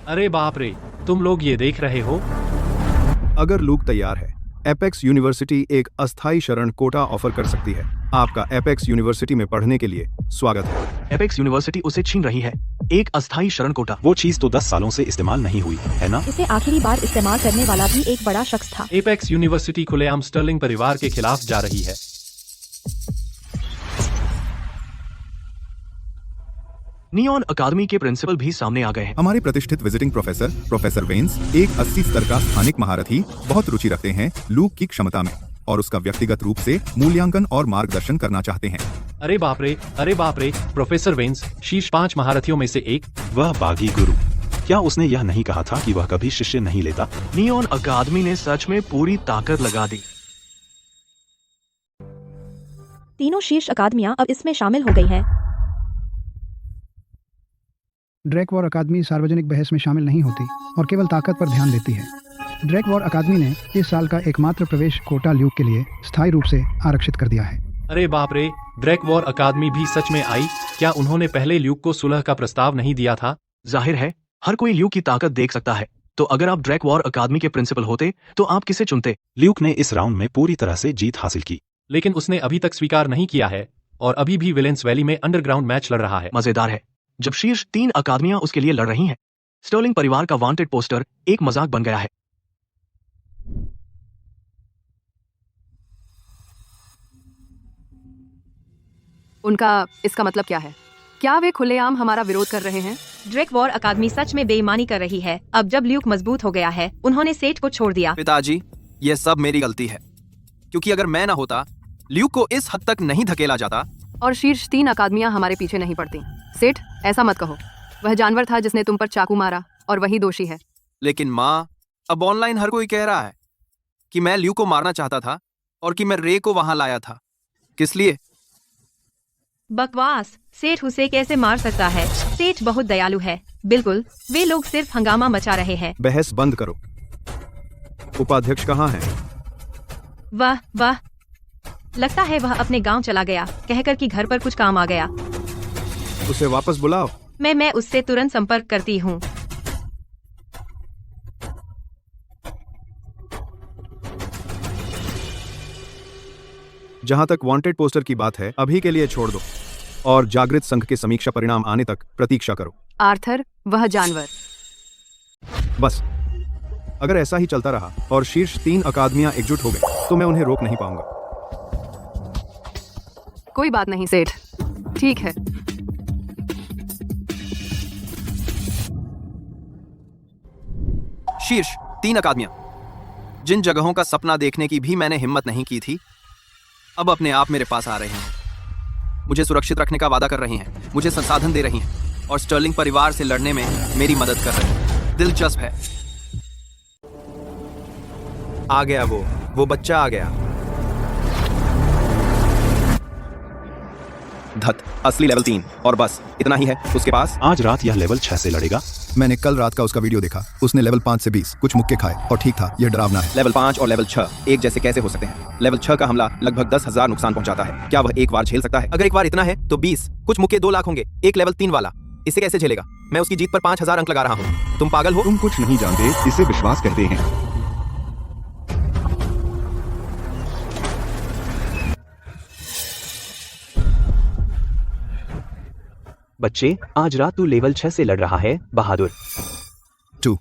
अरे बाप रे, तुम लोग ये देख रहे हो। अगर लूक तैयार है, एपेक्स यूनिवर्सिटी एक अस्थायी शरण कोटा ऑफर कर सकती है। आपका एपेक्स यूनिवर्सिटी में पढ़ने के लिए स्वागत है। एपेक्स यूनिवर्सिटी उसे छीन रही है, एक अस्थायी शरण कोटा। वो चीज तो 10 सालों से इस्तेमाल नहीं हुई है ना। इसे आखिरी बार इस्तेमाल करने वाला भी एक बड़ा शख्स था। एपेक्स यूनिवर्सिटी खुलेआम स्टर्लिंग परिवार के खिलाफ जा रही है। नियॉन अकादमी के प्रिंसिपल भी सामने आ गए हैं। हमारे प्रतिष्ठित विजिटिंग प्रोफेसर वेंस एक 80 स्तर का स्थानिक महारथी बहुत रुचि रखते हैं लूक की क्षमता में और उसका व्यक्तिगत रूप से मूल्यांकन और मार्गदर्शन करना चाहते हैं। अरे बाप रे, प्रोफेसर वेंस शीर्ष 5 महारथियों में से एक। वह बागी गुरु, क्या उसने यह नहीं कहा था कि वह कभी शिष्य नहीं लेता। नियॉन अकादमी ने सच में पूरी ताकत लगा दी। तीनों शीर्ष अकादमियां अब इसमें शामिल हो गई हैं। ड्रैक वॉर अकादमी सार्वजनिक बहस में शामिल नहीं होती और केवल ताकत पर ध्यान देती है। ड्रैक वॉर अकादमी ने इस साल का एकमात्र प्रवेश कोटा ल्यूक के लिए स्थायी रूप से आरक्षित कर दिया है। अरे बाप रे, ड्रैक वॉर अकादमी भी सच में आई। क्या उन्होंने पहले ल्यूक को सुलह का प्रस्ताव नहीं दिया था। जाहिर है हर कोई ल्यूक की ताकत देख सकता है, तो अगर आप ड्रैक वॉर अकादमी के प्रिंसिपल होते तो आप किसे चुनते। ल्यूक ने इस राउंड में पूरी तरह से जीत हासिल की, लेकिन उसने अभी तक स्वीकार नहीं किया है और अभी भी विलेंस वैली में अंडरग्राउंड मैच लड़ रहा है। मजेदार है, जब शीर्ष 3 अकादमियां उसके लिए लड़ रही हैं, स्टर्लिंग परिवार का वांटेड पोस्टर एक मजाक बन गया है। उनका इसका मतलब क्या है? क्या वे खुलेआम हमारा विरोध कर रहे हैं? ड्रैक वॉर अकादमी सच में बेईमानी कर रही है। अब जब ल्यूक मजबूत हो गया है, उन्होंने सेठ को छोड़ दिया। पिताजी, ये सब मेरी गलती है, क्योंकि अगर मैं ना होता, ल्यूक को इस हद तक नहीं धकेला जाता। और शीर्ष 3 अकादमियां हमारे पीछे नहीं पड़ती। सेठ, ऐसा मत कहो। वह जानवर था जिसने तुम पर चाकू मारा और वही दोषी है। लेकिन माँ, अब ऑनलाइन हर कोई कह रहा है कि मैं ल्यूक को मारना चाहता था और कि मैं रे को वहां लाया था। किस लिए? बकवास। सेठ उसे कैसे मार सकता है? सेठ बहुत दयालु है। बिल्कुल, वे लोग सिर्फ हंगामा मचा रहे हैं। बहस बंद करो। उपाध्यक्ष कहाँ है? वाह, लगता है वह अपने गांव चला गया, कहकर कि घर पर कुछ काम आ गया। उसे वापस बुलाओ। मैं उससे तुरंत संपर्क करती हूँ। जहां तक वांटेड पोस्टर की बात है, अभी के लिए छोड़ दो और जागृत संघ के समीक्षा परिणाम आने तक प्रतीक्षा करो। आर्थर, वह जानवर। बस, अगर ऐसा ही चलता रहा और शीर्ष 3 अकादमियां एकजुट हो गई तो मैं उन्हें रोक नहीं पाऊंगा। कोई बात नहीं सेठ, ठीक है। शीर्ष 3 अकादमियां, जिन जगहों का सपना देखने की भी मैंने हिम्मत नहीं की थी, अब अपने आप मेरे पास आ रहे हैं। मुझे सुरक्षित रखने का वादा कर रही हैं, मुझे संसाधन दे रही हैं और स्टर्लिंग परिवार से लड़ने में मेरी मदद कर रही हैं। दिलचस्प है। आ गया वो बच्चा आ गया। धत, असली लेवल 3 और बस इतना ही है उसके पास। आज रात यह लेवल 6 से लड़ेगा। मैंने कल रात का उसका वीडियो देखा। उसने लेवल 5 से 20 कुछ मुक्के खाए और ठीक था। यह डरावना है। लेवल 5 और लेवल 6 एक जैसे कैसे हो सकते हैं? लेवल 6 का हमला लगभग 10,000 नुकसान पहुंचाता है। क्या वह एक बार झेल सकता है? अगर एक बार इतना है तो 20 कुछ मुक्के 2 लाख होंगे। एक लेवल 3 वाला इसे कैसे झेलेगा? मैं उसकी जीत पर 5,000 अंक लगा रहा हूँ। तुम पागल हो? तुम कुछ नहीं जानते, इसे विश्वास कहते हैं। बच्चे, आज रात तू लेवल 6 से लड़ रहा है, बहादुर। 2,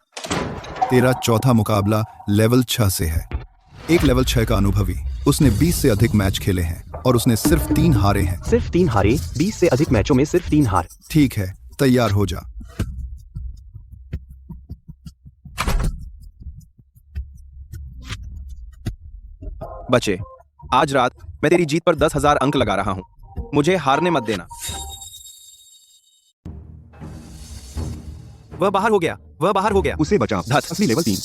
तेरा चौथा मुकाबला लेवल 6 से है। एक लेवल 6 का अनुभवी। उसने 20 से अधिक मैच खेले हैं और उसने सिर्फ 3 हारे हैं। सिर्फ 3 हारे? 20 से अधिक मैचों में सिर्फ 3 हार। ठीक है, तैयार हो जा। बच्चे, आज रात मैं तेरी जीत पर 10,000 अंक लगा रहा हूँ। मुझे हारने मत देना। वह बाहर हो गया। उसे बचा। धत, असली लेवल 3।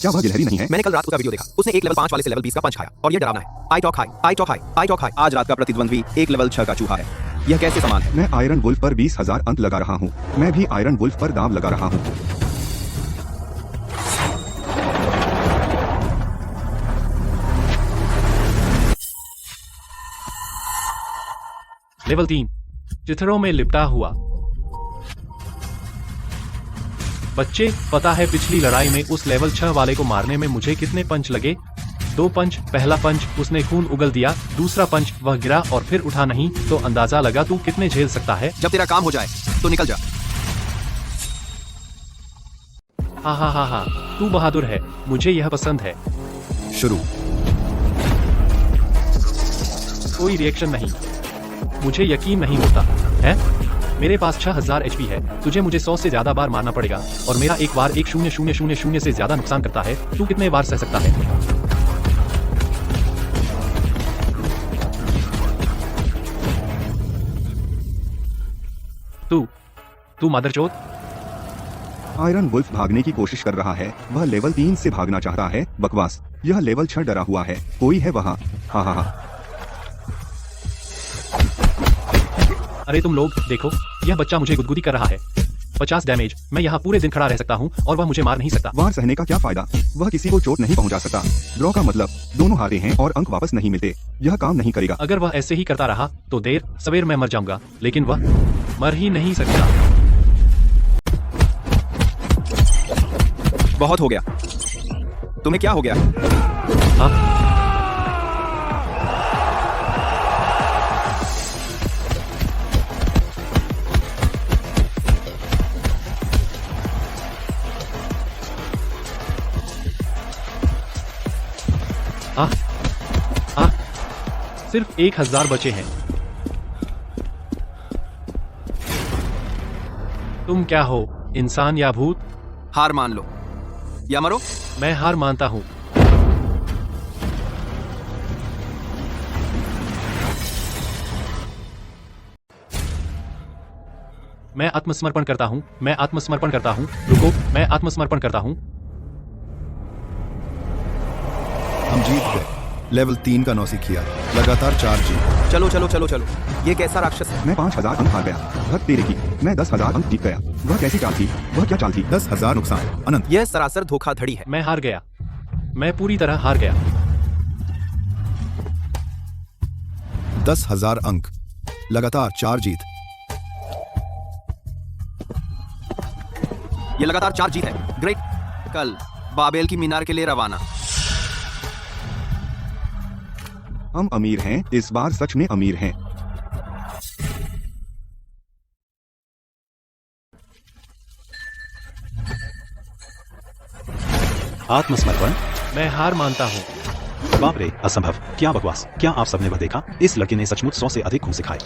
क्या वह गिलहरी नहीं है? मैंने कल रात उसका वीडियो देखा। उसने एक लेवल 5 वाले से लेवल 20 का पंच खाया और ये डरावना है। I talk high. आज रात का प्रतिद्वंद्वी एक लेवल 6 का चूहा है। यह कैसे समान है? मैं आयरन वुल्फ पर 20,000 अंक लगा रहा हूँ। मैं भी आयरन वुल्फ पर दांव लगा रहा हूँ। लेवल 3 चिथड़ों में लिपटा हुआ। बच्चे, पता है पिछली लड़ाई में उस लेवल 6 वाले को मारने में मुझे कितने पंच लगे? 2 पंच। पहला पंच उसने खून उगल दिया, दूसरा पंच वह गिरा और फिर उठा नहीं, तो अंदाजा लगा तू कितने झेल सकता है। जब तेरा काम हो जाए तो निकल जा। हा हा हा हा, तू बहादुर है, मुझे यह पसंद है। शुरू। कोई रिएक्शन नहीं, मुझे यकीन नहीं होता है। मेरे पास 6000 HP है, तुझे मुझे 100 से ज्यादा बार मारना पड़ेगा और मेरा एक बार 1000 से ज्यादा नुकसान करता है। तू कितने बार सह सकता है? तू मादरचोद। आयरन वुल्फ भागने की कोशिश कर रहा है, वह लेवल 3 से भागना चाहता है। बकवास, यह लेवल 6 डरा हुआ है, कोई है वहाँ। हा हा हा। अरे तुम लोग देखो, यह बच्चा मुझे गुदगुदी कर रहा है। 50 डैमेज, मैं यहाँ पूरे दिन खड़ा रह सकता हूँ और वह मुझे मार नहीं सकता। वार सहने का क्या फायदा, वह किसी को चोट नहीं पहुँचा सकता। ड्रॉ का मतलब दोनों हारे हैं और अंक वापस नहीं मिलते, यह काम नहीं करेगा। अगर वह ऐसे ही करता रहा तो देर सवेर मैं मर जाऊंगा, लेकिन वह मर ही नहीं सकता। बहुत हो गया। तुम्हें क्या हो गया? हाँ? सिर्फ 1000 बचे हैं। तुम क्या हो, इंसान या भूत? हार मान लो या मरो। मैं हार मानता हूं। मैं आत्मसमर्पण करता हूं, मैं आत्मसमर्पण करता हूं। रुको, मैं आत्मसमर्पण करता हूं। हम जीत गए। लेवल 3 का 9 किया, लगातार 4 जीत। चलो चलो चलो चलो, ये कैसा राक्षस है? मैं 5000 अंक हार गया। भक्त तेरे की, मैं 10,000 अंक जीत गया। वह कैसी चाल थी, वह क्या चाल थी? 10,000 नुकसान। अनंत, यह सरासर धोखाधड़ी है। मैं हार गया, मैं पूरी तरह हार गया। 10,000 अंक, लगातार 4 जीत। ये लगातार 4 जीत है। ग्रेट। कल बाबेल की मीनार के लिए रवाना। हम अमीर हैं, इस बार सच में अमीर हैं। आत्मसमर्पण। मैं हार मानता हूँ। बाप रे, असंभव, क्या बकवास। क्या आप सबने वह देखा? इस लड़के ने सचमुच 100 से अधिक घूंसे खाए।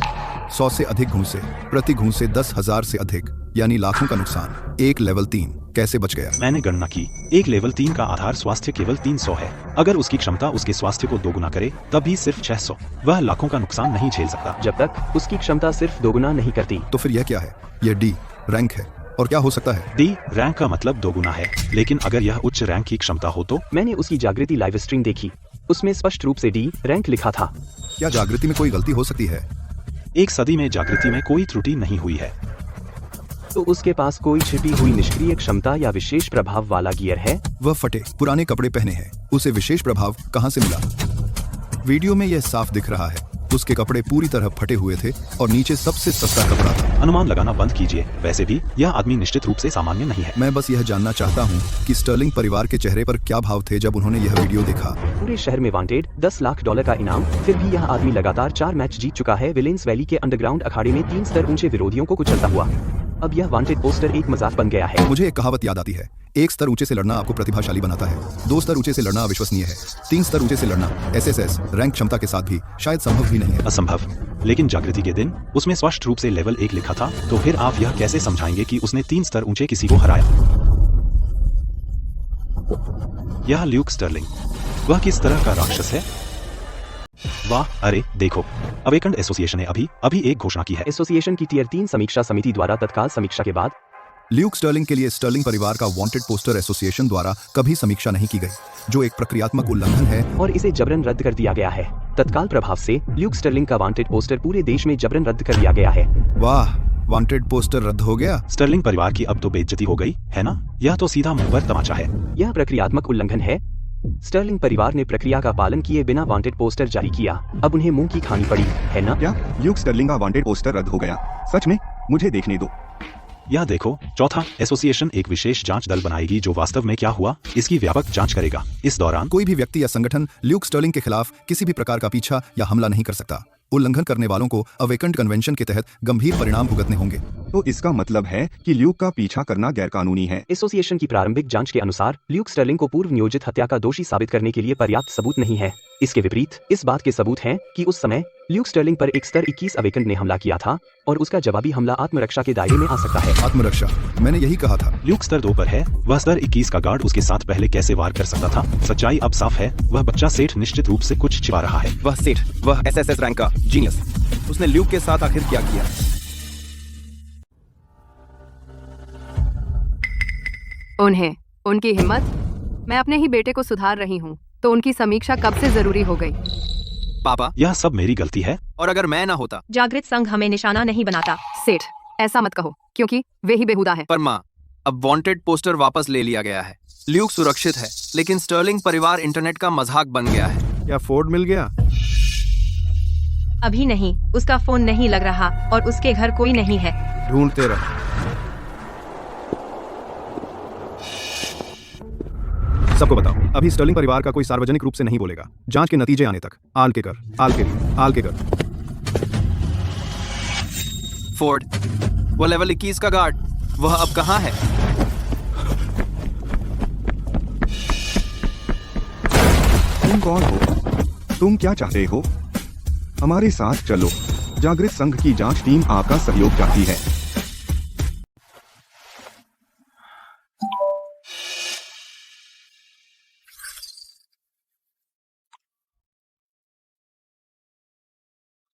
100 से अधिक घूंसे, प्रति घूंसे 10,000 से अधिक, यानी लाखों का नुकसान। एक लेवल 3 कैसे बच गया? मैंने गणना की, एक लेवल 3 का आधार स्वास्थ्य केवल 300 है। अगर उसकी क्षमता उसके स्वास्थ्य को दोगुना करे तब भी सिर्फ 600। वह लाखों का नुकसान नहीं झेल सकता जब तक उसकी क्षमता सिर्फ दोगुना नहीं करती। तो फिर यह क्या है? यह डी रैंक है। और क्या हो सकता है? डी रैंक का मतलब दोगुना है, लेकिन अगर यह उच्च रैंक की क्षमता हो तो? मैंने उसकी जागृति लाइव स्ट्रीम देखी, उसमें स्पष्ट रूप से डी रैंक लिखा था। क्या जागृति में कोई गलती हो सकती है? एक सदी में जागृति में कोई त्रुटि नहीं हुई है। तो उसके पास कोई छिपी हुई निष्क्रिय क्षमता या विशेष प्रभाव वाला गियर है? वह फटे पुराने कपड़े पहने हैं, उसे विशेष प्रभाव कहां से मिला? वीडियो में यह साफ दिख रहा है, उसके कपड़े पूरी तरह फटे हुए थे और नीचे सबसे सस्ता कपड़ा था। अनुमान लगाना बंद कीजिए, वैसे भी यह आदमी निश्चित रूप से सामान्य नहीं है। मैं बस यह जानना चाहता हूँ कि स्टर्लिंग परिवार के चेहरे पर क्या भाव थे जब उन्होंने यह वीडियो देखा। पूरे शहर में वांटेड $10 लाख का इनाम, फिर भी यह आदमी लगातार 4 मैच जीत चुका है। विलेंस वैली के अंडरग्राउंड अखाड़े में 3 स्तर ऊंचे विरोधियों को कुचलता हुआ। अब यह वांटेड पोस्टर एक मजाक बन गया है। मुझे एक कहावत याद आती है, 1 स्तर ऊंचे से लड़ना आपको प्रतिभाशाली बनाता है, 2 स्तर ऊंचे से लड़ना अविश्वसनीय है, 3 स्तर ऊंचे से लड़ना SSS रैंक क्षमता के साथ भी शायद संभव भी नहीं है। असंभव, लेकिन जागृति के दिन उसमें स्पष्ट रूप से लेवल 1 लिखा था, तो फिर आप यह कैसे समझाएंगे कि उसने 3 स्तर ऊंचे किसी को हराया? यह ल्यूक स्टर्लिंग, वह किस तरह का राक्षस है? वाह, अरे देखो, अवेकन्ड एसोसिएशन ने अभी एक घोषणा की है। एसोसिएशन की टियर 3 समीक्षा समिति द्वारा तत्काल समीक्षा के बाद ल्यूक स्टर्लिंग के लिए स्टर्लिंग परिवार का वांटेड पोस्टर एसोसिएशन द्वारा कभी समीक्षा नहीं की गई, जो एक प्रक्रियात्मक उल्लंघन है और इसे जबरन रद्द कर दिया गया है। तत्काल प्रभाव से ल्यूक स्टर्लिंग का वांटेड पोस्टर पूरे देश में जबरन रद्द कर दिया गया है। वाह, वांटेड पोस्टर रद्द हो गया। स्टर्लिंग परिवार की अब तो बेइज्जती हो गई है ना? यह तो सीधा मुंह पर तमाचा है। यह प्रक्रियात्मक उल्लंघन है। स्टर्लिंग परिवार ने प्रक्रिया का पालन किए बिना वांटेड पोस्टर जारी किया। अब उन्हें मुंह की खानी पड़ी है ना? क्या ल्यूक स्टर्लिंग का वांटेड पोस्टर रद्द हो गया? सच में? मुझे देखने दो। यह देखो। चौथा, एसोसिएशन एक विशेष जांच दल बनाएगी जो वास्तव में क्या हुआ इसकी व्यापक जांच करेगा। इस दौरान कोई भी व्यक्ति या संगठन ल्यूक स्टर्लिंग के खिलाफ किसी भी प्रकार का पीछा या हमला नहीं कर सकता। उल्लंघन करने वालों को अवेकेंट कन्वेंशन के तहत गंभीर परिणाम भुगतने होंगे। तो इसका मतलब है कि ल्यूक का पीछा करना गैरकानूनी है। एसोसिएशन की प्रारंभिक जांच के अनुसार ल्यूक स्टर्लिंग को पूर्व नियोजित हत्या का दोषी साबित करने के लिए पर्याप्त सबूत नहीं है। इसके विपरीत इस बात के सबूत हैं कि उस समय ल्यूक स्टर्लिंग पर एक स्तर 21 अवेकेंट ने हमला किया था और उसका जवाबी हमला आत्मरक्षा के दायरे में आ सकता है। आत्मरक्षा? मैंने यही कहा था। ल्यूक स्तर 2 पर है। वह स्तर 21 का गार्ड उसके साथ पहले कैसे वार कर सकता था? सच्चाई अब साफ है। वह बच्चा सेठ निश्चित रूप से कुछ छिपा रहा है। वह सेठ, वह एसएसएस रैंक का जीनियस, उसने ल्यूक के साथ आखिर क्या किया? उन्हें, उनकी हिम्मत। मैं अपने ही बेटे को सुधार रही हूँ, तो उनकी समीक्षा कब से जरूरी हो गई? पापा, यह सब मेरी गलती है। और अगर मैं ना होता? जागृत संघ हमें निशाना नहीं बनाता। सेठ, ऐसा मत कहो, क्योंकि वे ही बेहुदा है। पर माँ, अब वांटेड पोस्टर वापस ले लिया गया है। ल्यूक सुरक्षित है, लेकिन स्टर्लिंग परिवार इंटरनेट का मजाक बन गया है। क्या फोर्ड मिल गया? अभी नहीं, उसका फोन नहीं लग रहा और उसके घर कोई नहीं है। ढूंढते रहो। सबको बताओ, अभी स्टर्लिंग परिवार का कोई सार्वजनिक रूप से नहीं बोलेगा, जांच के नतीजे आने तक। आल के कर। फोर्ड, वो लेवल 21 का गार्ड, वह अब कहाँ है? तुम कौन हो? तुम क्या चाहते हो? हमारे साथ चलो। जागृत संघ की जांच टीम आपका सहयोग चाहती है।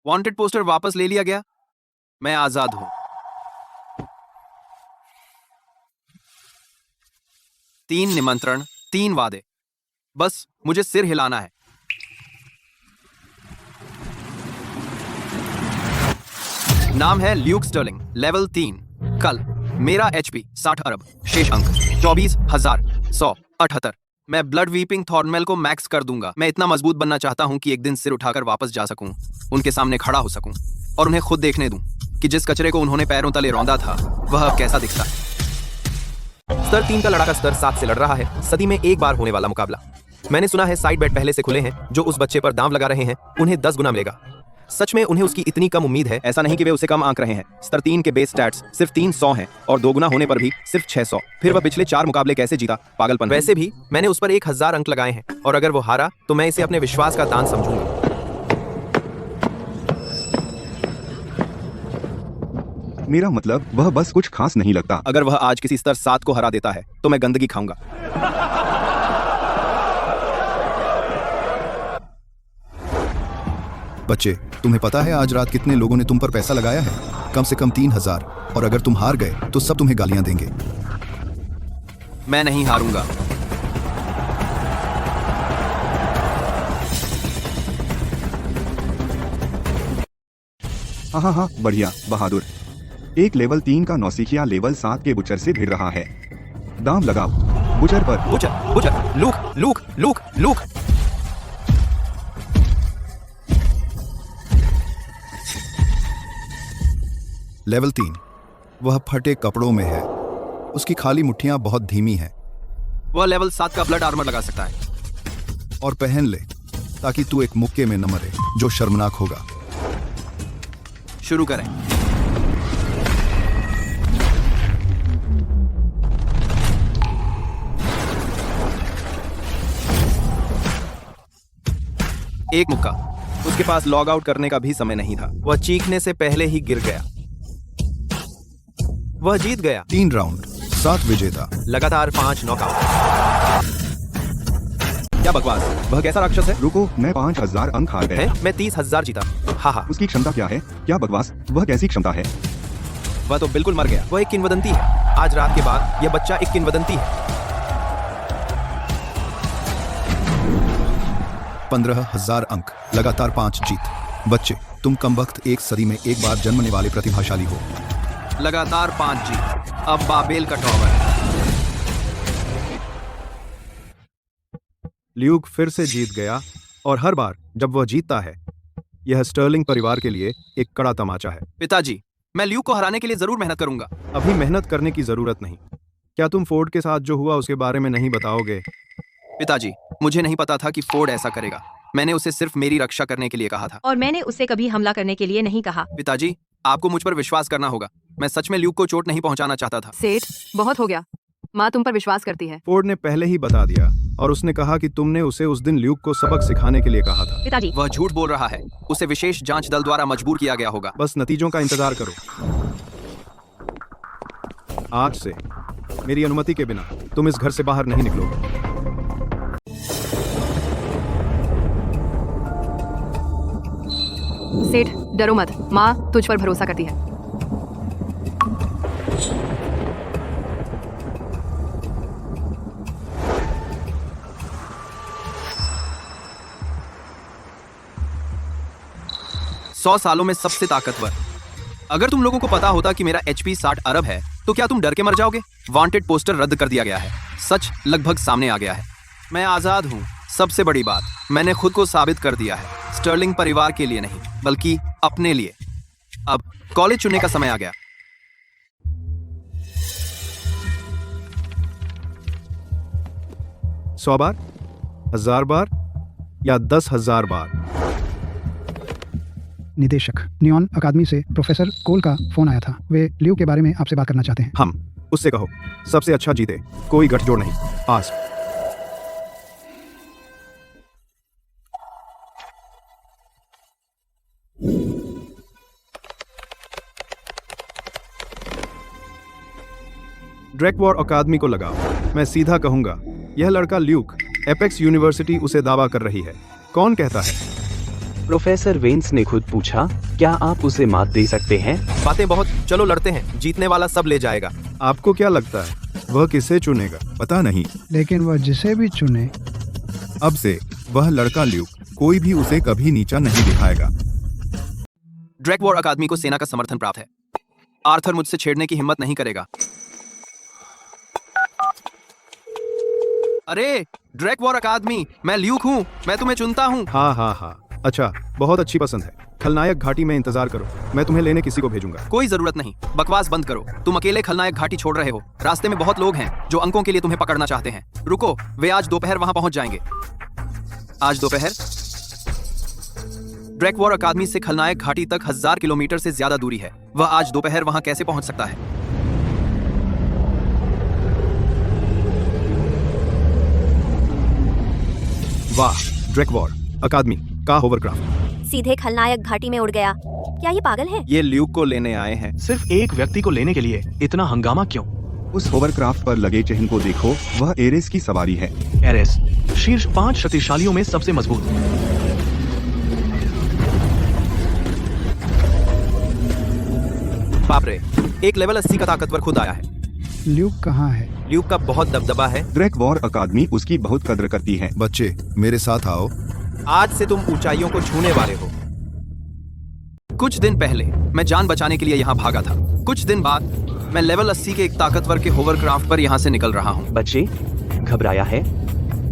वांटेड पोस्टर वापस ले लिया गया। मैं आजाद हूं। 3 निमंत्रण, 3 वादे, बस मुझे सिर हिलाना है। नाम है ल्यूक स्टर्लिंग, लेवल 3। कल मेरा एचपी 60 अरब, शेष अंक 24,178। मैं ब्लड वीपिंग थॉर्नमेल को मैक्स कर दूंगा। मैं इतना मजबूत बनना चाहता हूं कि एक दिन सिर उठाकर वापस जा सकूं, उनके सामने खड़ा हो सकूं और उन्हें खुद देखने दूं कि जिस कचरे को उन्होंने पैरों तले रौंदा था वह अब कैसा दिखता है। स्तर 3 का लड़ाका स्तर 7 से लड़ रहा है। सदी में एक बार होने वाला मुकाबला। मैंने सुना है साइड बेट पहले से खुले हैं। जो उस बच्चे पर दांव लगा रहे हैं उन्हें 10 गुना मिलेगा। सच में उन्हें उसकी इतनी कम उम्मीद है? ऐसा नहीं कि वे उसे कम आंक रहे हैं। स्तर 3 के बेस स्टैट्स सिर्फ 300 हैं और 2 गुना होने पर भी सिर्फ 600। फिर वह पिछले 4 मुकाबले कैसे जीता? पागलपन। वैसे भी मैंने उस पर 1000 अंक लगाए हैं और अगर वो हारा तो मैं इसे अपने विश्वास का दान समझूंगा। मेरा मतलब वह बस कुछ खास नहीं लगता। अगर वह आज किसी स्तर 7 को हरा देता है तो मैं गंदगी खाऊंगा। बच्चे, तुम्हें पता है आज रात कितने लोगों ने तुम पर पैसा लगाया है? कम से कम 3000। और अगर तुम हार गए तो सब तुम्हें गालियां देंगे। मैं नहीं हारूंगा। हाँ, बढ़िया, बहादुर। एक लेवल 3 का नौसिखिया लेवल 7 के बुचर से भिड़ रहा है। दाम लगाओ बुचर पर। Butcher, look. लेवल 3। वह फटे कपड़ों में है। उसकी खाली मुट्ठियां बहुत धीमी हैं। वह लेवल 7 का ब्लड आर्मर लगा सकता है। और पहन ले ताकि तू एक मुक्के में न मरे, जो शर्मनाक होगा। शुरू करें। एक मुक्का। उसके पास लॉग आउट करने का भी समय नहीं था। वह चीखने से पहले ही गिर गया। वह जीत गया। 3 राउंड, 7 विजेता, लगातार 5 नॉकआउट। क्या बकवास, वह कैसा राक्षस है? रुको, मैं 5000 अंक हार गया। मैं 30,000 जीता। हाँ। उसकी क्षमता क्या है? क्या बकवास, वह कैसी क्षमता है? वह तो बिल्कुल मर गया। वह एक किंवदंती है। आज रात के बाद यह बच्चा एक किंवदंती है। 15,000 अंक, लगातार 5 जीत। बच्चे, तुम कमबख्त एक सदी में एक बार जन्मने वाले प्रतिभाशाली हो। लगातार 5 जीत। अब बाबेल का टॉवर है। ल्यूक फिर से जीत गया और हर बार जब वह जीतता है यह स्टर्लिंग परिवार के लिए एक कड़ा तमाचा है। पिताजी, मैं ल्यूक को हराने के लिए जरूर मेहनत करूंगा। अभी मेहनत करने की जरूरत नहीं। क्या तुम फोर्ड के साथ जो हुआ उसके बारे में नहीं बताओगे? पिताजी, मुझे नहीं पता था कि फोर्ड ऐसा करेगा। मैंने उसे सिर्फ मेरी रक्षा करने के लिए कहा था। और मैंने उसे कभी हमला करने के लिए नहीं कहा। पिताजी, आपको मुझ पर विश्वास करना होगा। मैं सच में ल्यूक को चोट नहीं पहुंचाना चाहता था। सेठ, बहुत हो गया। माँ तुम पर विश्वास करती है। फोर्ड ने पहले ही बता दिया और उसने कहा कि तुमने उसे उस दिन ल्यूक को सबक सिखाने के लिए कहा था। पिताजी, वह झूठ बोल रहा है। उसे विशेष जांच दल द्वारा मजबूर किया गया होगा। बस नतीजों का इंतजार करो। आज से मेरी अनुमति के बिना तुम इस घर से बाहर नहीं निकलोगे। सेठ, डरो मत। माँ तुझ पर भरोसा करती है। सौ सालों में सबसे ताकतवर। अगर तुम लोगों को पता होता कि मेरा HP 60 अरब है तो क्या तुम डर के मर जाओगे? वांटेड पोस्टर रद्द कर दिया गया है। सच लगभग सामने आ गया है। मैं आजाद हूँ। सबसे बड़ी बात, मैंने खुद को साबित कर दिया है। स्टर्लिंग परिवार के लिए नहीं, बल्कि अपने लिए। अब कॉलेज चुनने का समय आ गया। सौ बार, 1000 बार या 10,000 बार? निदेशक, नियॉन अकादमी से प्रोफेसर कोल का फोन आया था। वे ल्यूक के बारे में आपसे बात करना चाहते हैं। हम उससे कहो सबसे अच्छा जीते, कोई गठजोड़ नहीं। आज ड्रैकवॉर अकादमी को लगाओ। मैं सीधा कहूंगा, यह लड़का ल्यूक, एपेक्स यूनिवर्सिटी उसे दावा कर रही है। कौन कहता है? प्रोफेसर वेन्स ने खुद पूछा, क्या आप उसे मात दे सकते हैं? बातें बहुत, चलो लड़ते हैं। जीतने वाला सब ले जाएगा। आपको क्या लगता है वह किसे चुनेगा? पता नहीं, लेकिन वह जिसे भी चुने, अब से वह लड़का ल्यूक कोई भी उसे कभी नीचा नहीं दिखाएगा। ड्रैकवॉर अकादमी को सेना का समर्थन प्राप्त है। आर्थर मुझसे छेड़ने की हिम्मत नहीं करेगा। अरे ड्रैकवॉर अकादमी, मैं ल्यूक हूँ। मैं तुम्हें चुनता हूँ। हाँ, अच्छा, बहुत अच्छी पसंद है। खलनायक घाटी में इंतजार करो, मैं तुम्हें लेने किसी को भेजूंगा। कोई जरूरत नहीं, बकवास बंद करो। तुम अकेले खलनायक घाटी छोड़ रहे हो। रास्ते में बहुत लोग हैं जो अंकों के लिए तुम्हें पकड़ना चाहते हैं। रुको, वे आज दोपहर वहां पहुंच जाएंगे। आज दोपहर? ड्रैकवॉर अकादमी से खलनायक घाटी तक 1000 किलोमीटर से ज्यादा दूरी है। वह आज दोपहर वहां कैसे पहुंच सकता है? वाह, ड्रैकवॉर अकादमी का होवरक्राफ्ट सीधे खलनायक घाटी में उड़ गया। क्या ये पागल है? ये ल्यूक को लेने आए हैं। सिर्फ एक व्यक्ति को लेने के लिए इतना हंगामा क्यों? उस होवरक्राफ्ट पर लगे चिन्ह को देखो, वह एरेस की सवारी है। एरेस, शीर्ष 5 शक्तिशालियों में सबसे मजबूत। बाप रे, एक लेवल 80 का ताकतवर खुद आया है। ल्यूक कहाँ है? ल्यूक का बहुत दबदबा है। ड्रैकवॉर अकादमी उसकी बहुत कद्र करती है। बच्चे, मेरे साथ आओ। आज से तुम ऊंचाइयों को छूने वाले हो। कुछ दिन पहले मैं जान बचाने के लिए यहाँ भागा था। कुछ दिन बाद मैं लेवल 80 के एक ताकतवर के होवरक्राफ्ट पर यहाँ से निकल रहा हूँ। बच्चे, घबराया है?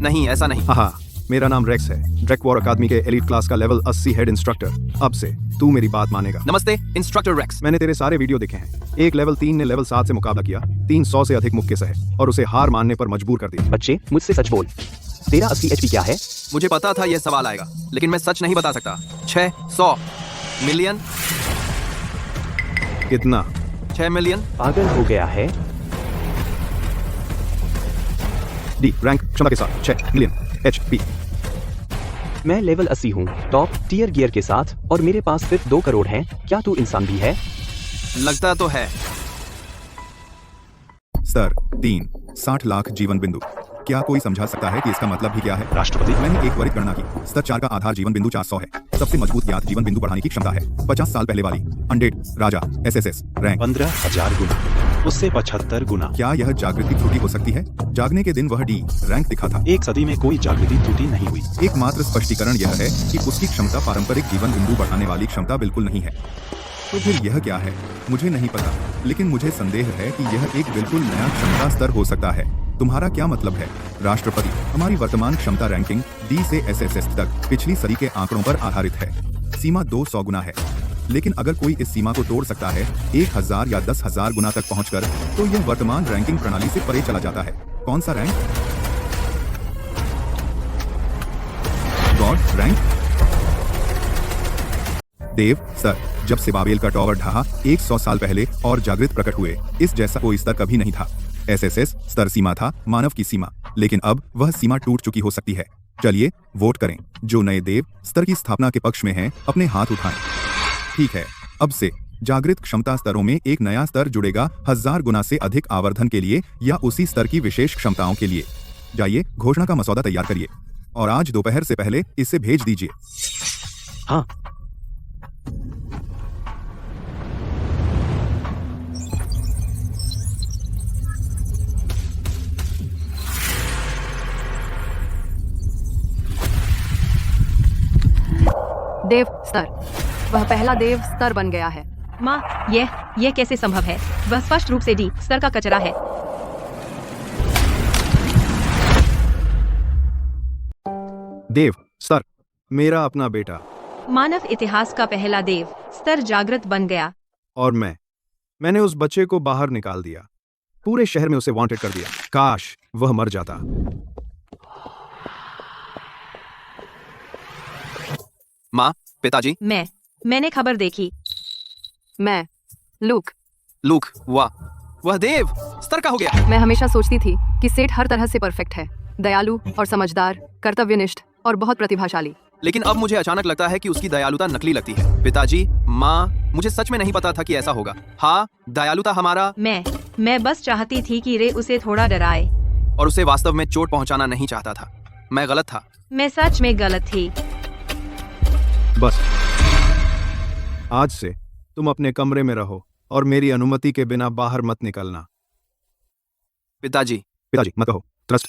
नहीं, ऐसा नहीं। हाँ, मेरा नाम रेक्स है, ड्रैकवॉर अकादमी के एलीट क्लास का लेवल 80 हेड इंस्ट्रक्टर। अब से तू मेरी बात मानेगा। नमस्ते इंस्ट्रक्टर रेक्स। मैंने तेरे सारे वीडियो देखे हैं। एक लेवल 3 ने लेवल 7 से मुकाबला किया, 300 से अधिक मुक्के सहे और उसे हार मानने पर मजबूर कर दिया। बच्चे, मुझसे सच बोल, तेरा असली HP क्या है? मुझे पता था यह सवाल आएगा, लेकिन मैं सच नहीं बता सकता। 600 मिलियन। कितना? 6 मिलियन। पागल हो गया है? डी रैंक क्षमता के साथ 6 मिलियन HP। मैं लेवल 80 हूँ, टॉप टियर गियर के साथ, और मेरे पास सिर्फ 2 करोड़ हैं। क्या तू इंसान भी है? लगता तो है। सर 3, 60 लाख जीवन बिंदु। क्या कोई समझा सकता है कि इसका मतलब भी क्या है? राष्ट्रपति, मैंने एक त्वरित गणना की। स्तर 4 का आधार जीवन बिंदु 400 है। सबसे मजबूत ज्ञात जीवन बिंदु बढ़ाने की क्षमता है 50 साल पहले वाली अनडेड राजा SSS रैंक 15,000 गुना, उससे 75 गुना। क्या यह जागृति त्रुटि हो सकती है? जागने के दिन वह डी रैंक दिखा था। एक सदी में कोई जागृति त्रुटि नहीं हुई। एकमात्र स्पष्टीकरण यह है कि उसकी क्षमता पारंपरिक जीवन बिंदु बढ़ाने वाली क्षमता बिल्कुल नहीं है। तो फिर यह क्या है? मुझे नहीं पता, लेकिन मुझे संदेह है कि यह एक बिल्कुल नया क्षमता स्तर हो सकता है। तुम्हारा क्या मतलब है? राष्ट्रपति, हमारी वर्तमान क्षमता रैंकिंग डी से एसएसएस तक पिछली सदी के आंकड़ों पर आधारित है। सीमा 200 गुना है, लेकिन अगर कोई इस सीमा को तोड़ सकता है 1000 या 10,000 गुना तक पहुंचकर, तो यह वर्तमान रैंकिंग प्रणाली से परे चला जाता है। कौन सा rank? God rank? Dev sir, जब से बाबेल का टॉवर ढहा 100 साल पहले और जागृत प्रकट हुए, इस जैसा कोई स्तर कभी नहीं था। एसएसएस स्तर सीमा था, मानव की सीमा, लेकिन अब वह सीमा टूट चुकी हो सकती है। चलिए वोट करें। जो नए देव स्तर की स्थापना के पक्ष में हैं, अपने हाथ उठाएं। ठीक है, अब से जागृत क्षमता स्तरों में एक नया स्तर जुड़ेगा, 1000 गुना से अधिक आवर्धन के लिए या उसी स्तर की विशेष क्षमताओं के लिए। जाइए घोषणा का मसौदा तैयार करिए और आज दोपहर से पहले इसे भेज दीजिए। हाँ। देव स्तर, वह पहला देव स्तर बन गया है। माँ, यह कैसे संभव है? वह स्पष्ट रूप से डी स्तर का कचरा है। देव स्तर, मेरा अपना बेटा। मानव इतिहास का पहला देव स्तर जागृत बन गया। और मैंने उस बच्चे को बाहर निकाल दिया। पूरे शहर में उसे वांटेड कर दिया। काश वह मर जाता। माँ, पिताजी। मैंने खबर देखी। मैं लूक। वह देव स्तर का हो गया। मैं हमेशा सोचती थी कि सेठ हर तरह से परफेक्ट है, दयालु और समझदार, कर्तव्यनिष्ठ और बहुत प्रतिभाशाली। लेकिन अब मुझे अचानक लगता है कि उसकी दयालुता नकली लगती है। पिताजी, माँ, मुझे सच में नहीं पता था कि ऐसा होगा। हाँ, दयालुता हमारा। मैं बस चाहती थी कि रे उसे थोड़ा डराए और उसे वास्तव में चोट पहुंचाना नहीं चाहता था। मैं गलत था। मैं सच में गलत थी। बस आज से तुम अपने कमरे में रहो और मेरी अनुमति के बिना बाहर मत निकलना। पिताजी मत कहो। ट्रस्ट,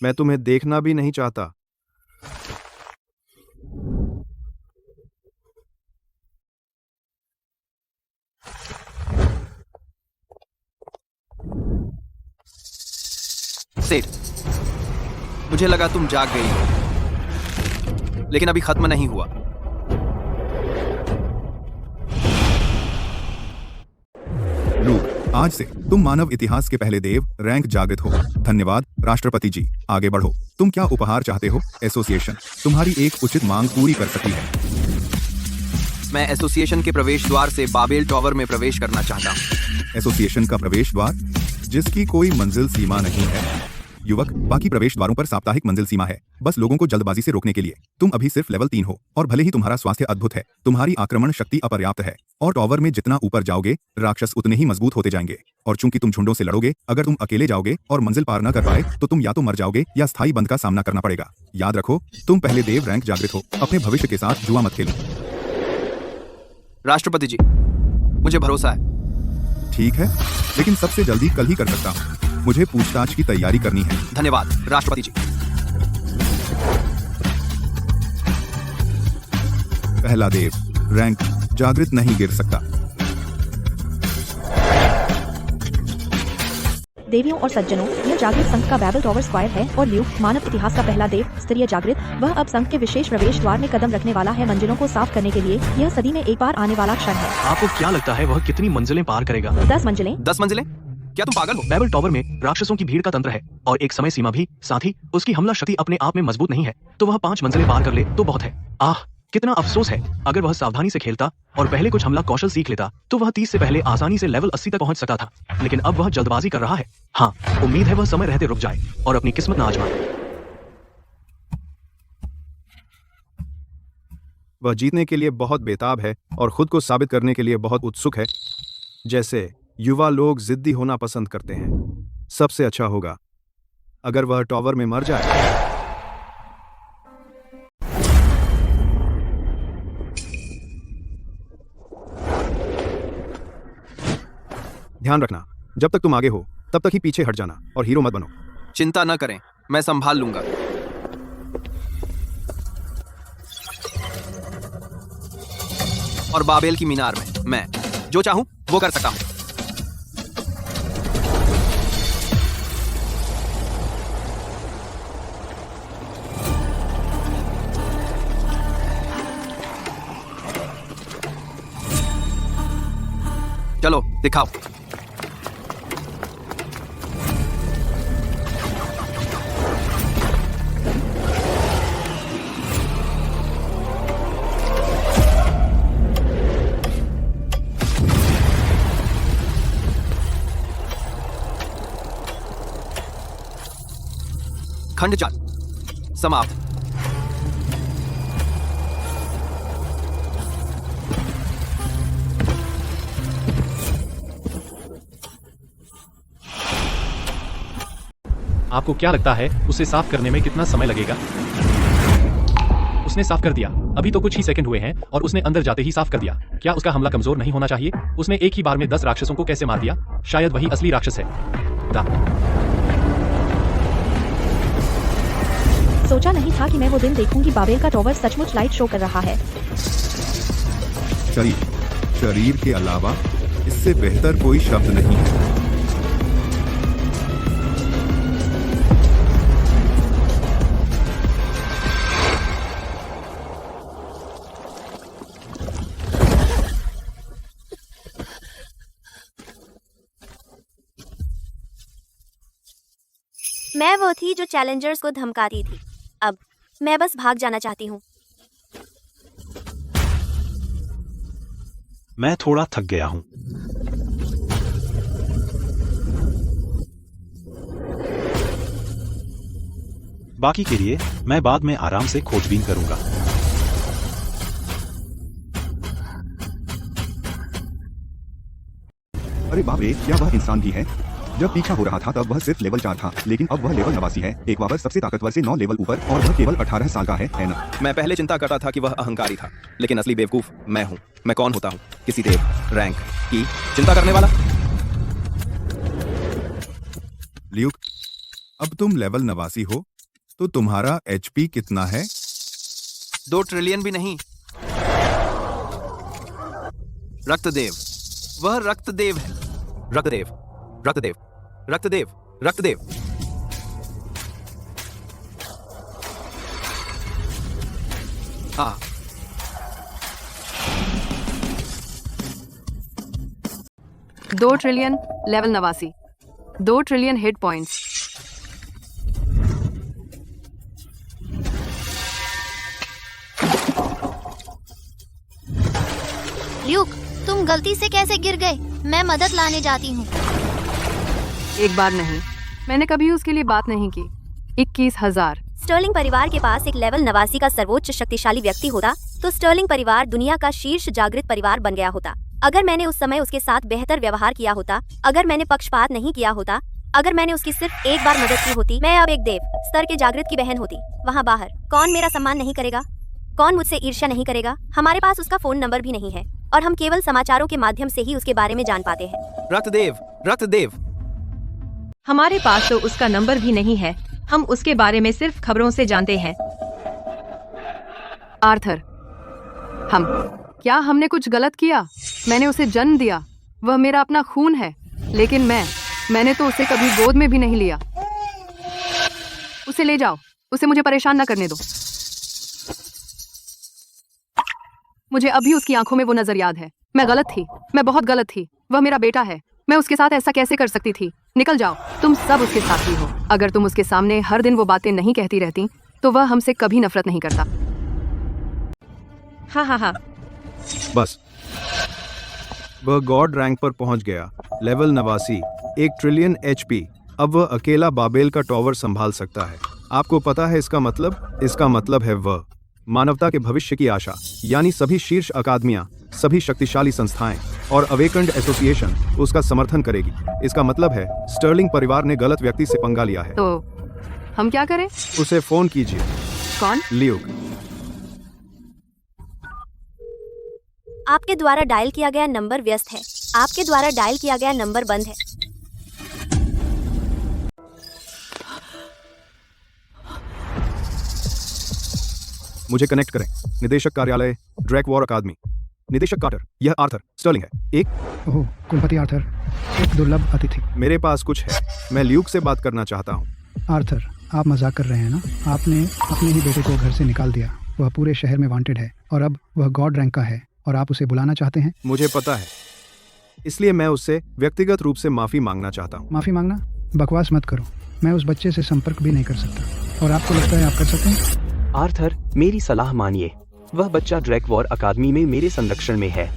मैं तुम्हें देखना भी नहीं चाहता। सेठ, मुझे लगा तुम जाग गई हो, लेकिन अभी खत्म नहीं हुआ। लूक, आज से तुम मानव इतिहास के पहले देव रैंक जागृत हो। धन्यवाद राष्ट्रपति जी। आगे बढ़ो। तुम क्या उपहार चाहते हो? एसोसिएशन तुम्हारी एक उचित मांग पूरी कर सकती है। मैं एसोसिएशन के प्रवेश द्वार से बाबेल टॉवर में प्रवेश करना चाहता हूँ। एसोसिएशन का प्रवेश द्वार जिसकी कोई मंजिल सीमा नहीं है। युवक, बाकी प्रवेश द्वारों पर साप्ताहिक मंजिल सीमा है, बस लोगों को जल्दबाजी से रोकने के लिए। तुम अभी सिर्फ लेवल 3 हो और भले ही तुम्हारा स्वास्थ्य अद्भुत है, तुम्हारी आक्रमण शक्ति अपर्याप्त है और टॉवर में जितना ऊपर जाओगे राक्षस उतने ही मजबूत होते जाएंगे। और चूंकि तुम झुंडों से लड़ोगे, अगर तुम अकेले जाओगे और मंजिल पार न कर पाए तो तुम या तो मर जाओगे या स्थायी बंद का सामना करना पड़ेगा। याद रखो, तुम पहले देव रैंक जागृत हो। अपने भविष्य के साथ जुआ मत खेलो। राष्ट्रपति जी, मुझे भरोसा है। ठीक है, लेकिन सबसे जल्दी कल ही कर सकता हूँ। मुझे पूछताछ की तैयारी करनी है। धन्यवाद राष्ट्रपति जी। पहला देव रैंक जागृत नहीं गिर सकता। देवियों और सज्जनों, यह जागृत संघ का बैबल टॉवर स्क्वायर है और ल्यूक, मानव इतिहास का पहला देव स्तरीय जागृत, वह अब संघ के विशेष प्रवेश द्वार में कदम रखने वाला है। मंजिलों को साफ करने के लिए यह सदी में एक बार आने वाला क्षण है। आपको क्या लगता है वह कितनी मंजिलें पार करेगा? 10 मंजिलें। 10 मंजिलें? क्या तुम पागल हो? बैबल टॉवर में राक्षसों की भीड़ का तंत्र है और एक समय सीमा भी। साथ ही उसकी हमला शक्ति अपने आप में मजबूत नहीं है, तो वह 5 मंजिलें पार कर ले तो बहुत है। आह, कितना अफसोस है। अगर वह सावधानी से खेलता और पहले कुछ हमला कौशल सीख लेता तो वह 30 से पहले आसानी से लेवल 80 तक पहुंच सकता था, लेकिन अब वह जल्दबाजी कर रहा है। हाँ, उम्मीद है वह समय रहते रुक जाए और अपनी किस्मत न आजमाए। वह जीतने के लिए बहुत बेताब है और खुद को साबित करने के लिए बहुत उत्सुक है। जैसे युवा लोग जिद्दी होना पसंद करते हैं। सबसे अच्छा होगा अगर वह टॉवर में मर जाए। ध्यान रखना, जब तक तुम आगे हो तब तक ही पीछे हट जाना और हीरो मत बनो। चिंता न करें, मैं संभाल लूंगा। और बाबेल की मीनार में मैं जो चाहूं वो कर सकता हूं। दिखाओ। खंड 4 समाप्त। आपको क्या लगता है उसे साफ करने में कितना समय लगेगा? उसने साफ कर दिया। अभी तो कुछ ही सेकंड हुए हैं और उसने अंदर जाते ही साफ कर दिया। क्या उसका हमला कमजोर नहीं होना चाहिए? उसने एक ही बार में 10 राक्षसों को कैसे मार दिया? शायद वही असली राक्षस है। सोचा नहीं था कि मैं वो दिन देखूंगी बाबेल का टॉवर सचमुच लाइट शो कर रहा है। शरीर के अलावा इससे बेहतर कोई शब्द नहीं है। मैं वो थी जो चैलेंजर्स को धमकाती थी। अब मैं बस भाग जाना चाहती हूँ। मैं थोड़ा थक गया हूँ। बाकी के लिए मैं बाद में आराम से खोजबीन करूंगा। अरे बाप रे, क्या वह इंसान भी है? जब पीछा हो रहा था तब वह सिर्फ लेवल 4 था, लेकिन अब वह लेवल 89 है। एक वावर सबसे ताकतवर से 9 लेवल ऊपर, और वह केवल 18 साल का है ना? मैं पहले चिंता करता था कि वह अहंकारी था, लेकिन असली बेवकूफ मैं हूँ। मैं कौन होता हूँ? किसी देव रैंक की चिंता करने वाला। ल्यूक, अब तुम लेवल 89 हो, तो तुम्हारा HP कितना है? 2 ट्रिलियन भी नहीं। रक्तदेव, वह रक्तदेव है। रक्तदेव, रक्तदेव, रक्तदेव, रक्तदेव। हाँ, दो trillion level 89, 2 trillion hit points. Luke, तुम गलती से कैसे गिर गए? मैं मदद लाने जाती हूँ। एक बार नहीं, मैंने कभी उसके लिए बात नहीं की। 21,000। स्टर्लिंग परिवार के पास एक लेवल 89 का सर्वोच्च शक्तिशाली व्यक्ति होता तो स्टर्लिंग परिवार दुनिया का शीर्ष जागृत परिवार बन गया होता। अगर मैंने उस समय उसके साथ बेहतर व्यवहार किया होता, अगर मैंने पक्षपात नहीं किया होता, अगर मैंने उसकी सिर्फ एक बार मदद की होती, मैं अब एक देव स्तर के जागृत की बहन होती। वहाँ बाहर कौन मेरा सम्मान नहीं करेगा? कौन मुझसे ईर्ष्या नहीं करेगा? हमारे पास उसका फोन नंबर भी नहीं है और हम केवल समाचारों के माध्यम से ही उसके बारे में जान पाते हैं। रक्तदेव, रक्तदेव। हमारे पास तो उसका नंबर भी नहीं है। हम उसके बारे में सिर्फ खबरों से जानते हैं। आर्थर, हमने कुछ गलत किया? मैंने उसे जन्म दिया, वह मेरा अपना खून है, लेकिन मैंने तो उसे कभी गोद में भी नहीं लिया। उसे ले जाओ, उसे मुझे परेशान न करने दो। मुझे अभी उसकी आंखों में वो नजर याद है। मैं गलत थी, मैं बहुत गलत थी। वह मेरा बेटा है, मैं उसके साथ ऐसा कैसे कर सकती थी? निकल जाओ, तुम सब उसके साथ ही हो। अगर तुम उसके सामने हर दिन वो बातें नहीं कहती रहती तो वह हमसे कभी नफरत नहीं करता। हाँ। बस, वह गॉड रैंक पर पहुंच गया। Level 89, 1 trillion HP। अब वह अकेला बाबेल का टॉवर संभाल सकता है। आपको पता है इसका मतलब? इसका मतलब है वह मानवता के भविष्य की आशा, यानी सभी शीर्ष अकादमियां, सभी शक्तिशाली संस्थाएं और अवेकन्ड एसोसिएशन उसका समर्थन करेगी। इसका मतलब है स्टर्लिंग परिवार ने गलत व्यक्ति से पंगा लिया है। तो हम क्या करें? उसे फोन कीजिए। कौन? ल्यूक। आपके द्वारा डायल किया गया नंबर व्यस्त है। आपके द्वारा डायल किया गया नंबर बंद है। मुझे कनेक्ट करें। निदेशक कार्यालय, ड्रैक वॉर अकादमी। निदेशक कार्टर, यह आर्थर स्टर्लिंग है। ओह, कुलपति आर्थर, एक दुर्लभ अतिथि। मेरे पास कुछ है, मैं ल्यूक से बात करना चाहता हूँ। आर्थर, आप मजाक कर रहे हैं ना? आपने अपने ही बेटे को घर से निकाल दिया। वह पूरे शहर में वांटेड है और अब वह गॉड रैंक का है और आप उसे बुलाना चाहते हैं? मुझे पता है, इसलिए मैं उससे व्यक्तिगत रूप से माफी मांगना चाहता हूँ। माफी मांगना? बकवास मत करो। मैं उस बच्चे से संपर्क भी नहीं कर सकता। और आपको लगता है आप कर सकते हैं? आर्थर, मेरी सलाह मानिए। वह बच्चा ड्रैक वॉर अकादमी में मेरे संरक्षण में है।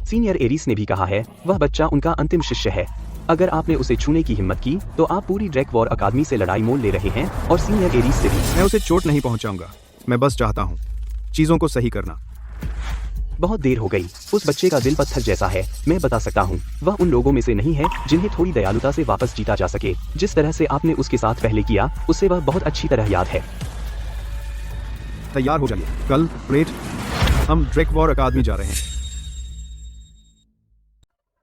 सीनियर एरिस ने भी कहा है वह बच्चा उनका अंतिम शिष्य है। अगर आपने उसे छूने की हिम्मत की तो आप पूरी ड्रैक वॉर अकादमी से लड़ाई मोल ले रहे हैं और सीनियर एरिस से भी। मैं उसे चोट नहीं पहुंचाऊंगा। मैं बस चाहता हूँ चीजों को सही करना। बहुत देर हो गई। उस बच्चे का दिल पत्थर जैसा है। मैं बता सकता हूँ वह उन लोगों में से नहीं है जिन्हें थोड़ी दयालुता से वापस जीता जा सके। जिस तरह से आपने उसके साथ पहले किया उससे वह बहुत अच्छी तरह याद है। तैयार हो जाइए। कल रेड हम ड्रैक वॉर अकादमी जा रहे हैं।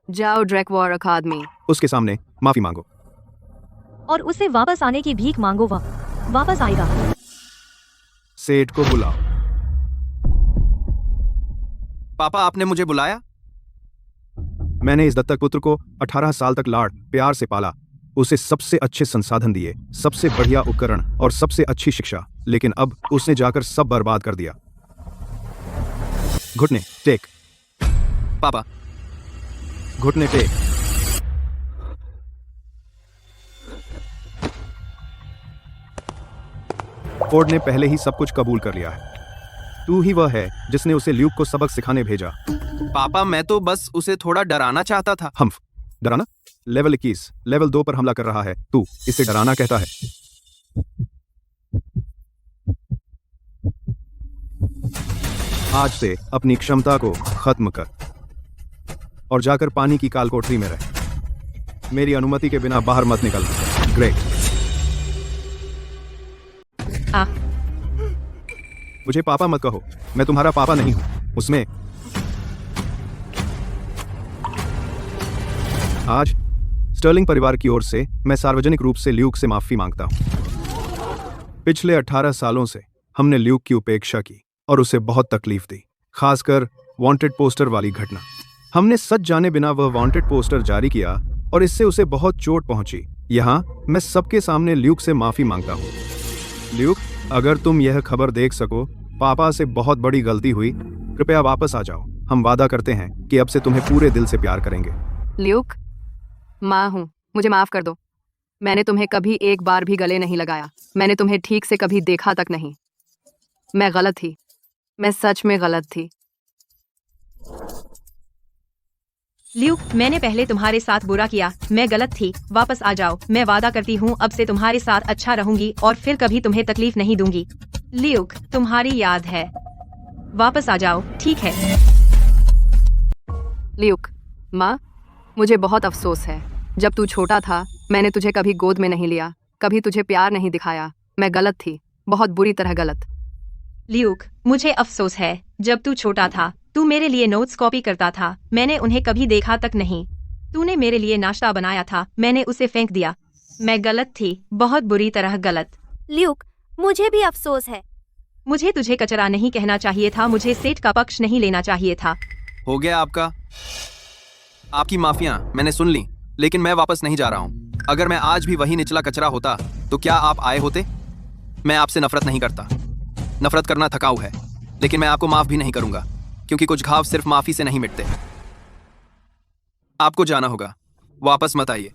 जाओ ड्रैक वॉर अकादमी। उसके सामने माफी मांगो और उसे वापस आने की भीख मांगो। वह वापस आएगा। सेठ को बुलाओ। पापा, आपने मुझे बुलाया? मैंने इस दत्तक पुत्र को 18 साल तक लाड़ प्यार से पाला। उसे सबसे अच्छे संसाधन दिए, सबसे बढ़िया उपकरण और सबसे अच्छी शिक्षा, लेकिन अब उसने जाकर सब बर्बाद कर दिया। घुटने टेक। पापा, घुटने टेक। फोर्ड ने पहले ही सब कुछ कबूल कर लिया है। तू ही वह है जिसने उसे ल्यूक को सबक सिखाने भेजा। पापा, मैं तो बस उसे थोड़ा डराना चाहता था। हम्फ, डराना? लेवल 21 लेवल 2 पर हमला कर रहा है, तू इसे डराना कहता है? आज से अपनी क्षमता को खत्म कर और जाकर पानी की काल कोठरी में रह। मेरी अनुमति के बिना बाहर मत निकल। ग्रेट। मुझे पापा मत कहो। मैं तुम्हारा पापा नहीं हूं। उसमें आज स्टर्लिंग परिवार की ओर से मैं सार्वजनिक रूप से ल्यूक से माफी मांगता हूं। पिछले 18 सालों से हमने ल्यूक की उपेक्षा की और उसे बहुत तकलीफ दी, खासकर वांटेड पोस्टर वाली घटना। हमने सच जाने बिना वह वांटेड पोस्टर जारी किया और इससे उसे बहुत चोट पहुंची। यहां मैं सबके सामने ल्यूक से माफी मांगता हूं। ल्यूक, अगर तुम यह खबर देख सको, पापा से बहुत बड़ी गलती हुई। कृपया वापस आ जाओ। हम वादा करते हैं कि अब से तुम्हें पूरे दिल से प्यार करेंगे। ल्यूक, माँ हूँ, मुझे माफ कर दो। मैंने तुम्हें कभी एक बार भी गले नहीं लगाया। मैंने तुम्हें ठीक से कभी देखा तक नहीं। मैं गलत थी। मैं सच में गलत थी। ल्यूक, मैंने पहले तुम्हारे साथ बुरा किया। मैं गलत थी। वापस आ जाओ। मैं वादा करती हूँ अब से तुम्हारे साथ अच्छा रहूंगी और फिर कभी तुम्हें तकलीफ नहीं दूंगी। ल्यूक, तुम्हारी याद है। वापस आ जाओ, ठीक है? ल्यूक, माँ, मुझे बहुत अफसोस है। जब तू छोटा था मैंने तुझे कभी गोद में नहीं लिया, कभी तुझे प्यार नहीं दिखाया। मैं गलत थी, बहुत बुरी तरह गलत। ल्यूक, मुझे अफसोस है। जब तू छोटा था तू मेरे लिए नोट्स कॉपी करता था। मैंने उन्हें कभी देखा तक नहीं। तूने मेरे लिए नाश्ता बनाया था, मैंने उसे फेंक दिया। मैं गलत थी, बहुत बुरी तरह गलत। ल्यूक, मुझे भी अफसोस है। मुझे तुझे कचरा नहीं कहना चाहिए था। मुझे सेठ का पक्ष नहीं लेना चाहिए था। हो गया आपका। आपकी माफियां मैंने सुन ली, लेकिन मैं वापस नहीं जा रहा हूँ। अगर मैं आज भी वही निचला कचरा होता तो क्या आप आए होते? मैं आपसे नफरत नहीं करता। नफरत करना थकाऊ है, लेकिन मैं आपको माफ भी नहीं करूंगा, क्योंकि कुछ घाव सिर्फ माफी से नहीं मिटते। आपको जाना होगा। वापस मत आइए।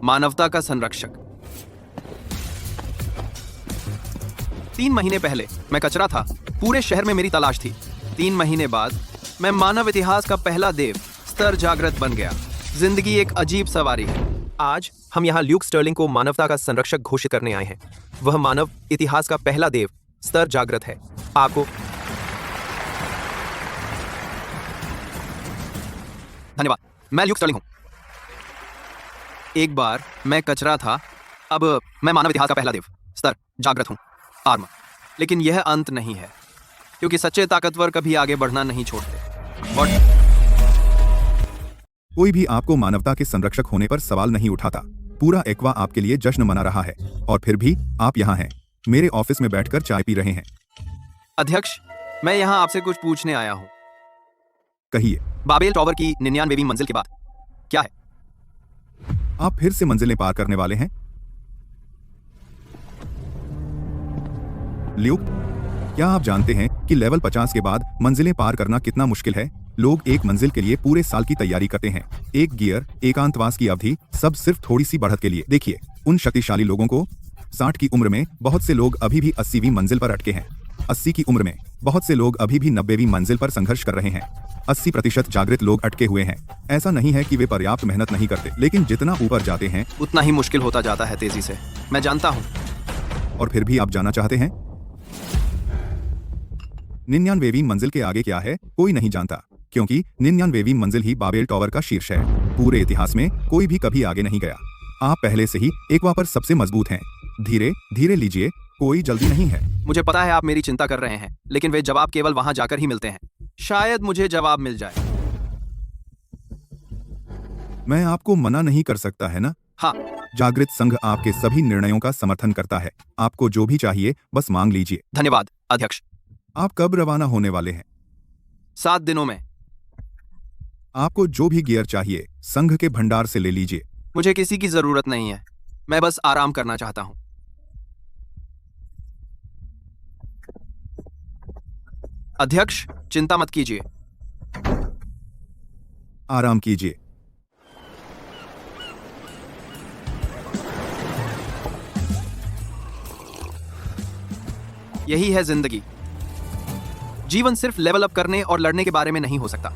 मानवता का संरक्षक। 3 महीने पहले मैं कचरा था। पूरे शहर में मेरी तलाश थी। 3 महीने बाद मैं मानव इतिहास का पहला देव स्तर जागृत बन गया। जिंदगी एक अजीब सवारी है। आज हम यहाँ ल्यूक स्टर्लिंग को मानवता का संरक्षक घोषित करने आए हैं। वह मानव इतिहास का पहला देव स्तर जागृत है। आपको धन्यवाद। मैं ल्यूक स्टर्लिंग हूं। एक बार मैं कचरा था, अब मैं मानव इतिहास का पहला देव स्तर जागृत हूं, आर्मर। लेकिन यह अंत नहीं है, क्योंकि सच्चे ताकतवर कभी आगे बढ़ना नहीं छोड़ते। और कोई भी आपको मानवता के संरक्षक होने पर सवाल नहीं उठाता। पूरा एक्वा आपके लिए जश्न मना रहा है, और फिर भी आप यहाँ हैं, मेरे ऑफिस में बैठकर चाय पी रहे हैं। अध्यक्ष, मैं यहाँ आपसे कुछ पूछने आया हूँ। कहिए। बाबेल टॉवर की 99वीं मंजिल के बाद क्या है? आप फिर से मंजिलें पार करने वाले हैं। ल्यूक, क्या आप जानते हैं कि लेवल 50 के बाद मंजिलें पार करना कितना मुश्किल है? लोग एक मंजिल के लिए पूरे साल की तैयारी करते हैं। एक गियर, एकांतवास की अवधि, सब सिर्फ थोड़ी सी बढ़त के लिए। देखिए उन शक्तिशाली लोगों को। 60 की उम्र में बहुत से लोग अभी भी 80वीं मंजिल पर अटके हैं। 80 की उम्र में बहुत से लोग अभी भी 90वीं मंजिल पर संघर्ष कर रहे हैं। 80% जागृत लोग अटके हुए हैं। ऐसा नहीं है कि वे पर्याप्त मेहनत नहीं करते, लेकिन जितना ऊपर जाते हैं उतना ही मुश्किल होता जाता है तेजी से। मैं जानता हूँ। और फिर भी आप जाना चाहते हैं। 99वीं मंजिल के आगे क्या है कोई नहीं जानता, क्योंकि 99वीं मंजिल ही बाबेल टॉवर का शीर्ष है। पूरे इतिहास में कोई भी कभी आगे नहीं गया। आप पहले से ही एक्वा पर सबसे मजबूत हैं। धीरे धीरे लीजिए, कोई जल्दी नहीं है। मुझे पता है आप मेरी चिंता कर रहे हैं, लेकिन वे जवाब केवल वहां जाकर ही मिलते हैं। शायद मुझे जवाब मिल जाए। मैं आपको मना नहीं कर सकता, है ना? हाँ। जागृत संघ आपके सभी निर्णयों का समर्थन करता है। आपको जो भी चाहिए बस मांग लीजिए। धन्यवाद अध्यक्ष। आप कब रवाना होने वाले हैं? 7 दिनों में। आपको जो भी गियर चाहिए संघ के भंडार से ले लीजिए। मुझे किसी की जरूरत नहीं है। मैं बस आराम करना चाहता हूं। अध्यक्ष, चिंता मत कीजिए। आराम कीजिए। यही है जिंदगी। जीवन सिर्फ लेवल अप करने और लड़ने के बारे में नहीं हो सकता।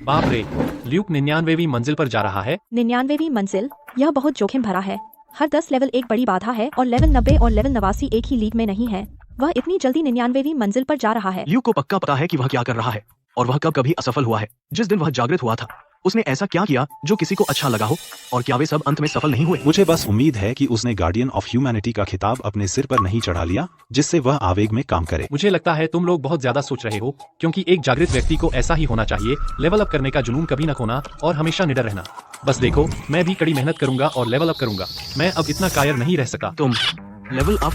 बाप रे, ल्यूक 99वीं मंजिल पर जा रहा है। 99वीं मंजिल, यह बहुत जोखिम भरा है। हर 10 लेवल एक बड़ी बाधा है और लेवल 90 और लेवल 89 एक ही लीग में नहीं है। वह इतनी जल्दी 99वीं मंजिल पर जा रहा है। ल्यूक को पक्का पता है कि वह क्या कर रहा है और वह कब कभी असफल हुआ है। जिस दिन वह जागृत हुआ था उसने ऐसा क्या किया जो किसी को अच्छा लगा हो, और क्या वे सब अंत में सफल नहीं हुए? मुझे बस उम्मीद है कि उसने गार्डियन ऑफ ह्यूमैनिटी का खिताब अपने सिर पर नहीं चढ़ा लिया, जिससे वह आवेग में काम करे। मुझे लगता है तुम लोग बहुत ज्यादा सोच रहे हो, क्योंकि एक जागृत व्यक्ति को ऐसा ही होना चाहिए। लेवल अप करने का जुनून कभी न खोना और हमेशा निडर रहना। बस देखो, मैं भी कड़ी मेहनत करूंगा और लेवल अप करूंगा। मैं अब इतना कायर नहीं रह सका। तुम लेवल अप?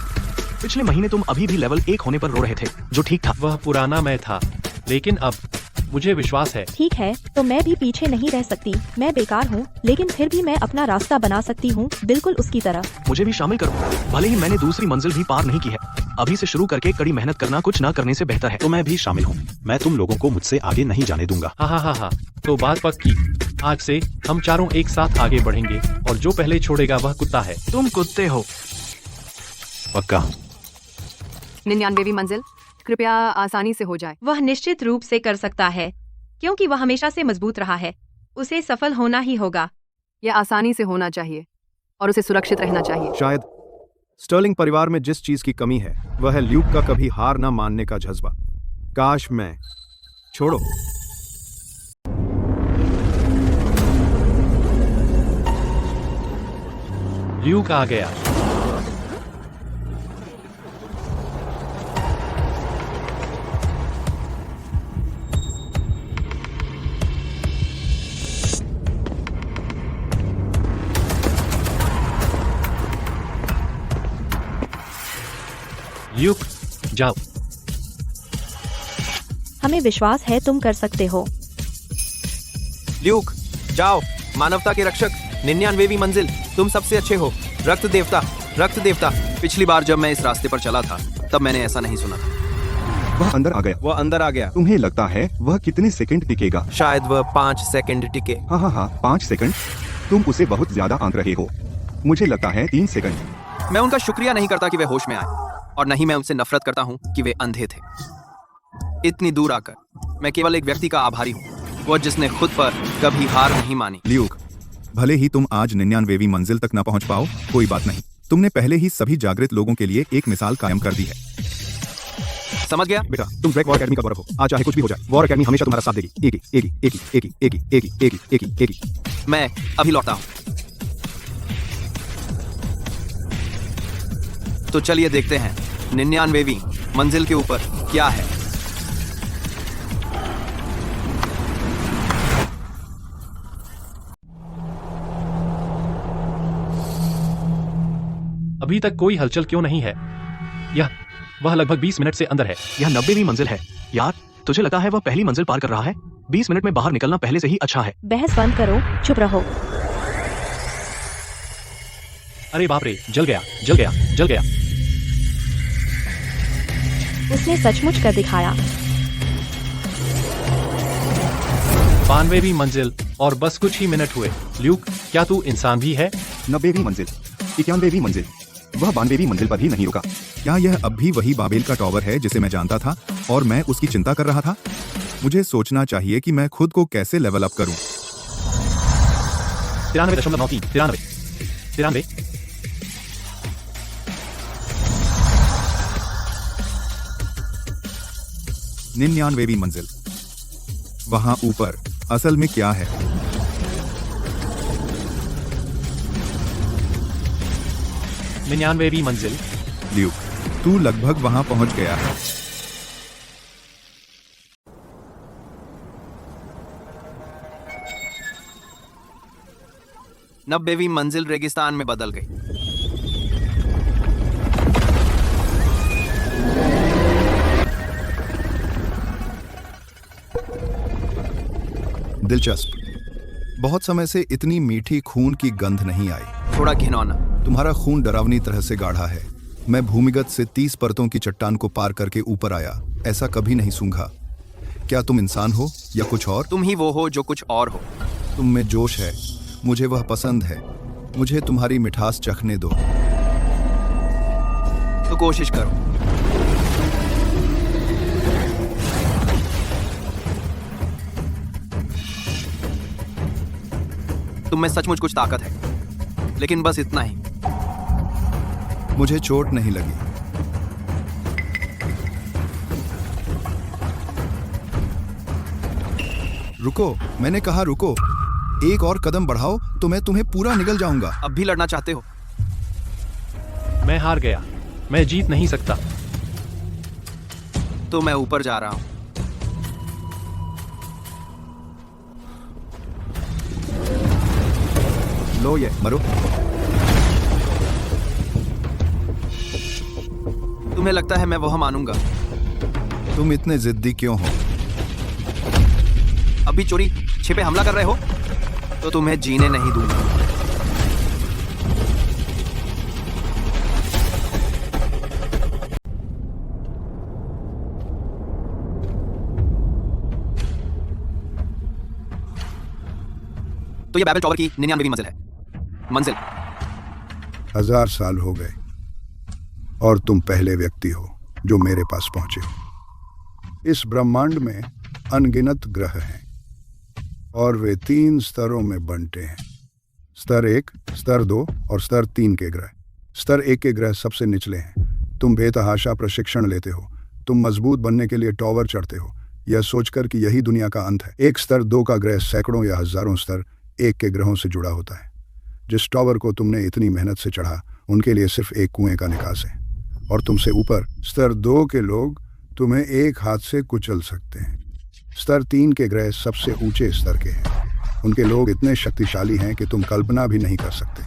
पिछले महीने तुम अभी भी लेवल 1 होने पर रो रहे थे, जो ठीक था। वह पुराना मैं था, लेकिन अब मुझे विश्वास है। ठीक है, तो मैं भी पीछे नहीं रह सकती। मैं बेकार हूँ, लेकिन फिर भी मैं अपना रास्ता बना सकती हूँ, बिल्कुल उसकी तरह। मुझे भी शामिल करो। भले ही मैंने दूसरी मंजिल भी पार नहीं की है, अभी से शुरू करके कड़ी मेहनत करना कुछ न करने से बेहतर है। तो मैं भी शामिल हूँ। मैं तुम लोगों को मुझसे आगे नहीं जाने दूंगा। हाँ, तो बात पक्की। आज से हम चारों एक साथ आगे बढ़ेंगे और जो पहले छोड़ेगा वह कुत्ता है। तुम कुत्ते हो। पक्का। 99वीं मंजिल कृपया आसानी से हो जाए। वह निश्चित रूप से कर सकता है, क्योंकि वह हमेशा से मजबूत रहा है। उसे सफल होना ही होगा। यह आसानी से होना चाहिए और उसे सुरक्षित रहना चाहिए। शायद स्टर्लिंग परिवार में जिस चीज की कमी है वह है ल्यूक का कभी हार ना मानने का जज्बा। काश मैं छोड़ो। ल्यूक आ गया। ल्यूक, जाओ। हमें विश्वास है तुम कर सकते हो। ल्यूक, जाओ। मानवता के रक्षक, 99वीं मंजिल, तुम सबसे अच्छे हो। रक्त देवता, रक्त देवता। पिछली बार जब मैं इस रास्ते पर चला था तब मैंने ऐसा नहीं सुना था। वह अंदर आ गया। वह अंदर आ गया। तुम्हें लगता है वह कितने सेकंड टिकेगा? शायद वह 5 सेकंड टिके। हाँ, 5 सेकंड। तुम उसे बहुत ज्यादा आंक रहे हो। मुझे लगता है 3 सेकंड। मैं उनका शुक्रिया नहीं करता कि वे होश में आए, और नहीं मैं उनसे नफरत करता हूँ कि वे अंधे थे। इतनी दूर आकर मैं केवल एक व्यक्ति का आभारी हूँ, वो जिसने खुद पर कभी हार नहीं मानी। ल्यूक, भले ही तुम आज 99वीं मंजिल तक न पहुंच पाओ, कोई बात नहीं। तुमने पहले ही सभी जागृत लोगों के लिए एक मिसाल कायम कर दी है। समझ गया? बेटा, तुम ड्रैक वॉर एकेडमी का गौरव हो। आज चाहे कुछ भी हो जाए, वॉर एकेडमी हमेशा तुम्हारा साथ देगी। एकी। मैं अभी लौटता हूँ। तो चलिए देखते हैं 99वीं मंजिल के ऊपर क्या है। अभी तक कोई हलचल क्यों नहीं है? वह लगभग 20 मिनट से अंदर है। यह 90वीं मंजिल है। यार, तुझे लगता है वह पहली मंजिल पार कर रहा है? 20 मिनट में बाहर निकलना पहले से ही अच्छा है। बहस बंद करो, चुप रहो। अरे बाप रे, जल गया, जल गया, जल गया। उसने सचमुच कर दिखाया। 92वीं मंजिल और बस कुछ ही मिनट हुए। ल्यूक, क्या तू इंसान भी है? 90वीं मंजिल, 91वीं मंजिल, वह 92वीं मंजिल पर भी नहीं रुका। क्या यह अब भी वही बाबेल का टॉवर है जिसे मैं जानता था और मैं उसकी चिंता कर रहा था? मुझे सोचना चाहिए कि मैं खुद को कैसे लेवल अप करूं। 93.93, 93। 99वीं मंजिल, वहां ऊपर असल में क्या है? निन्यानवेवीं मंजिल। ल्यूक, तू लगभग वहां पहुंच गया है। नब्बेवीं मंजिल रेगिस्तान में बदल गई। दिलचस्प। बहुत समय से इतनी मीठी खून की गंध नहीं आई। थोड़ा घिनौना। तुम्हारा खून डरावनी तरह से गाढ़ा है। मैं भूमिगत से 30 परतों की चट्टान को पार करके ऊपर आया। ऐसा कभी नहीं सूंघा। क्या तुम इंसान हो या कुछ और? तुम ही वो हो जो कुछ और हो। तुम में जोश है, मुझे वह पसंद है। मुझे तुम्हारी मिठास चखने दो। तो कोशिश करो। तुम में सचमुच कुछ ताकत है, लेकिन बस इतना ही। मुझे चोट नहीं लगी। रुको, मैंने कहा रुको। एक और कदम बढ़ाओ तो मैं तुम्हें पूरा निगल जाऊंगा। अब भी लड़ना चाहते हो? मैं हार गया। मैं जीत नहीं सकता। तो मैं ऊपर जा रहा हूं। लो ये, मरो। तुम्हें लगता है मैं वह मानूंगा? तुम इतने जिद्दी क्यों हो? अभी चोरी छिपे हमला कर रहे हो? तो तुम्हें जीने नहीं दूंगा। तो ये बैबल टॉवर की 99वीं मंजिल है। मंजिल 1000 साल हो गए और तुम पहले व्यक्ति हो जो मेरे पास पहुंचे हो। इस ब्रह्मांड में अनगिनत ग्रह हैं और वे 3 स्तरों में बंटे हैं। स्तर 1, स्तर 2 और स्तर 3 के ग्रह। स्तर 1 के ग्रह सबसे निचले हैं। तुम बेतहाशा प्रशिक्षण लेते हो। तुम मजबूत बनने के लिए टॉवर चढ़ते हो, यह सोचकर कि यही दुनिया का अंत है। एक स्तर 2 का ग्रह सैकड़ों या हजारों स्तर 1 के ग्रहों से जुड़ा होता है। जिस टॉवर को तुमने इतनी मेहनत से चढ़ा, उनके लिए सिर्फ एक कुएं का निकास है। और तुमसे ऊपर स्तर 2 के लोग तुम्हें एक हाथ से कुचल सकते हैं। स्तर 3 के ग्रह सबसे ऊंचे स्तर के हैं। उनके लोग इतने शक्तिशाली हैं कि तुम कल्पना भी नहीं कर सकते।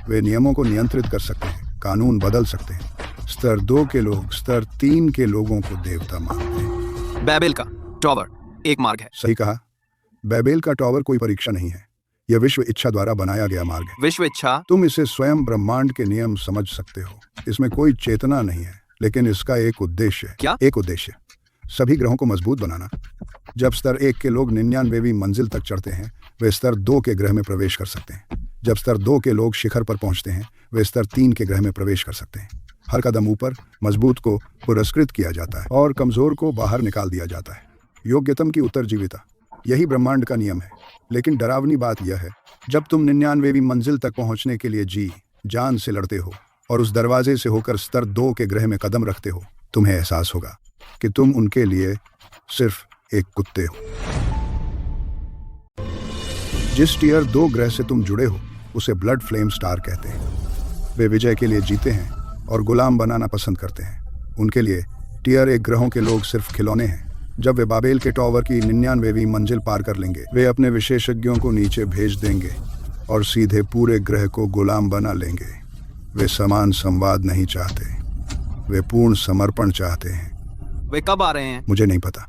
वे नियमों को नियंत्रित कर सकते हैं, कानून बदल सकते हैं। स्तर 2 के लोग स्तर 3 के लोगों को देवता मानते हैं। बैबेल का टॉवर एक मार्ग है। सही कहा। बैबेल का टॉवर कोई परीक्षा नहीं है। यह विश्व इच्छा द्वारा बनाया गया मार्ग है। विश्व इच्छा? तुम इसे स्वयं ब्रह्मांड के नियम समझ सकते हो। इसमें कोई चेतना नहीं है, लेकिन इसका एक उद्देश्य है। क्या? एक उद्देश्य, सभी ग्रहों को मजबूत बनाना। जब स्तर 1 के लोग 99वीं मंजिल तक चढ़ते हैं, वे स्तर 2 के ग्रह में प्रवेश कर सकते हैं। जब स्तर 2 के लोग शिखर पर पहुंचते हैं, वे स्तर 3 के ग्रह में प्रवेश कर सकते हैं। हर कदम ऊपर मजबूत को पुरस्कृत किया जाता है और कमजोर को बाहर निकाल दिया जाता है। योग्यतम की उत्तरजीविता, यही ब्रह्मांड का नियम है। लेकिन डरावनी बात यह है, जब तुम 99वीं मंजिल तक पहुंचने के लिए जी जान से लड़ते हो और उस दरवाजे से होकर स्तर 2 के ग्रह में कदम रखते हो, तुम्हें एहसास होगा कि तुम उनके लिए सिर्फ एक कुत्ते हो। जिस टियर 2 ग्रह से तुम जुड़े हो, उसे ब्लड फ्लेम स्टार कहते हैं। वे विजय के लिए जीते हैं और गुलाम बनाना पसंद करते हैं। उनके लिए टियर 1 ग्रहों के लोग सिर्फ खिलौने हैं। जब वे बाबेल के टॉवर की 99वीं मंजिल पार कर लेंगे, वे अपने विशेषज्ञों को नीचे भेज देंगे और सीधे पूरे ग्रह को गुलाम बना लेंगे। वे समान संवाद नहीं चाहते, वे पूर्ण समर्पण चाहते हैं। वे कब आ रहे हैं? मुझे नहीं पता।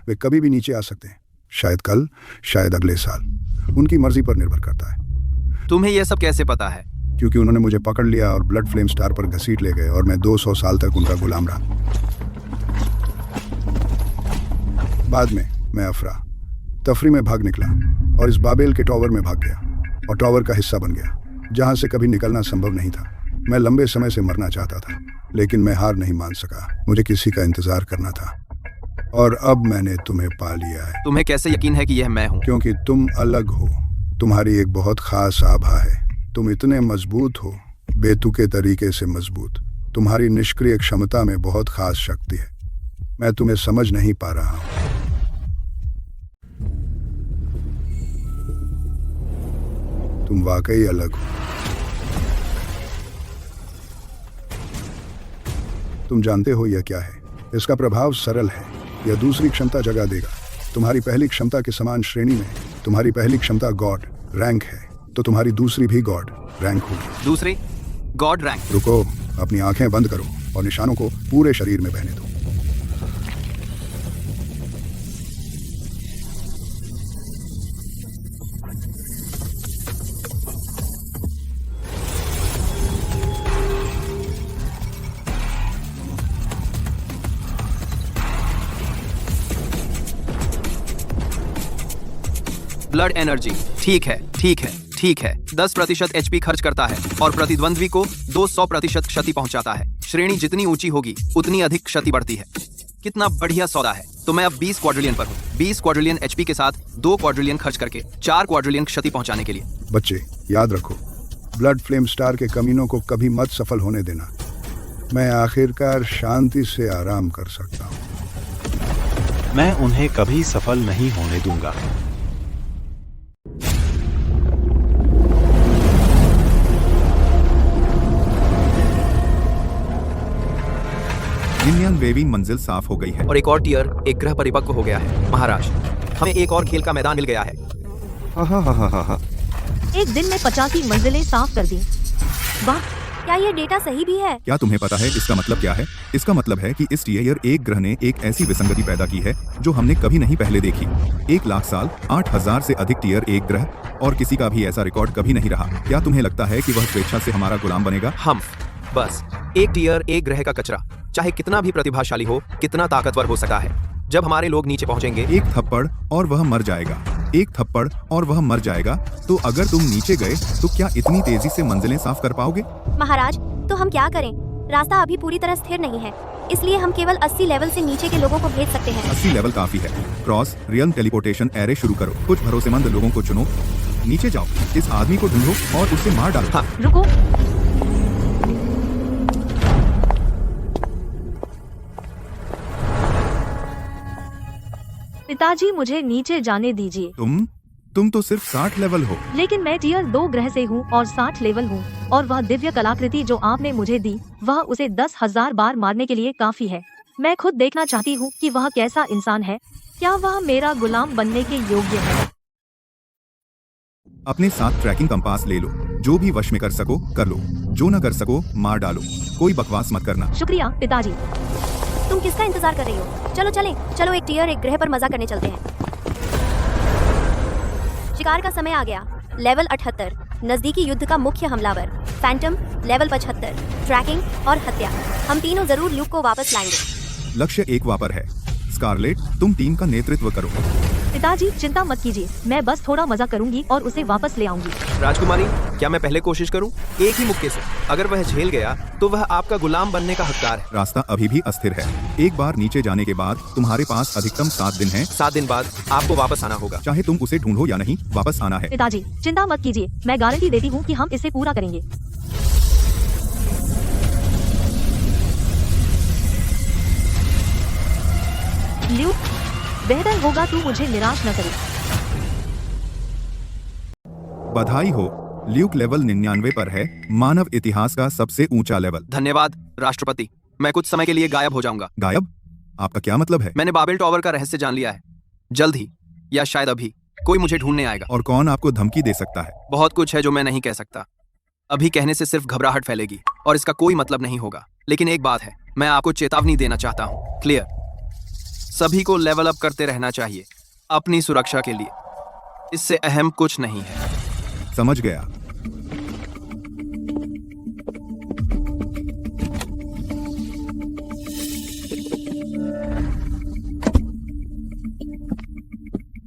वे कभी भी नीचे आ सकते हैं, शायद कल, शायद अगले साल। उनकी मर्जी पर निर्भर करता है। तुम्हें यह सब कैसे पता है? क्योंकि उन्होंने मुझे पकड़ लिया और ब्लड फ्लेम स्टार पर घसीट ले गए और मैं 200 साल तक उनका गुलाम रहा। बाद में मैं अफरा तफरी में भाग निकला और इस बाबेल के टॉवर में भाग गया और टॉवर का हिस्सा बन गया, जहां से कभी निकलना संभव नहीं था। मैं लंबे समय से मरना चाहता था, लेकिन मैं हार नहीं मान सका। मुझे किसी का इंतजार करना था और अब मैंने तुम्हें पा लिया है। तुम्हें कैसे यकीन है कि यह मैं हूं? क्योंकि तुम अलग हो। तुम्हारी एक बहुत खास आभा है। तुम इतने मजबूत हो, बेतुके तरीके से मजबूत। तुम्हारी निष्क्रिय क्षमता में बहुत खास शक्ति है। मैं तुम्हें समझ नहीं पा रहा हूं। तुम वाकई अलग हो। तुम जानते हो यह क्या है? इसका प्रभाव सरल है। यह दूसरी क्षमता जगा देगा। तुम्हारी पहली क्षमता के समान श्रेणी में तुम्हारी पहली क्षमता गॉड रैंक है, तो तुम्हारी दूसरी भी गॉड रैंक होगी। दूसरी गॉड रैंक? रुको, अपनी आंखें बंद करो और निशानों को पूरे शरीर में बहने दो। ब्लड एनर्जी, ठीक है ठीक है ठीक है। 10% HP खर्च करता है और प्रतिद्वंद्वी को 200% क्षति पहुंचाता है। श्रेणी जितनी ऊंची होगी उतनी अधिक क्षति बढ़ती है। कितना बढ़िया सौदा है। तो मैं अब 20 क्वाड्रिलियन पर हूँ। 20 क्वाड्रिलियन HP के साथ 2 क्वाड्रिलियन खर्च करके 4 क्वाड्रिलियन क्षति पहुंचाने के लिए। बच्चे याद रखो, ब्लड फ्लेम स्टार के कमीनों को कभी मत सफल होने देना। मैं आखिरकार शांति से आराम कर सकता हूँ। मैं उन्हें कभी सफल नहीं होने दूंगा। निन्यानवेवीं मंजिल साफ हो गई है और एक और टियर, एक ग्रह परिपक्व हो गया है। महाराज, हमें एक और खेल का मैदान मिल गया है। एक दिन में 85 मंजिलें साफ कर दी। वाह, क्या ये डेटा सही भी है? क्या तुम्हें पता है इसका मतलब क्या है? इसका मतलब है कि इस टियर एक ग्रह ने एक ऐसी विसंगति पैदा की है जो हमने कभी नहीं पहले देखी। 1 लाख साल, 8000 से अधिक टियर एक ग्रह, और किसी का भी ऐसा रिकॉर्ड कभी नहीं रहा। क्या तुम्हें लगता है कि वह स्वेच्छा से हमारा गुलाम बनेगा? हम बस एक टियर, एक ग्रह का कचरा, चाहे कितना भी प्रतिभाशाली हो, कितना ताकतवर हो सकता है। जब हमारे लोग नीचे पहुंचेंगे, एक थप्पड़ और वह मर जाएगा। एक थप्पड़ और वह मर जाएगा। तो अगर तुम नीचे गए तो क्या इतनी तेजी से मंजिलें साफ कर पाओगे? महाराज, तो हम क्या करें? रास्ता अभी पूरी तरह स्थिर नहीं है, इसलिए हम केवल 80 लेवल से नीचे के लोगों को भेज सकते हैं। 80 लेवल काफी है। क्रॉस रियल टेलीपोर्टेशन एरे शुरू करो। कुछ भरोसेमंद लोगों को चुनो, नीचे जाओ, इस आदमी को ढूंढो और उसे मार डालो। हाँ। रुको, पिताजी मुझे नीचे जाने दीजिए। तुम तो सिर्फ 60 लेवल हो। लेकिन मैं टियर 2 ग्रह से हूँ और 60 लेवल हूँ, और वह दिव्य कलाकृति जो आपने मुझे दी, वह उसे 10,000 बार मारने के लिए काफी है। मैं खुद देखना चाहती हूँ कि वह कैसा इंसान है। क्या वह मेरा गुलाम बनने के योग्य है? अपने साथ ट्रैकिंग कंपास ले लो। जो भी वश में कर सको कर लो, जो न कर सको मार डालो। कोई बकवास मत करना। शुक्रिया पिताजी। तुम किसका इंतजार कर रही हो? चलो चलें, चलो एक टियर एक ग्रह पर मजा करने चलते हैं। शिकार का समय आ गया। लेवल 78, नजदीकी युद्ध का मुख्य हमलावर फैंटम। लेवल 75, ट्रैकिंग और हत्या। हम तीनों जरूर ल्यूक को वापस लाएंगे। लक्ष्य एक वापर है। स्कारलेट, तुम टीम का नेतृत्व करो। पिताजी चिंता मत कीजिए, मैं बस थोड़ा मजा करूंगी और उसे वापस ले आऊंगी। राजकुमारी, क्या मैं पहले कोशिश करूं? एक ही मुक्के से अगर वह झेल गया तो वह आपका गुलाम बनने का हकदार है। रास्ता अभी भी अस्थिर है। एक बार नीचे जाने के बाद तुम्हारे पास अधिकतम 7 दिन है। 7 दिन बाद आपको वापस आना होगा। चाहे तुम उसे ढूंढो या नहीं, वापस आना है। पिताजी चिंता मत कीजिए, मैं गारंटी देती हूँ कि हम इसे पूरा करेंगे। ल्यूक, बेहतर होगा तू मुझे निराश न करे। बधाई हो, ल्यूक लेवल 99 पर है। मानव इतिहास का सबसे ऊंचा लेवल। धन्यवाद राष्ट्रपति। मैं कुछ समय के लिए गायब हो जाऊंगा। गायब? आपका क्या मतलब है? मैंने बाबेल टॉवर का रहस्य जान लिया है। जल्द ही, या शायद अभी, कोई मुझे ढूंढने आएगा। और कौन आपको धमकी दे सकता है? बहुत कुछ है जो मैं नहीं कह सकता। अभी कहने से सिर्फ घबराहट फैलेगी और इसका कोई मतलब नहीं होगा। लेकिन एक बात है, मैं आपको चेतावनी देना चाहता हूँ। क्लियर? सभी को लेवल अप करते रहना चाहिए अपनी सुरक्षा के लिए। इससे अहम कुछ नहीं है। समझ गया।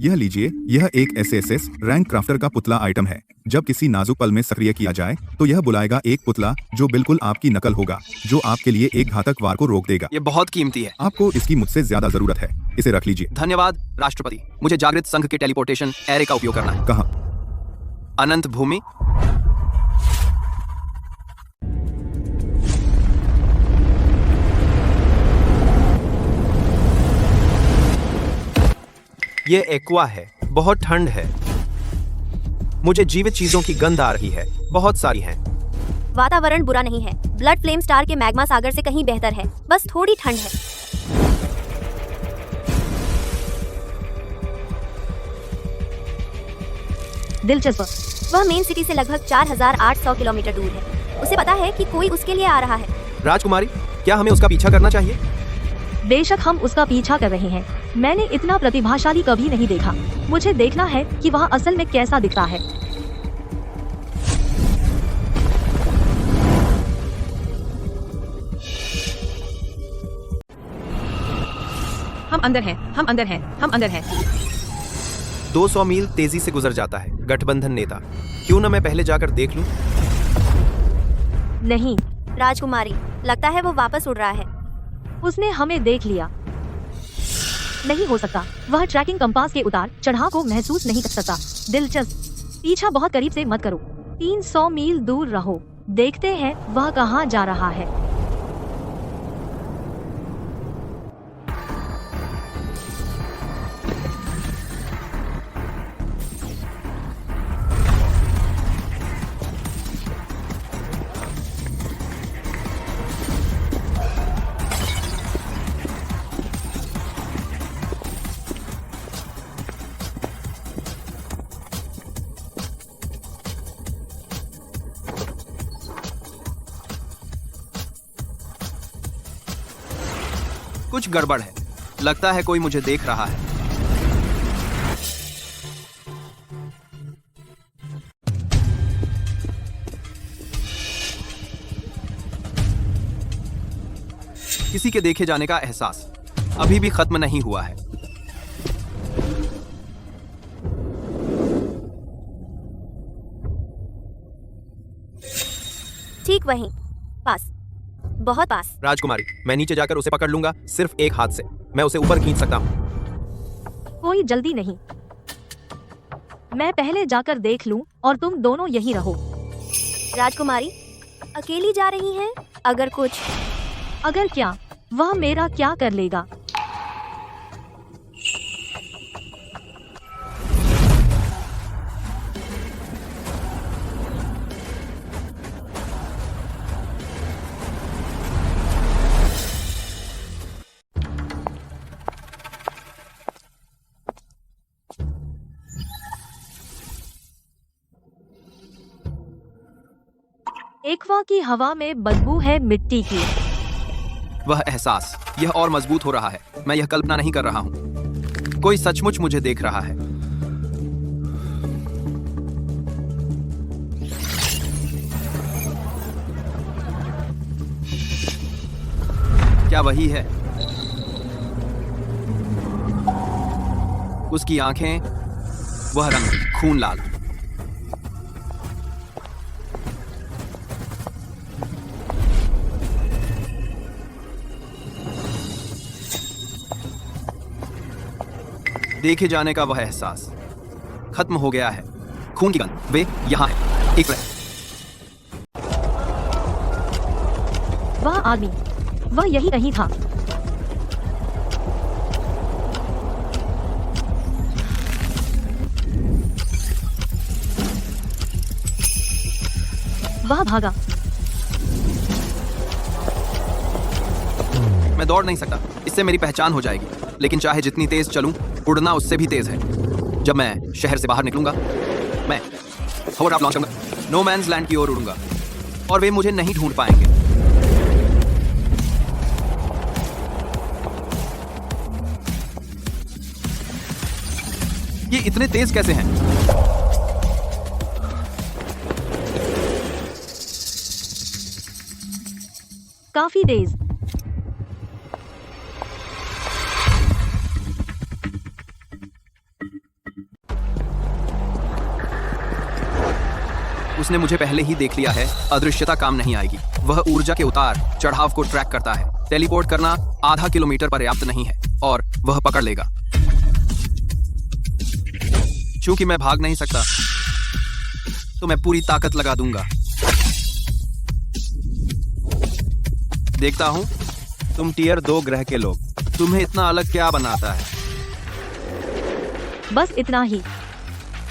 यह लीजिए, यह एक एसएसएस रैंक क्राफ्टर का पुतला आइटम है। जब किसी नाजुक पल में सक्रिय किया जाए तो यह बुलाएगा एक पुतला जो बिल्कुल आपकी नकल होगा, जो आपके लिए एक घातक वार को रोक देगा। ये बहुत कीमती है। आपको इसकी मुझसे ज्यादा जरूरत है। इसे रख लीजिए। धन्यवाद राष्ट्रपति। मुझे जागृत संघ के टेलीपोर्टेशन एरे का उपयोग करना है। कहाँ? अनंत भूमि। ये एक्वा है। बहुत ठंड है। मुझे जीवित चीजों की गंध आ रही है। बहुत सारी हैं। वातावरण बुरा नहीं है। ब्लड फ्लेम स्टार के मैग्मा सागर से कहीं बेहतर है। बस थोड़ी ठंड है। दिलचस्प। वह मेन सिटी से लगभग 4800 किलोमीटर दूर है। उसे पता है कि कोई उसके लिए आ रहा है। राजकुमारी, क्या हमें उसका पीछा करना चाहिए? बेशक हम उसका पीछा कर रहे हैं। मैंने इतना प्रतिभाशाली कभी नहीं देखा। मुझे देखना है कि वह असल में कैसा दिखता है। हम अंदर हैं, हम अंदर हैं, हम अंदर हैं। 200 मील तेजी से गुजर जाता है। गठबंधन नेता, क्यों न मैं पहले जाकर देख लूं? नहीं राजकुमारी, लगता है वो वापस उड़ रहा है। उसने हमें देख लिया। नहीं हो सकता। वह ट्रैकिंग कंपास के उतार चढ़ाव को महसूस नहीं कर सकता। दिलचस्प। पीछा बहुत करीब से मत करो। 300 मील दूर रहो। देखते हैं वह कहाँ जा रहा है। कुछ गड़बड़ है। लगता है कोई मुझे देख रहा है। किसी के देखे जाने का एहसास अभी भी खत्म नहीं हुआ है। ठीक वहीं पास, बहुत पास। राजकुमारी, मैं नीचे जाकर उसे पकड़ लूंगा, सिर्फ एक हाथ से। मैं उसे ऊपर खींच सकता हूँ। कोई जल्दी नहीं। मैं पहले जाकर देख लूं और तुम दोनों यहीं रहो। राजकुमारी, अकेली जा रही हैं? अगर क्या, वह मेरा क्या कर लेगा? एक्वा की हवा में बदबू है मिट्टी की। वह एहसास, यह और मजबूत हो रहा है। मैं यह कल्पना नहीं कर रहा हूँ। कोई सचमुच मुझे देख रहा है। क्या वही है? उसकी आंखें, वह रंग खून लाल। देखे जाने का वह एहसास खत्म हो गया है। खून की गंध, वे यहाँ है। एक वह आदमी, वह यही कहीं था। वह भागा। मैं दौड़ नहीं सकता, इससे मेरी पहचान हो जाएगी। लेकिन चाहे जितनी तेज चलूं, उड़ना उससे भी तेज है। जब मैं शहर से बाहर निकलूंगा, मैं होवरक्राफ्ट लॉन्च करूंगा, नो मैन्स लैंड की ओर उड़ूंगा और वे मुझे नहीं ढूंढ पाएंगे। ये इतने तेज कैसे हैं? काफी तेज। उसने मुझे पहले ही देख लिया है। अदृश्यता काम नहीं आएगी। वह ऊर्जा के उतार चढ़ाव को ट्रैक करता है। टेलीपोर्ट करना आधा किलोमीटर पर्याप्त नहीं है और वह पकड़ लेगा। चूंकि मैं भाग नहीं सकता तो मैं पूरी ताकत लगा दूंगा। देखता हूं तुम टियर 2 ग्रह के लोग, तुम्हें इतना अलग क्या बनाता है? बस इतना ही।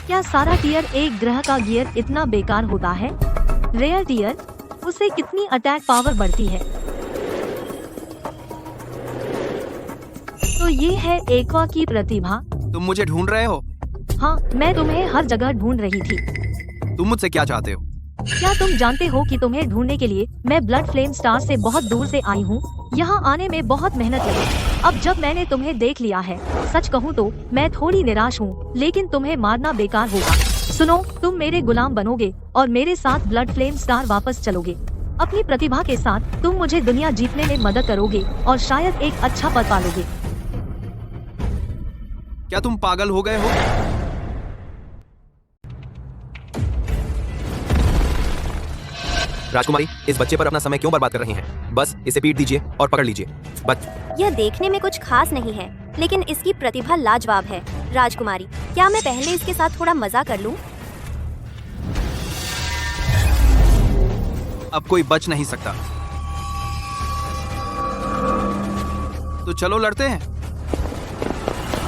क्या सारा टियर 1 ग्रह का गियर इतना बेकार होता है? रेयर टियर, उससे कितनी अटैक पावर बढ़ती है? तो ये है एक्वा की प्रतिभा। तुम मुझे ढूंढ रहे हो? हाँ, मैं तुम्हें हर जगह ढूंढ रही थी। तुम मुझसे क्या चाहते हो? क्या तुम जानते हो कि तुम्हें ढूंढने के लिए मैं ब्लड फ्लेम स्टार से बहुत दूर से आई हूँ? यहाँ आने में बहुत मेहनत लगी। अब जब मैंने तुम्हें देख लिया है, सच कहूँ तो मैं थोड़ी निराश हूँ, लेकिन तुम्हें मारना बेकार होगा। सुनो, तुम मेरे गुलाम बनोगे और मेरे साथ ब्लड फ्लेम स्टार वापस चलोगे। अपनी प्रतिभा के साथ तुम मुझे दुनिया जीतने में मदद करोगे और शायद एक अच्छा पद पालोगे। क्या तुम पागल हो गए हो? राजकुमारी, इस बच्चे पर अपना समय क्यों बर्बाद कर रही हैं? बस इसे पीट दीजिए और पकड़ लीजिए। यह देखने में कुछ खास नहीं है, लेकिन इसकी प्रतिभा लाजवाब है। राजकुमारी, क्या मैं पहले इसके साथ थोड़ा मजा कर लूं? अब कोई बच नहीं सकता। तो चलो लड़ते हैं।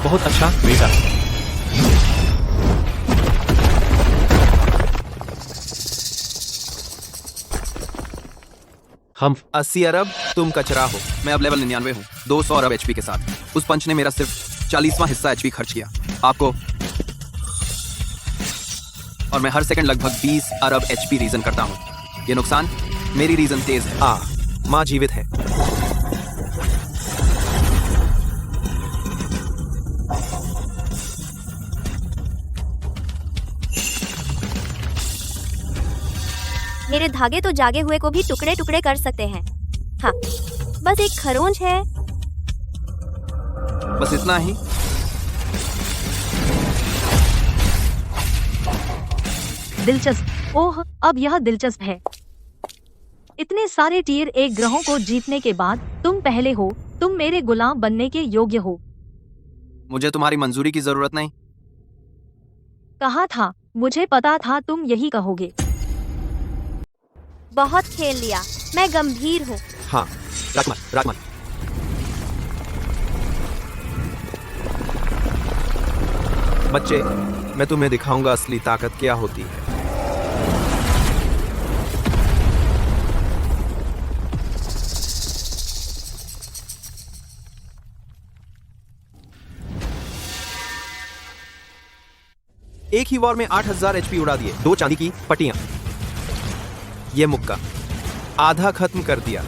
बहुत अच्छा बेटा। हम 80 अरब, तुम कचरा हो। मैं अब लेवल 99 हूँ, 200 अरब एचपी के साथ। उस पंच ने मेरा सिर्फ 40वां हिस्सा एचपी खर्च किया। आपको और मैं हर सेकंड लगभग 20 अरब एचपी रीजन करता हूँ। ये नुकसान मेरी रीजन तेज है। माँ जीवित है। मेरे धागे तो जागे हुए को भी टुकड़े टुकड़े कर सकते हैं। हाँ, बस एक खरोंच है। बस इतना ही। दिलचस्प। ओह, अब यह दिलचस्प है। इतने सारे टियर 1 ग्रहों को जीतने के बाद तुम पहले हो। तुम मेरे गुलाम बनने के योग्य हो। मुझे तुम्हारी मंजूरी की जरूरत नहीं। कहा था, मुझे पता था तुम यही कहोगे। बहुत खेल लिया, मैं गंभीर हूँ। हाँ, राजकुमार। बच्चे, मैं तुम्हें दिखाऊंगा असली ताकत क्या होती है। एक ही वॉर में 8000 एचपी उड़ा दिए। 2 चांदी की पट्टियां। ये मुक्का आधा खत्म कर दिया।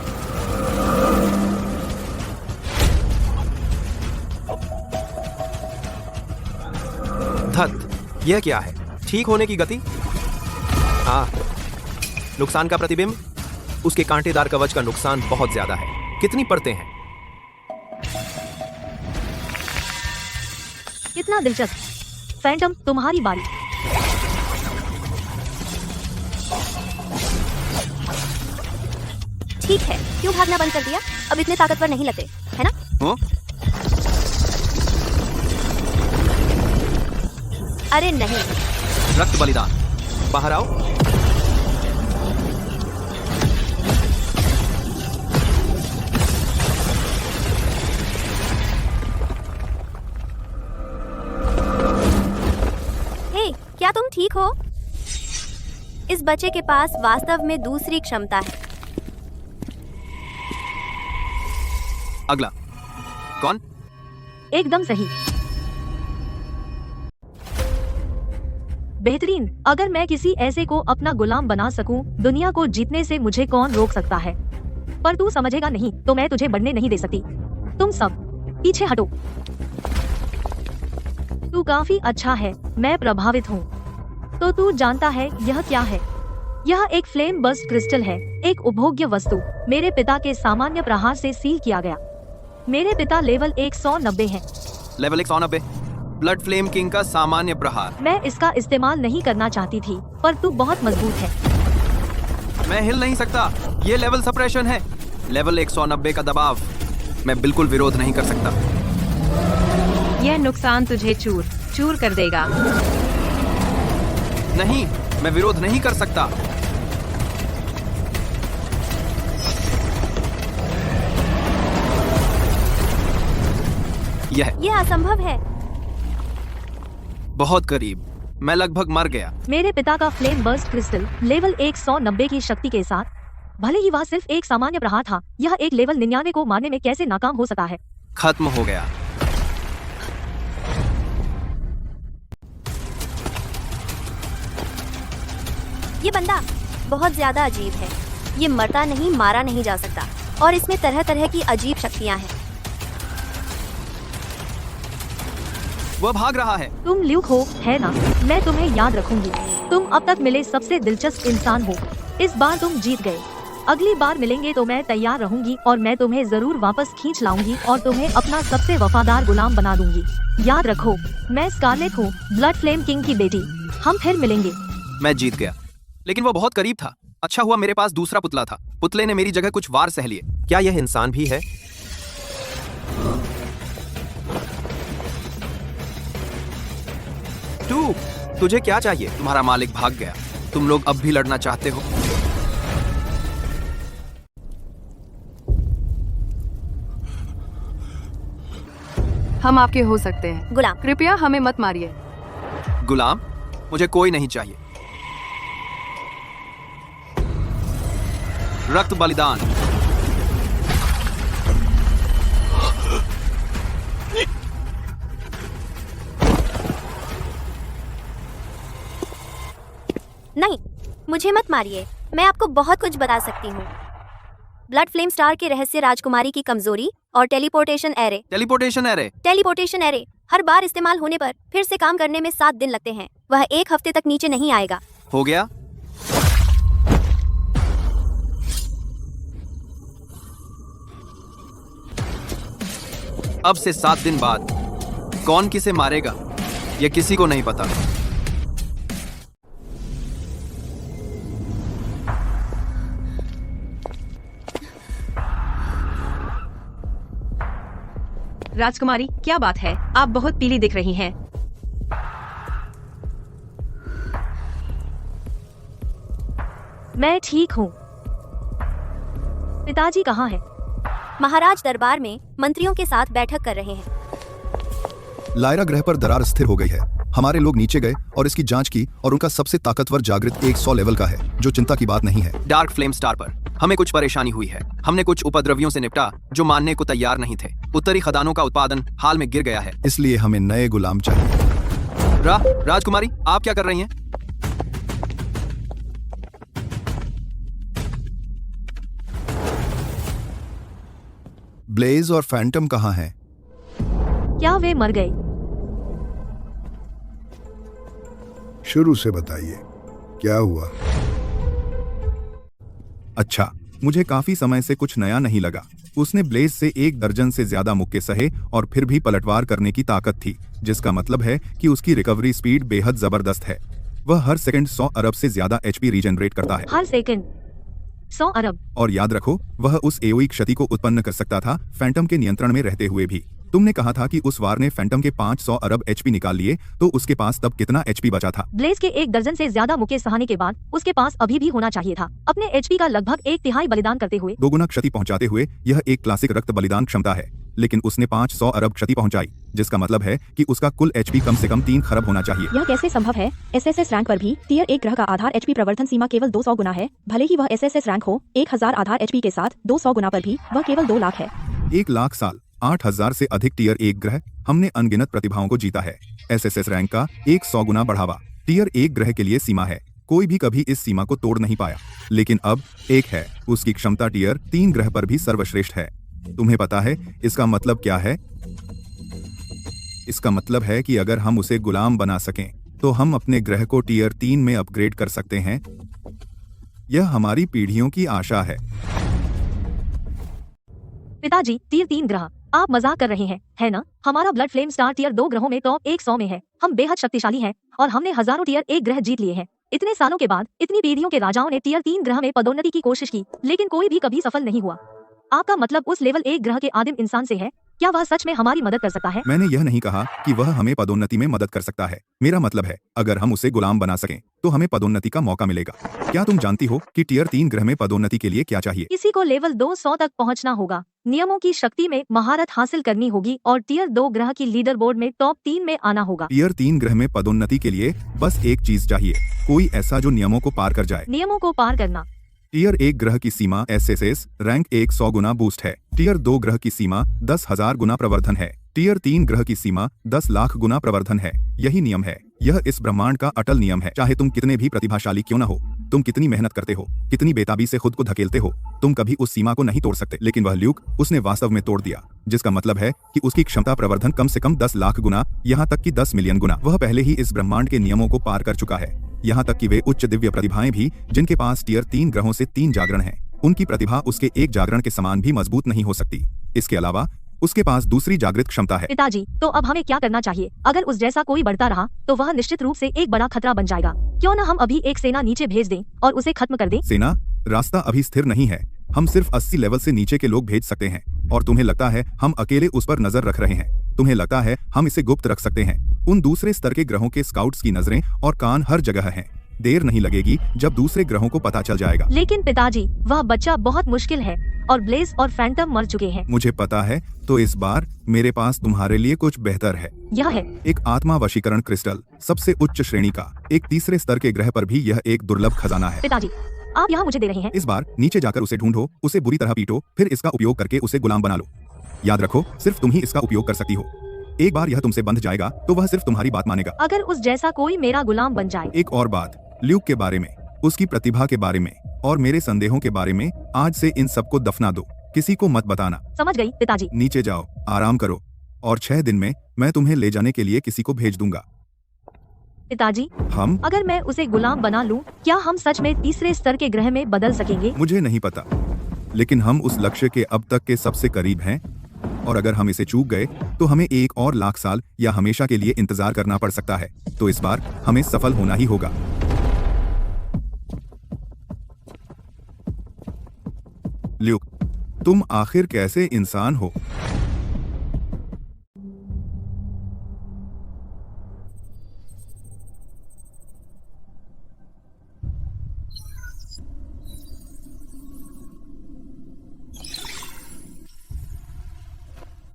धत, यह क्या है? ठीक होने की गति? नुकसान का प्रतिबिंब। उसके कांटेदार कवच का नुकसान बहुत ज्यादा है। कितनी परतें हैं? कितना दिलचस्प। फैंटम, तुम्हारी बारी। ठीक है, क्यों भागना बंद कर दिया? अब इतने ताकतवर नहीं लगते, है ना? हो? अरे नहीं। रक्त बलिदान। बाहर आओ। हे, क्या तुम ठीक हो? इस बच्चे के पास वास्तव में दूसरी क्षमता है। अगला कौन? एकदम सही। बेहतरीन। अगर मैं किसी ऐसे को अपना गुलाम बना सकूं, दुनिया को जीतने से मुझे कौन रोक सकता है? पर तू समझेगा नहीं, तो मैं तुझे बढ़ने नहीं दे सकती। तुम सब पीछे हटो। तू काफी अच्छा है, मैं प्रभावित हूँ। तो तू जानता है यह क्या है? यह एक फ्लेम बर्स्ट क्रिस्टल है, एक उपभोग्य वस्तु, मेरे पिता के सामान्य प्रहार से सील किया गया। मेरे पिता लेवल 190 हैं। लेवल 190, ब्लड फ्लेम किंग का सामान्य प्रहार। मैं इसका इस्तेमाल नहीं करना चाहती थी, पर तू बहुत मजबूत है। मैं हिल नहीं सकता, ये लेवल सप्रेशन है। लेवल 190 का दबाव, मैं बिल्कुल विरोध नहीं कर सकता। यह नुकसान तुझे चूर चूर कर देगा। नहीं, मैं विरोध नहीं कर सकता। यह असंभव है। बहुत करीब, मैं लगभग मर गया। मेरे पिता का फ्लेम बर्स्ट क्रिस्टल लेवल 190 की शक्ति के साथ, भले ही वह सिर्फ एक सामान्य प्रहार था, यह एक लेवल 99 को मारने में कैसे नाकाम हो सकता है? खत्म हो गया। ये बंदा बहुत ज्यादा अजीब है। ये मरता नहीं, मारा नहीं जा सकता, और इसमें तरह तरह की अजीब शक्तियाँ हैं। वह भाग रहा है। तुम ल्यूक हो, है ना? मैं तुम्हें याद रखूंगी। तुम अब तक मिले सबसे दिलचस्प इंसान हो। इस बार तुम जीत गए। अगली बार मिलेंगे तो मैं तैयार रहूंगी और मैं तुम्हें जरूर वापस खींच लाऊंगी और तुम्हें अपना सबसे वफादार गुलाम बना दूंगी। याद रखो, मैं स्कारलेट हूँ, ब्लड फ्लेम किंग की बेटी। हम फिर मिलेंगे। मैं जीत गया, लेकिन वो बहुत करीब था। अच्छा हुआ मेरे पास दूसरा पुतला था। पुतले ने मेरी जगह कुछ वार सह लिए। क्या यह इंसान भी है? तुझे क्या चाहिए? तुम्हारा मालिक भाग गया। तुम लोग अब भी लड़ना चाहते हो? हम आपके हो सकते हैं। गुलाम, कृपया हमें मत मारिए। गुलाम? मुझे कोई नहीं चाहिए। रक्त बलिदान। नहीं, मुझे मत मारिए। मैं आपको बहुत कुछ बता सकती हूँ। ब्लड फ्लेम स्टार के रहस्य, राजकुमारी की कमजोरी और टेलीपोर्टेशन एरे। टेलीपोर्टेशन एरे हर बार इस्तेमाल होने पर फिर से काम करने में 7 दिन लगते हैं। वह 1 हफ्ते तक नीचे नहीं आएगा। हो गया? अब से 7 दिन बाद कौन किसे मारेगा, यह किसी को नहीं पता। राजकुमारी, क्या बात है? आप बहुत पीली दिख रही हैं। मैं ठीक हूँ। पिताजी कहाँ हैं? महाराज दरबार में मंत्रियों के साथ बैठक कर रहे हैं। लायरा ग्रह पर दरार स्थिर हो गई है। हमारे लोग नीचे गए और इसकी जांच की और उनका सबसे ताकतवर जागृत 100 लेवल का है, जो चिंता की बात नहीं है। डार्क फ्लेम स्टार पर हमें कुछ परेशानी हुई है। हमने कुछ उपद्रवियों से निपटा जो मानने को तैयार नहीं थे। उत्तरी खदानों का उत्पादन हाल में गिर गया है। इसलिए हमें नए गुलाम चाहिए। राजकुमारी, आप क्या कर रही हैं? ब्लेज और फैंटम कहाँ हैं? क्या वे मर गए? शुरू से बताइए, क्या हुआ? अच्छा, मुझे काफी समय से कुछ नया नहीं लगा। उसने ब्लेज से 1 दर्जन से ज्यादा मुक्के सहे और फिर भी पलटवार करने की ताकत थी, जिसका मतलब है कि उसकी रिकवरी स्पीड बेहद जबरदस्त है। वह हर सेकंड 100 अरब से ज्यादा एचपी रीजनरेट करता है। हर सेकंड 100 अरब। और याद रखो, वह उस एओई क्षति को उत्पन्न कर सकता था फैंटम के नियंत्रण में रहते हुए भी। तुमने कहा था कि उस वार ने फैंटम के 500 अरब एचपी निकाल लिए, तो उसके पास तब कितना एचपी बचा था? ब्लेज के 1 दर्जन से ज्यादा मुक्के सहाने के बाद उसके पास अभी भी होना चाहिए था। अपने एचपी का लगभग 1/3 बलिदान करते हुए, 2 गुना क्षति पहुंचाते हुए। यह एक क्लासिक रक्त बलिदान क्षमता है, लेकिन उसने 500 अरब क्षति पहुंचाई, जिसका मतलब है कि उसका कुल एचपी कम से कम 3 खरब होना चाहिए। यह कैसे संभव है? एसएसएस रैंक पर भी टियर 1 ग्रह का आधार एचपी प्रवर्धन सीमा केवल 200 गुना है। भले ही वह एसएसएस रैंक हो, 1000 आधार एचपी के साथ 200 गुना पर भी वह केवल 2 लाख है। 1 लाख साल, 8000 से अधिक टियर 1 ग्रह। हमने अनगिनत प्रतिभाओं को जीता है। एसएसएस रैंक का 100 गुना बढ़ावा टियर 1 ग्रह के लिए सीमा है। कोई भी कभी इस सीमा को तोड़ नहीं पाया, लेकिन अब 1 है। उसकी क्षमता टियर 3 ग्रह पर भी सर्वश्रेष्ठ है। तुम्हें पता है इसका मतलब क्या है? इसका मतलब है कि अगर हम उसे गुलाम बना सकें तो हम अपने ग्रह को टियर 3 में अपग्रेड कर सकते हैं। यह हमारी पीढ़ियों की आशा है। पिताजी, टियर 3 ग्रह, आप मजाक कर रहे हैं, है ना? हमारा ब्लड फ्लेम स्टार टियर 2 ग्रहों में टॉप 100 में है। हम बेहद शक्तिशाली हैं और हमने हजारों टियर 1 ग्रह जीत लिए हैं। इतने सालों के बाद इतनी पीढ़ियों के राजाओं ने टियर 3 ग्रह में पदोन्नति की कोशिश की, लेकिन कोई भी कभी सफल नहीं हुआ। आपका मतलब उस लेवल 1 ग्रह के आदिम इंसान से है? क्या वह सच में हमारी मदद कर सकता है? मैंने यह नहीं कहा कि वह हमें पदोन्नति में मदद कर सकता है। मेरा मतलब है, अगर हम उसे गुलाम बना सकें तो हमें पदोन्नति का मौका मिलेगा। क्या तुम जानती हो कि टियर 3 ग्रह में पदोन्नति के लिए क्या चाहिए? किसी को लेवल 200 तक पहुंचना होगा, नियमों की शक्ति में महारत हासिल करनी होगी और टियर 2 ग्रह की लीडर बोर्ड में टॉप 3 में आना होगा। टियर 3 ग्रह में पदोन्नति के लिए बस एक चीज चाहिए, कोई ऐसा जो नियमों को पार कर जाए। नियमों को पार करना। टियर 1 ग्रह की सीमा SSS रैंक 100 गुना बूस्ट है। टियर 2 ग्रह की सीमा 10,000 गुना प्रवर्धन है। टियर 3 ग्रह की सीमा 10 लाख गुना प्रवर्धन है। यही नियम है। यह इस ब्रह्मांड का अटल नियम है। चाहे तुम कितने भी प्रतिभाशाली क्यों न हो, तुम कितनी मेहनत करते हो, कितनी बेताबी से खुद को धकेलते हो, तुम कभी उस सीमा को नहीं तोड़ सकते। लेकिन वह ल्यूक, उसने वास्तव में तोड़ दिया, जिसका मतलब है कि उसकी क्षमता प्रवर्धन कम से कम 10 लाख गुना, यहाँ तक कि 10 मिलियन गुना। वह पहले ही इस ब्रह्मांड के नियमों को पार कर चुका है। यहाँ तक कि वे उच्च दिव्य प्रतिभाएं भी, जिनके पास टियर 3 ग्रहों से 3 जागरण हैं, उनकी प्रतिभा उसके एक जागरण के समान भी मजबूत नहीं हो सकती। इसके अलावा उसके पास दूसरी जागृत क्षमता है। पिताजी, तो अब हमें क्या करना चाहिए? अगर उस जैसा कोई बढ़ता रहा तो वह निश्चित रूप से एक बड़ा खतरा बन जाएगा। क्यों न हम अभी एक सेना नीचे भेज दें और उसे खत्म कर दें? सेना? रास्ता अभी स्थिर नहीं है। हम सिर्फ 80 लेवल से नीचे के लोग भेज सकते हैं और तुम्हें लगता है हम अकेले उस पर नजर रख रहे हैं? तुम्हें लगता है हम इसे गुप्त रख सकते हैं? उन दूसरे स्तर के ग्रहों के स्काउट्स की नजरें और कान हर जगह हैं। देर नहीं लगेगी जब दूसरे ग्रहों को पता चल जाएगा। लेकिन पिताजी, वह बच्चा बहुत मुश्किल है और ब्लेज और फैंटम मर चुके हैं। मुझे पता है, तो इस बार मेरे पास तुम्हारे लिए कुछ बेहतर है। यह है एक आत्मा वशीकरण क्रिस्टल, सबसे उच्च श्रेणी का। एक तीसरे स्तर के ग्रह पर भी यह एक दुर्लभ खजाना है। पिताजी, आप यहाँ मुझे दे रहे हैं? इस बार नीचे जाकर उसे ढूंढो, उसे बुरी तरह पीटो, फिर इसका उपयोग करके उसे गुलाम बना लो। याद रखो, सिर्फ तुम ही इसका उपयोग कर सकती हो। एक बार यह तुमसे बंध जाएगा तो वह सिर्फ तुम्हारी बात मानेगा। अगर उस जैसा कोई मेरा गुलाम बन जाए। एक और बात, ल्यूक के बारे में, उसकी प्रतिभा के बारे में और मेरे संदेहों के बारे में, आज से इन सबको दफना दो। किसी को मत बताना। समझ गई पिताजी। नीचे जाओ, आराम करो और 6 दिन में मैं तुम्हें ले जाने के लिए किसी को भेज दूंगा। पिताजी, हम अगर मैं उसे गुलाम बना लूं, क्या हम सच में तीसरे स्तर के ग्रह में बदल सकेंगे? मुझे नहीं पता, लेकिन हम उस लक्ष्य के अब तक के सबसे करीब हैं और अगर हम इसे चूक गए तो हमें 1 और लाख साल या हमेशा के लिए इंतजार करना पड़ सकता है। तो इस बार हमें सफल होना ही होगा। ल्यूक, तुम आखिर कैसे इंसान हो?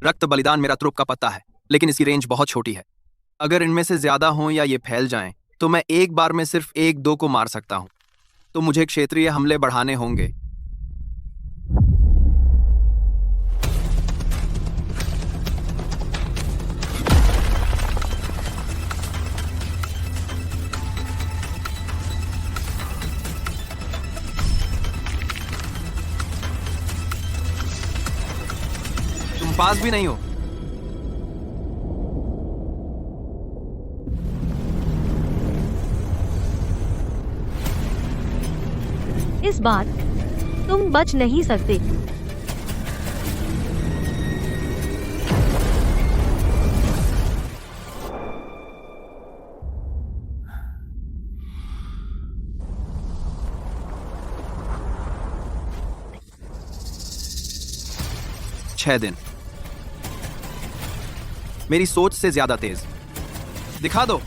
रक्त बलिदान मेरा त्रुप का पत्ता है, लेकिन इसकी रेंज बहुत छोटी है। अगर इनमें से ज्यादा हों या ये फैल जाएं, तो मैं एक बार में सिर्फ 1-2 को मार सकता हूं। तो मुझे क्षेत्रीय हमले बढ़ाने होंगे। तुम पास भी नहीं हो। इस बार तुम बच नहीं सकते। छह दिन, मेरी सोच से ज्यादा तेज। दिखा दो।